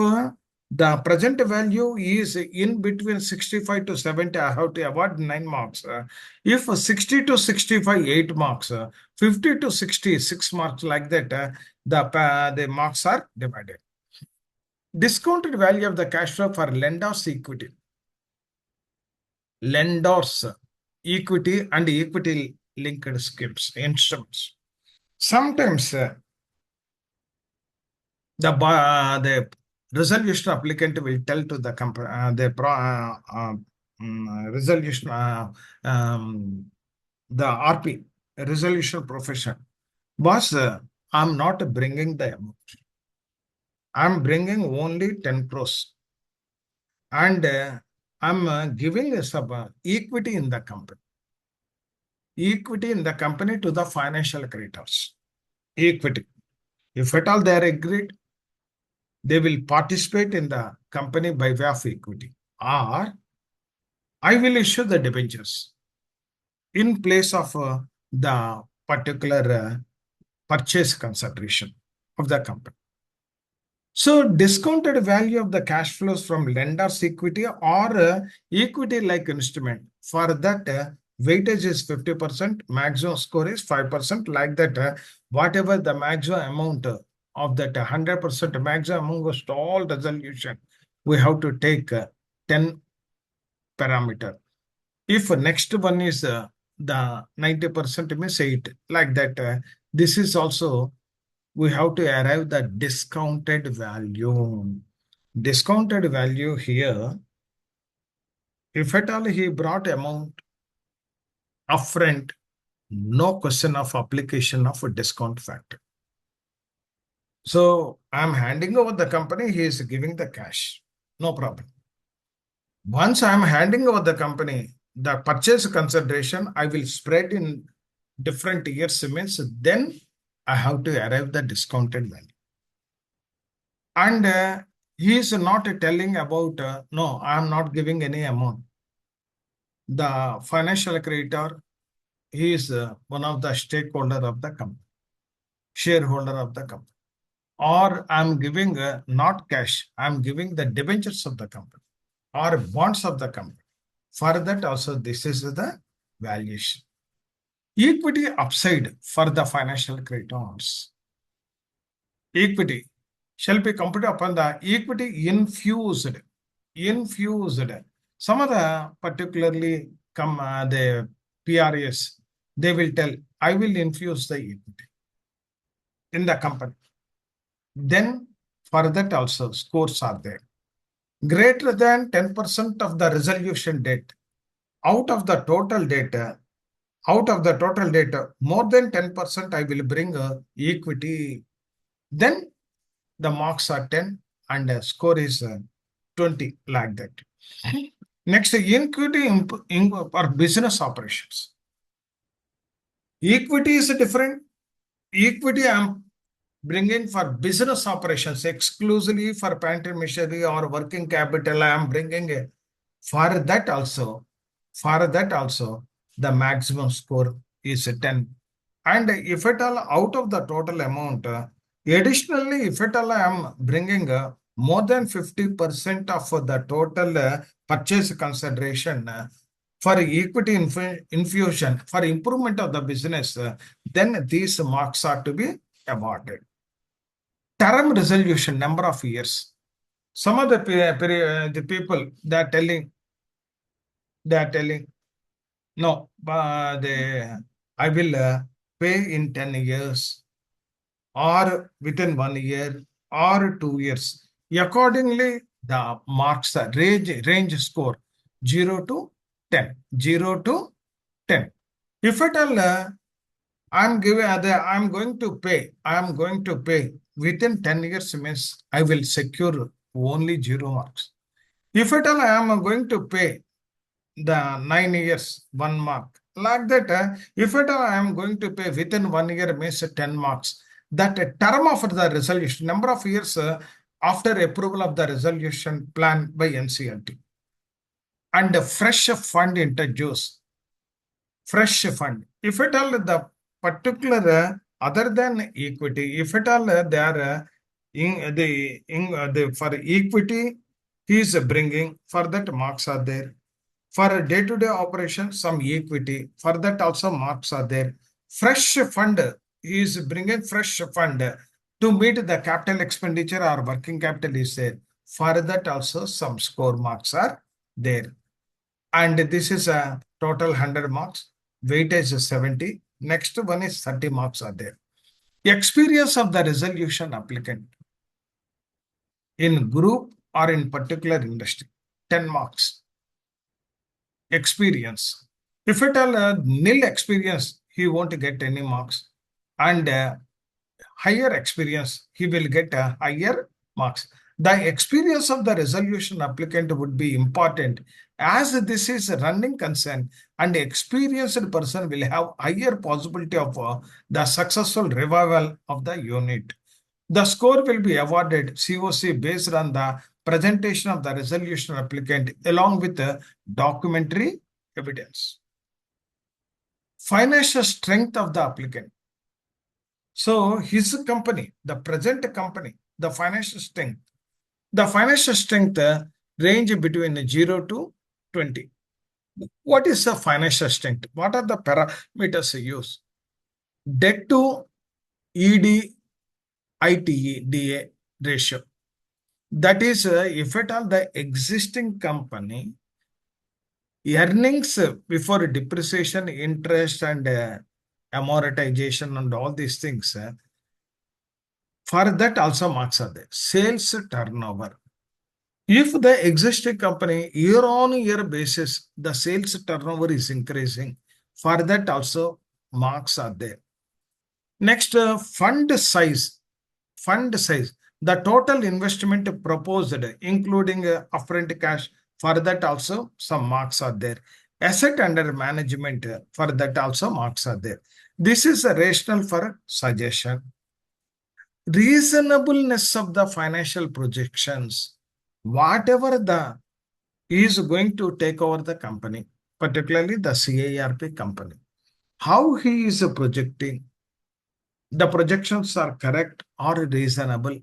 the present value is in between 65 to 70, I have to award 9 marks. If 60 to 65, 8 marks, 50 to 60, 6 marks, like that, the marks are divided. Discounted value of the cash flow for lenders equity. Lenders equity and equity linked schemes, instruments. Sometimes the resolution applicant will tell to the company, resolution, the RP, resolution profession. Boss, I'm not bringing the amount. I'm bringing only 10 crores. And I'm giving some equity in the company. Equity in the company to the financial creditors. Equity. If at all they are agreed, they will participate in the company by way of equity. Or I will issue the debentures in place of the particular purchase consideration of the company. So discounted value of the cash flows from lender's equity or equity like instrument. For that, weightage is 50%, maximum score is 5%, like that. Whatever the maximum amount of that 100% maximum amount was to all resolution, we have to take 10 parameter. If next one is the 90% means 8, like that. This is also, we have to arrive the discounted value. Discounted value here, if at all he brought amount upfront, no question of application of a discount factor. So I'm handing over the company, he is giving the cash, no problem. Once I'm handing over the company, the purchase consideration, I will spread in different years, means then I have to arrive the discounted value. And he is not telling about, no, I am not giving any amount. The financial creditor, he is one of the stakeholder of the company, shareholder of the company. Or I am giving not cash, I am giving the debentures of the company or bonds of the company. For that also, this is the valuation. Equity upside for the financial creditors. Equity shall be computed upon the equity infused. Some of the particularly the PRS, they will tell, I will infuse the equity in the company. Then for that also scores are there. Greater than 10% of the resolution date. Out of the total data, more than 10% I will bring equity. Then the marks are 10 and the score is 20, like that. Next, equity for business operations. Equity is different. Equity I am bringing for business operations, exclusively for plant and machinery or working capital. I am bringing for that also, the maximum score is 10. And if at all out of the total amount, additionally, if at all I am bringing more than 50% of the total purchase consideration for equity infusion, for improvement of the business, then these marks are to be awarded. Term resolution, number of years. Some of the people, they are telling, no, I will pay in 10 years or within 1 year or 2 years. Accordingly, the marks are range score 0 to 10. 0 to 10. If at all I'm going to pay within 10 years, means I will secure only 0 marks. If at all I am going to pay the 9 years, 1 mark, like that, if at all I am going to pay within 1 year, means 10 marks. That term of the resolution, number of years after approval of the resolution plan by NCLT, and a fresh fund introduced, fresh fund. If at all the particular other than equity, if at all they are for equity, he is bringing, for that marks are there. For day-to-day operation, some equity, for that also marks are there. Fresh fund, he is bringing fresh fund to meet the capital expenditure or working capital is there. For that also some score marks are there. And this is a total 100 marks. Weightage is 70. Next one is 30 marks are there. Experience of the resolution applicant in group or in particular industry, 10 marks. Experience. If at all nil experience, he won't get any marks. And higher experience, he will get a higher marks. The experience of the resolution applicant would be important, as this is a running concern, and experienced person will have higher possibility of the successful revival of the unit. The score will be awarded COC based on the presentation of the resolution applicant along with the documentary evidence. Financial strength of the applicant. So his company, the present company, the financial strength. The financial strength range between 0 to 20. What is the financial strength? What are the parameters used? Debt to ED ITEDA ratio. That is, if at all the existing company earnings before depreciation, interest, and amortization, and all these things, for that also marks are there. Sales turnover. If the existing company year on year basis, the sales turnover is increasing, for that also marks are there. Next, fund size. Fund size. The total investment proposed, including upfront cash, for that also some marks are there. Asset under management, for that also marks are there. This is a rational for suggestion. Reasonableness of the financial projections. Whatever the is going to take over the company, particularly the CARP company, how he is projecting, the projections are correct or reasonable.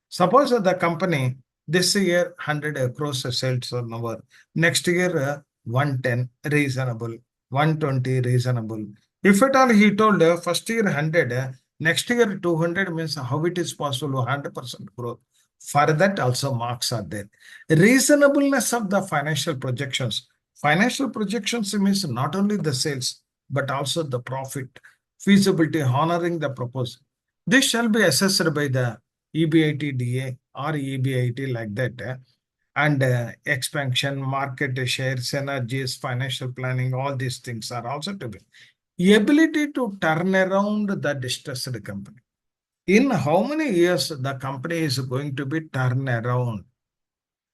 Suppose the company this year 100 crores sales turnover, next year 110 reasonable, 120 reasonable. If at all he told first year 100, next year 200, means how it is possible 100% growth. For that also marks are there. Reasonableness of the financial projections. Financial projections means not only the sales, but also the profit, feasibility, honoring the proposal. This shall be assessed by the EBITDA or EBIT like that. And expansion, market share, synergies, financial planning, all these things are also to be. Ability to turn around the distressed company. In how many years the company is going to be turned around?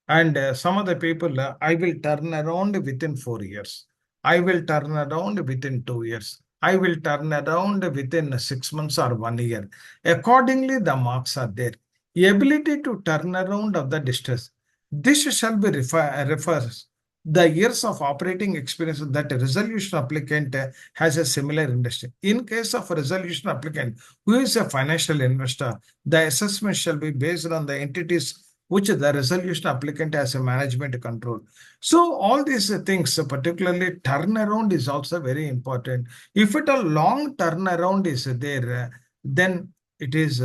And some of the people, I will turn around within 4 years. I will turn around within 2 years. I will turn around within 6 months or 1 year. Accordingly, the marks are there. Ability to turn around of the distress. This shall be refers the years of operating experience that a resolution applicant has a similar industry. In case of a resolution applicant who is a financial investor, the assessment shall be based on the entities which the resolution applicant has a management control. So all these things, particularly turnaround, is also very important. If it a long turnaround is there, then it is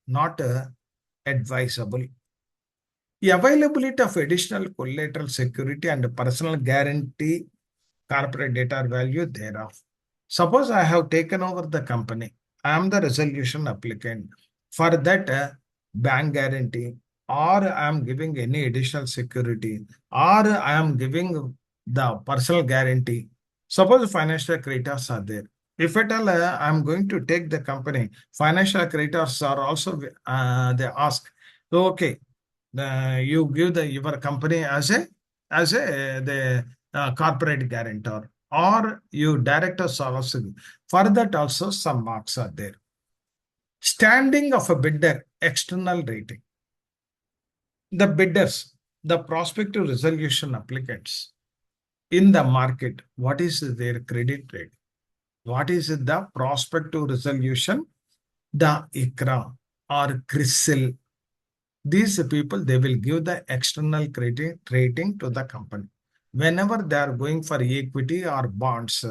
not advisable. The availability of additional collateral security and personal guarantee corporate data value thereof. Suppose I have taken over the company. I am the resolution applicant. For that, bank guarantee, or I am giving any additional security, or I am giving the personal guarantee. Suppose financial creditors are there. If at all I am going to take the company, financial creditors are also, they ask, so, okay, you give your company as a the corporate guarantor, or you directors are also. For that also some marks are there. Standing of a bidder, external rating. The bidders, the prospective resolution applicants in the market, what is their credit rating? What is the prospective resolution? The ICRA or CRISIL. These people, they will give the external credit rating to the company. Whenever they are going for equity or bonds,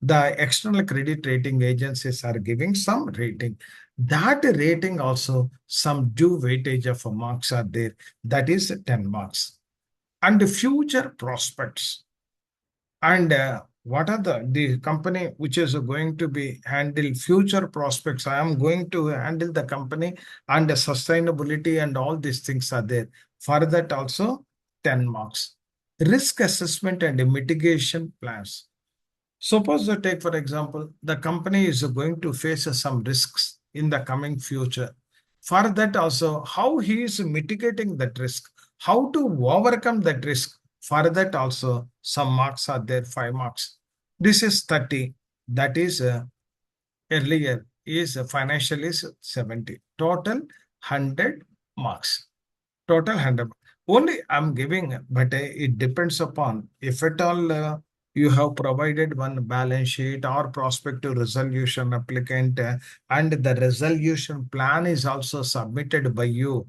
the external credit rating agencies are giving some rating. That rating also, some due weightage of marks are there. That is 10 marks. And future prospects. And what are the company which is going to be handle future prospects? I am going to handle the company and the sustainability and all these things are there. For that also 10 marks. Risk assessment and mitigation plans. Suppose you take, for example, the company is going to face some risks in the coming future. For that also, how he is mitigating that risk, how to overcome that risk. For that also, some marks are there, 5 marks. This is 30. That is earlier is financial is 70. Total 100 marks. Total 100. Only I'm giving, but it depends upon if at all you have provided one balance sheet or prospective resolution applicant and the resolution plan is also submitted by you.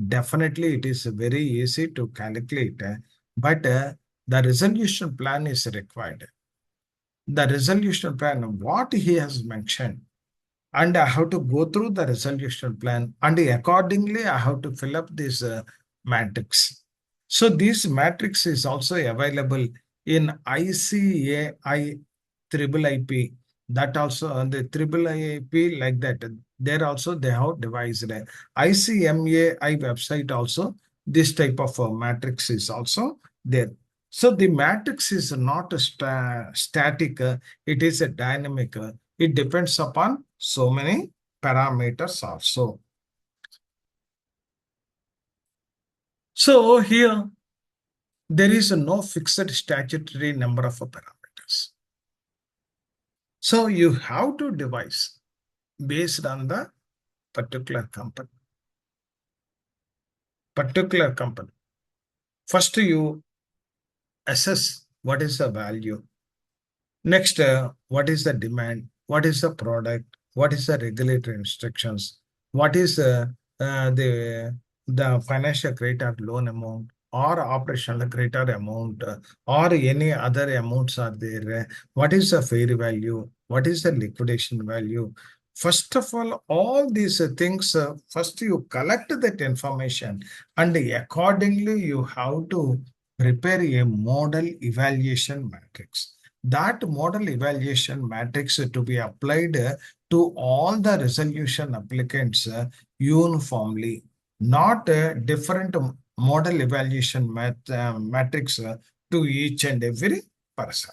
Definitely, it is very easy to calculate, but the resolution plan is required. The resolution plan, what he has mentioned, and I have to go through the resolution plan and accordingly I have to fill up this matrix. So this matrix is also available in ICAI triple IP. That also on the triple IP like that. There also they have devised a ICMAI website also. This type of matrix is also there. So the matrix is not static, it is a dynamic. It depends upon so many parameters also. So here, there is no fixed statutory number of parameters. So you have to devise based on the particular company. First you assess what is the value. Next, what is the demand? What is the product? What is the regulatory instructions? What is the financial credit loan amount or operational credit amount or any other amounts are there? What is the fair value? What is the liquidation value? First of all these things, first you collect that information and accordingly you have to prepare a model evaluation matrix. That model evaluation matrix to be applied to all the resolution applicants uniformly, not different model evaluation matrix to each and every person.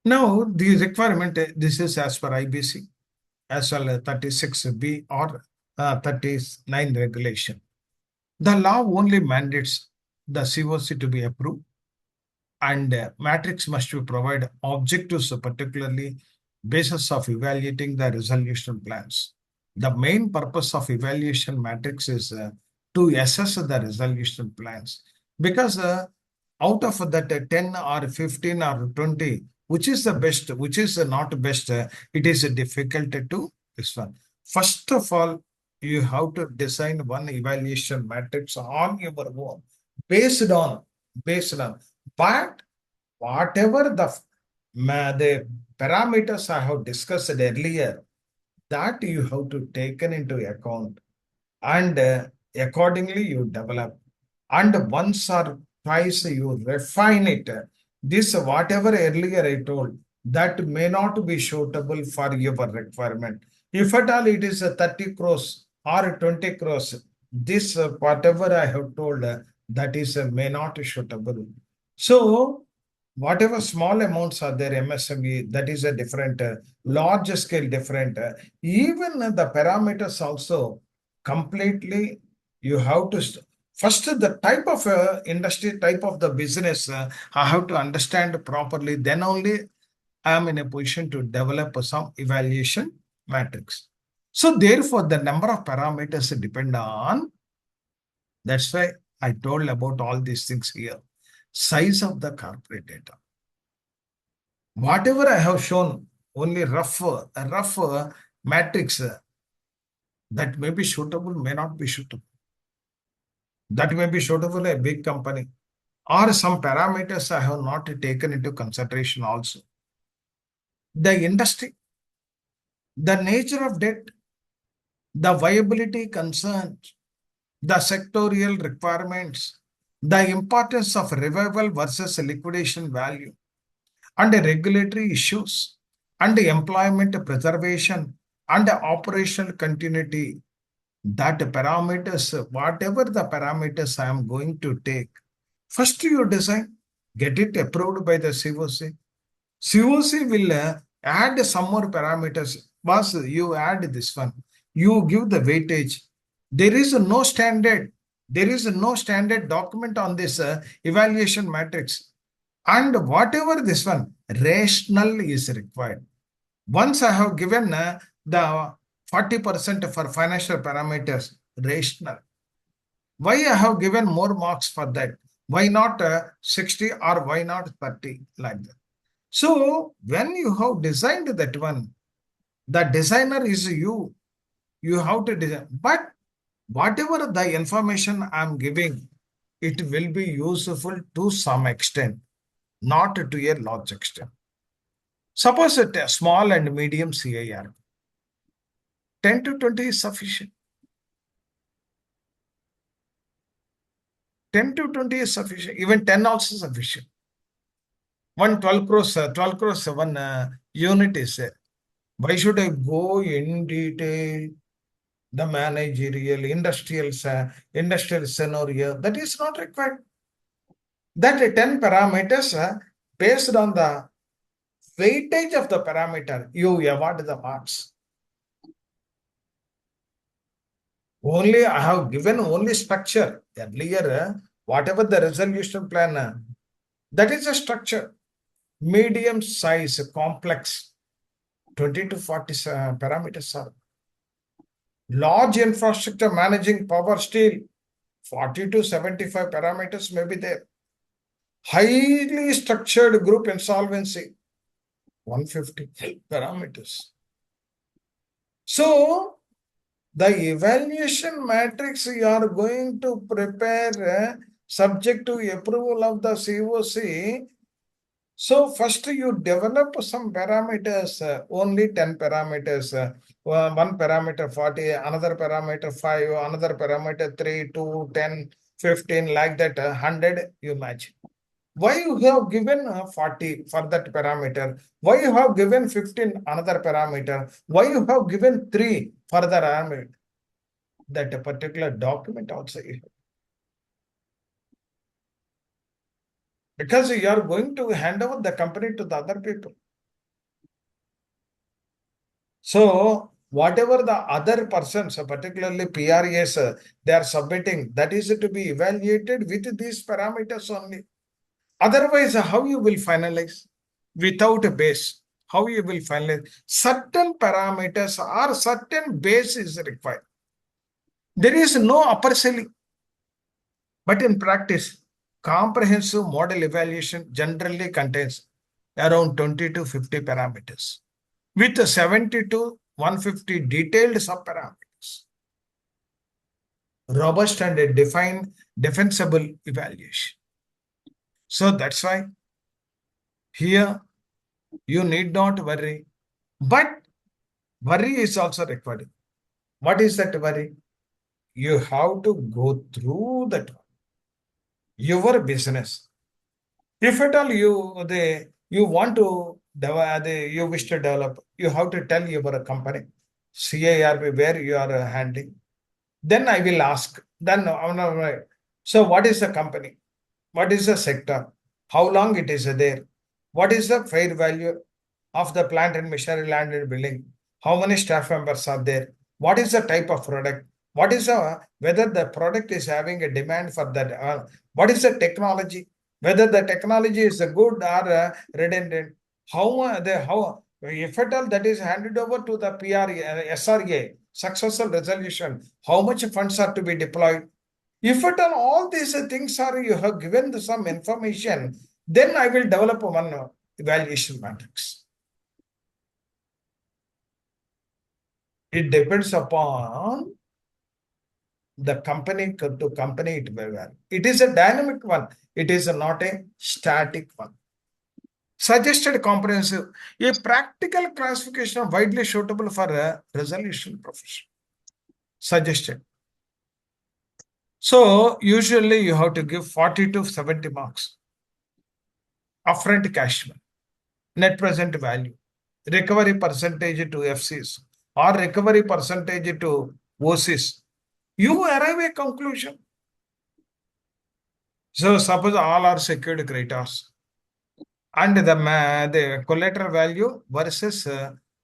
Now, the requirement, this is as per IBC, as well as 36B or 39 regulation. The law only mandates the COC to be approved and matrix must be provide objectives, particularly basis of evaluating the resolution plans. The main purpose of evaluation matrix is to assess the resolution plans because out of that 10 or 15 or 20, which is the best, which is not best, it is difficult to this one. First of all, you have to design one evaluation matrix on your own, based on, but whatever the parameters I have discussed earlier, that you have to taken into account and accordingly you develop. And once or twice you refine it. This whatever earlier I told, that may not be suitable for your requirement. If at all it is 30 crores or 20 crores, this whatever I have told, that is may not suitable. So whatever small amounts are there, MSME, that is a different, large scale different. Even the parameters also completely you have to first the type of industry, type of the business, I have to understand properly. Then only I am in a position to develop some evaluation matrix. So therefore, the number of parameters depend on. That's why I told about all these things here. Size of the corporate data. Whatever I have shown, only rough matrix that may be suitable, may not be suitable. That may be suitable a big company. Or some parameters I have not taken into consideration also. The industry, the nature of debt, the viability concerns, the sectorial requirements, the importance of revival versus liquidation value, and the regulatory issues, and the employment preservation, and the operational continuity. That parameters, whatever the parameters I am going to take, first you design, get it approved by the COC. COC will add some more parameters. Boss, you add this one. You give the weightage. There is no standard. There is no standard document on this evaluation matrix. And whatever this one, rational is required. Once I have given the 40% for financial parameters, rational. Why I have given more marks for that? Why not 60 or why not 30 like that? So when you have designed that one, the designer is you. You have to design. But whatever the information I'm giving, it will be useful to some extent, not to a large extent. Suppose a small and medium CIR, 10 to 20 is sufficient. 10 to 20 is sufficient. Even 10 also sufficient. One 12 crores, one unit is there. Why should I go in detail? The managerial, industrial scenario, that is not required. That 10 parameters based on the weightage of the parameter, you award the marks. Only I have given only structure. Earlier, whatever the resolution plan, that is a structure. Medium size, complex, 20 to 40 parameters are. Large infrastructure managing power, steel, 40 to 75 parameters may be there. Highly structured group insolvency, 150 parameters. So, the evaluation matrix you are going to prepare subject to approval of the COC. So, first you develop some parameters, only 10 parameters, one parameter 40, another parameter 5, another parameter 3, 2, 10, 15, like that, 100 you match. Why you have given 40 for that parameter? Why you have given 15 another parameter? Why you have given 3 for the parameter? That particular document also you have. Because you are going to hand over the company to the other people. So whatever the other persons, particularly PRAs, they are submitting, that is to be evaluated with these parameters only. Otherwise, how you will finalize? Without a base, how you will finalize? Certain parameters or certain base is required. There is no upper ceiling. But in practice, comprehensive model evaluation generally contains around 20 to 50 parameters with 70 to 150 detailed subparameters. Robust and a defined defensible evaluation. So that's why here you need not worry. But worry is also required. What is that worry? You have to go through that your business. If at all you want to you wish to develop, you have to tell your company, CIRB, where you are handling. Then I will ask. Then so what is the company? What is the sector? How long it is there? What is the fair value of the plant and machinery, land and building? How many staff members are there? What is the type of product? What is whether the product is having a demand for that? What is the technology? Whether the technology is good or redundant? How if at all that is handed over to the SRA, successful resolution, how much funds are to be deployed? If at all these things are you have given some information, then I will develop one evaluation matrix. It depends upon the company to company it may vary. It is a dynamic one. It is not a static one. Suggested comprehensive, a practical classification widely suitable for a resolution profession. Suggested. So usually you have to give 40 to 70 marks. Upfront cash flow, net present value, recovery percentage to FCs or recovery percentage to OCs. You arrive a conclusion. So suppose all are secured creditors and the collateral value versus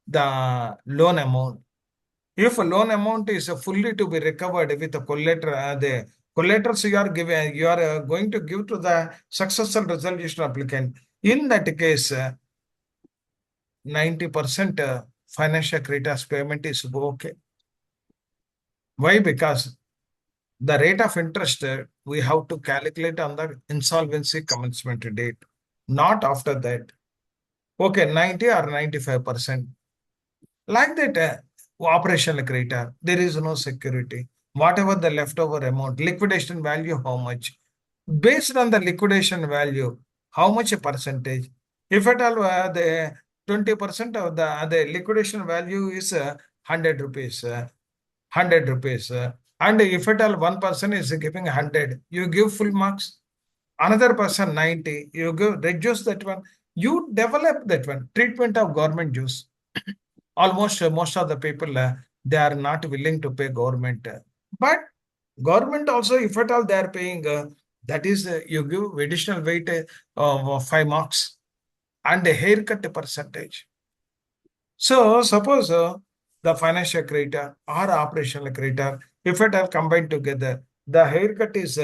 the loan amount. If a loan amount is fully to be recovered with the collaterals you are giving, you are going to give to the successful resolution applicant. In that case, 90% financial creditors payment is okay. Why? Because the rate of interest we have to calculate on the insolvency commencement date, not after that. Okay, 90 or 95%. Like that, operational creditor, there is no security. Whatever the leftover amount, liquidation value, how much? Based on the liquidation value, how much a percentage? If at all the 20% of the liquidation value is 100 rupees, 100 rupees, and if at all one person is giving 100, you give full marks. Another person 90, you give reduce that one. You develop that one. Treatment of government dues. Almost most of the people they are not willing to pay government, but government also, if at all they are paying, that is you give additional weight of 5 marks and a haircut percentage. So suppose the financial creditor or operational creditor, if it are combined together, the haircut is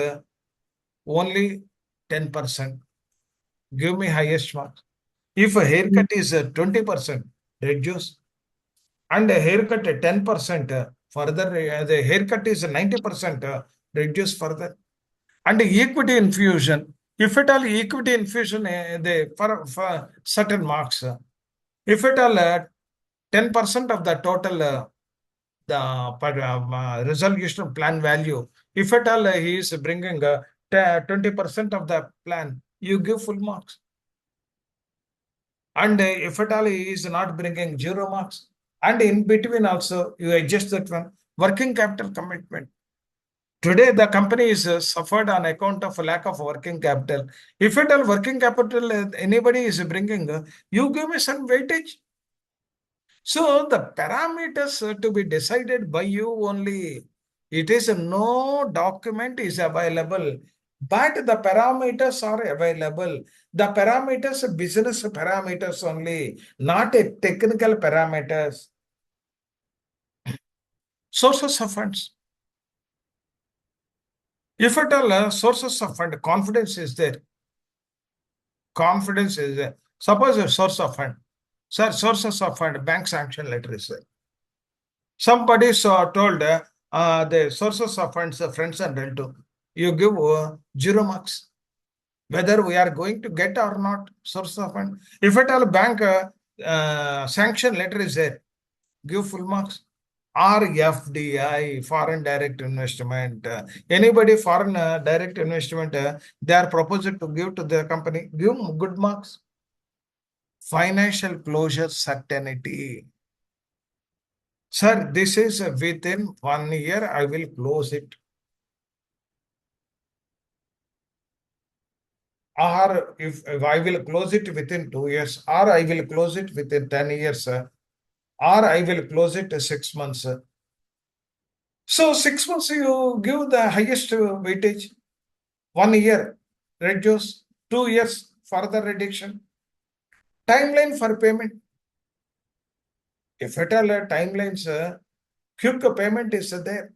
only 10%. Give me highest mark. If a haircut is 20%, reduce. And a haircut at 10%, further the haircut is 90%, reduce further. And equity infusion, if at all equity infusion for certain marks, if at all 10% of the total the resolution plan value, if at all he is bringing 20% of the plan, you give full marks. And if at all he is not bringing 0 marks, and in between also you adjust that one. Working capital commitment. Today the company is suffered on account of lack of working capital. If at all working capital anybody is bringing, you give me some weightage. So the parameters to be decided by you only. It is no document is available, but the parameters are available. The parameters, business parameters only, not a technical parameters. Sources of funds. If at all sources of fund, confidence is there. Confidence is there. Suppose a source of fund. Sir, sources of fund, bank sanction letter is there. Somebody told the sources of funds, friends and relative, you give 0 marks. Whether we are going to get or not, source of fund. If at all bank sanction letter is there, give full marks. Or FDI, foreign direct investment. Anybody foreign direct investment, they are proposed to give to the company, give good marks. Financial closure certainty. Sir, this is within 1 year, I will close it. Or if I will close it within 2 years, or I will close it within 10 years, or I will close it 6 months. So 6 months you give the highest weightage. 1 year reduce, 2 years further reduction. Timeline for payment. If at all timelines, quick payment is there.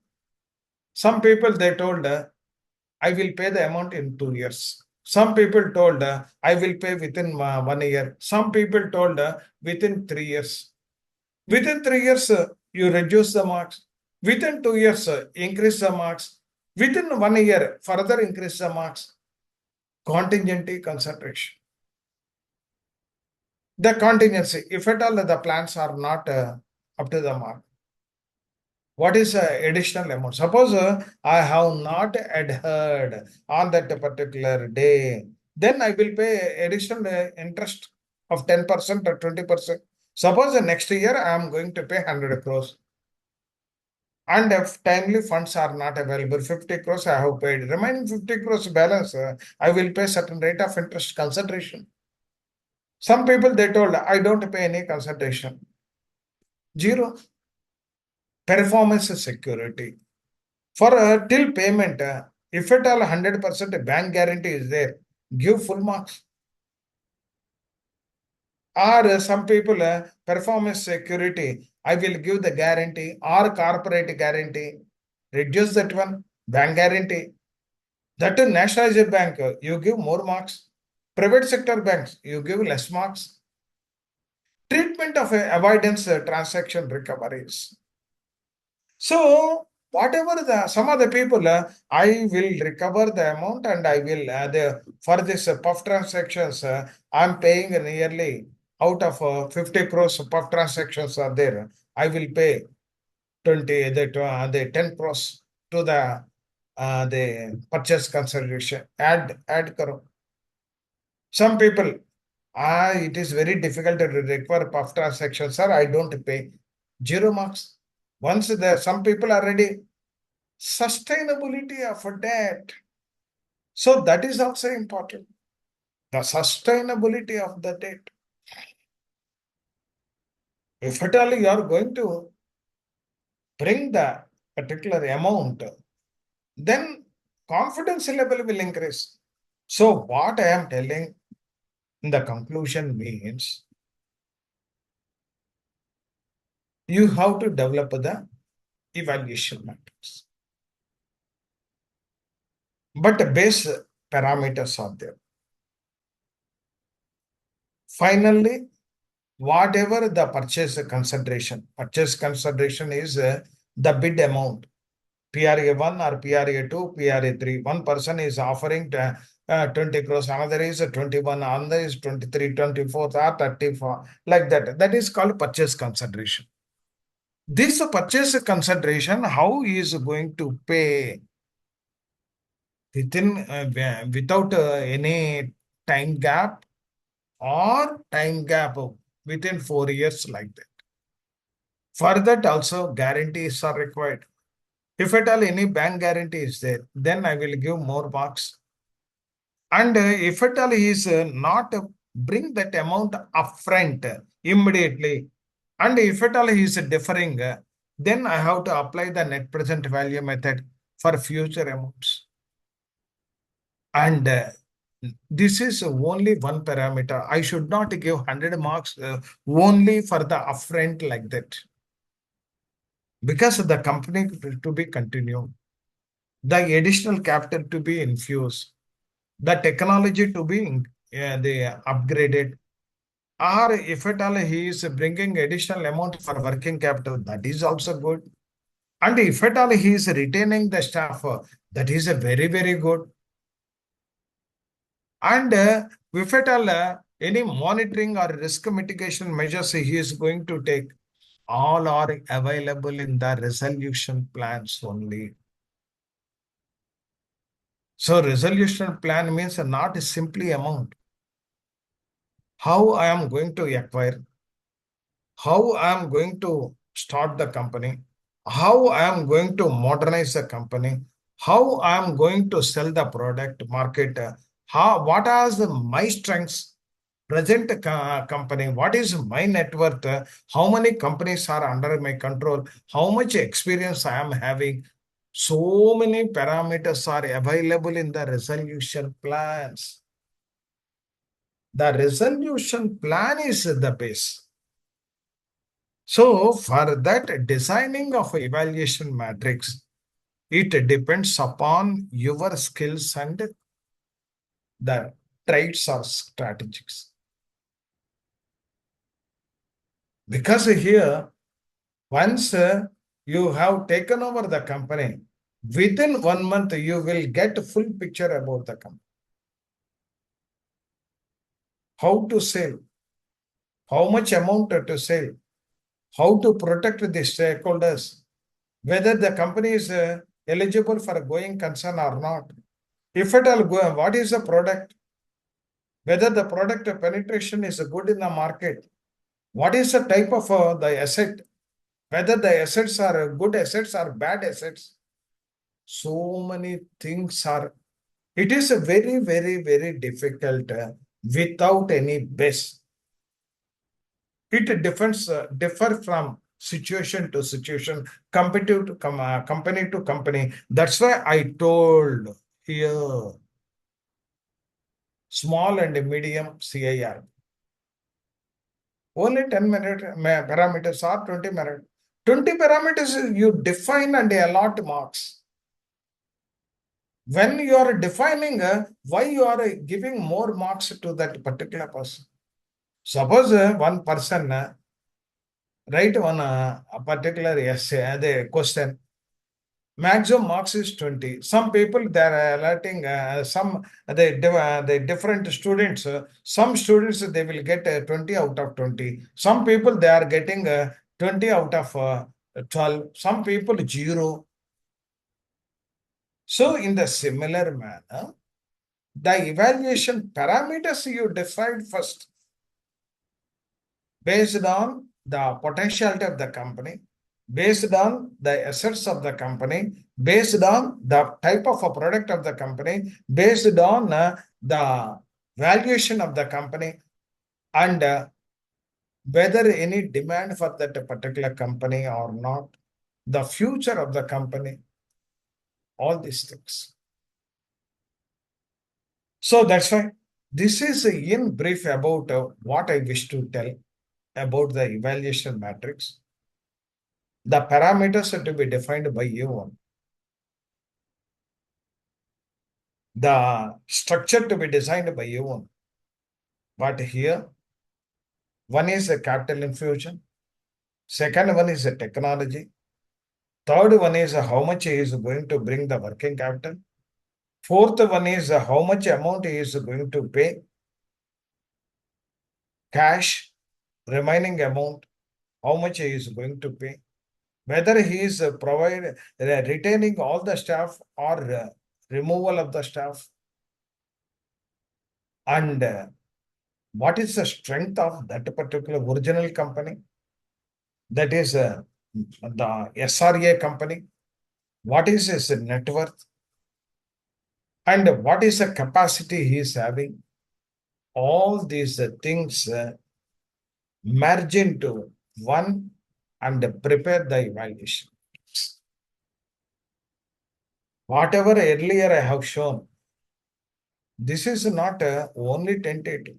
Some people they told I will pay the amount in 2 years. Some people told I will pay within 1 year. Some people told within 3 years. Within 3 years, you reduce the marks. Within 2 years, increase the marks. Within 1 year, further increase the marks. Contingency consideration. The contingency, if at all the plans are not up to the mark. What is additional amount? Suppose I have not adhered on that particular day, then I will pay additional interest of 10% or 20%. Suppose next year I am going to pay 100 crores. And if timely funds are not available, 50 crores I have paid. Remaining 50 crores balance, I will pay certain rate of interest consideration. Some people they told I don't pay any consideration. Zero. Performance security. For till payment, if at all 100% bank guarantee is there, give full marks. Or some people, performance security, I will give the guarantee or corporate guarantee, reduce that one, bank guarantee. That is nationalized bank, you give more marks. Private sector banks, you give less marks. Treatment of avoidance transaction recoveries. So whatever some of the people, I will recover the amount and I will for this puff transactions, I'm paying nearly out of 50 crores puff transactions are there. I will pay 20 the 10 crores to the purchase consideration. Add karo. Some people, it is very difficult to require puff transactions, sir. I don't pay. Zero marks. Once some people are ready, sustainability of debt. So that is also important. The sustainability of the debt. If at all you are going to bring the particular amount, then confidence level will increase. So what I am telling in the conclusion means you have to develop the evaluation matrix. But the base parameters are there. Finally, whatever the purchase consideration is the bid amount. PRA 1 or PRA 2, PRA 3. One person is offering 20 crores, another is 21, another is 23, 24, or 34, like that. That is called purchase consideration. This purchase consideration, how he is going to pay without any time gap or time gap within 4 years, like that. For that also guarantees are required. If at all any bank guarantee is there, then I will give more marks. And if at all he is not bring that amount upfront immediately, and if at all he is deferring, then I have to apply the net present value method for future amounts. And this is only one parameter. I should not give 100 marks only for the upfront, like that. Because the company to be continued, the additional capital to be infused, the technology to be upgraded, or if at all he is bringing additional amount for working capital, that is also good. And if at all he is retaining the staff, that is a very, very good. And if at all any monitoring or risk mitigation measures he is going to take, all are available in the resolution plans only. So resolution plan means not simply amount. How I am going to acquire, how I am going to start the company, how I am going to modernize the company, how I am going to sell the product, market, what are my strengths, present company, what is my net worth, how many companies are under my control, how much experience I am having. So many parameters are available in the resolution plans. The resolution plan is the base. So for that designing of evaluation matrix, it depends upon your skills and the traits or strategies. Because here, once you have taken over the company, within 1 month, you will get a full picture about the company. How to sell, how much amount to sell, how to protect the stakeholders, whether the company is eligible for a going concern or not. If at all, what is the product? Whether the product penetration is good in the market. What is the type of the asset? Whether the assets are good assets or bad assets. So many things are. It is a very, very, very difficult without any base. It differ from situation to situation, company to company. That's why I told here small and medium CIR. Only 10-minute parameters or 20 minutes. 20 parameters you define and allot marks. When you are defining why you are giving more marks to that particular person. Suppose one person write one a particular essay, the question. Maximum marks is 20. Some people they are allotting the different students. Some students they will get 20 out of 20. Some people they are getting 20 out of 12. Some people 0. So in the similar manner, the evaluation parameters you decide first based on the potentiality of the company, based on the assets of the company, based on the type of a product of the company, based on the valuation of the company, and whether any demand for that particular company or not, the future of the company, all these things. So that's why this is in brief about what I wish to tell about the evaluation matrix. The parameters are to be defined by you. The structure to be designed by you. But here, one is a capital infusion. Second one is a technology. Third one is how much he is going to bring the working capital. Fourth one is how much amount he is going to pay. Cash, remaining amount, how much he is going to pay. Whether he is retaining all the staff or removal of the staff. And what is the strength of that particular original company? That is the SRA company. What is his net worth? And what is the capacity he is having? All these things merge into one and prepare the evaluation. Whatever earlier I have shown, this is not only tentative.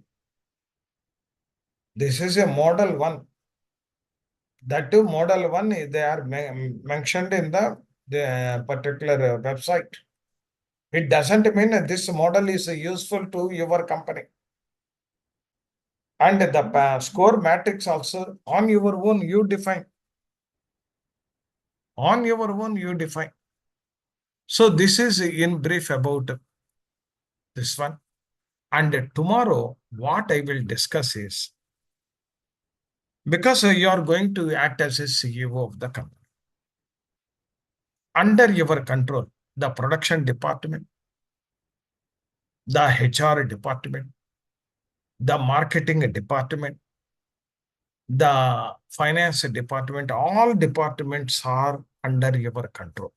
This is a model 1. That too, model 1, they are mentioned in the particular website. It doesn't mean that this model is useful to your company. And the score matrix also on your own you define. On your own you define. So this is in brief about this one. And tomorrow what I will discuss is, because you are going to act as a CEO of the company. Under your control, the production department, the HR department, the marketing department, the finance department, all departments are under your control.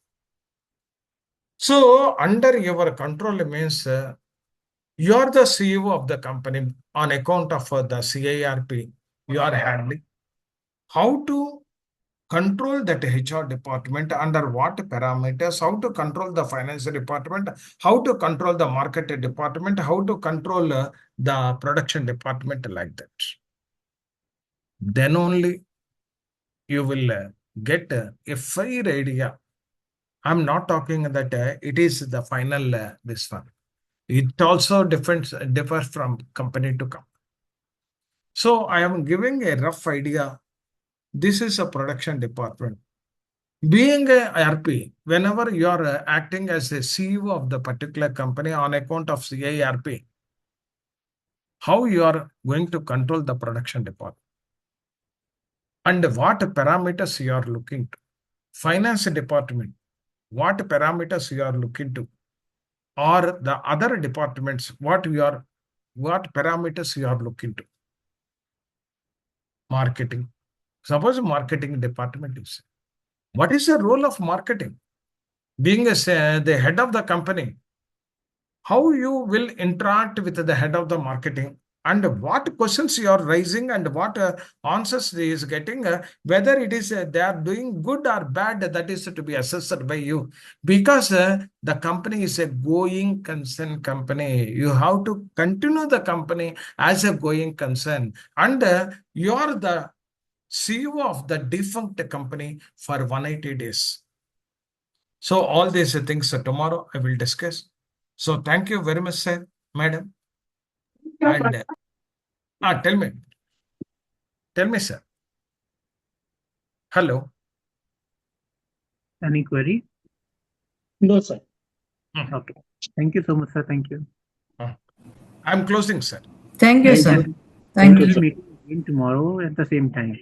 So under your control means you are the CEO of the company on account of the CIRP you are handling. How to control that HR department, under what parameters, how to control the finance department, how to control the market department, how to control the production department, like that. Then only you will get a fair idea. I'm not talking that it is the final this one. It also differs from company to company. So I am giving a rough idea. This is a production department. Being a RP, whenever you are acting as a CEO of the particular company on account of CIRP, how you are going to control the production department, and what parameters you are looking to. Finance department, what parameters you are looking to, or the other departments, what parameters you are looking to. Marketing. Suppose marketing department is. What is the role of marketing? Being the head of the company, how you will interact with the head of the marketing, and what questions you are raising, and what answers he is getting, whether it is they are doing good or bad, that is to be assessed by you, because the company is a going concern company. You have to continue the company as a going concern, and you are the CEO of the defunct company for 180 days. So all these things tomorrow I will discuss. So thank you very much, sir, madam. And tell me, sir. Hello. Any query? No, sir. Okay. Thank you so much, sir. Thank you. I'm closing, sir. Thank you, Thank sir. you. Thank We'll you. be meeting again tomorrow at the same time.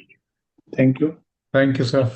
Thank you. Thank you, sir.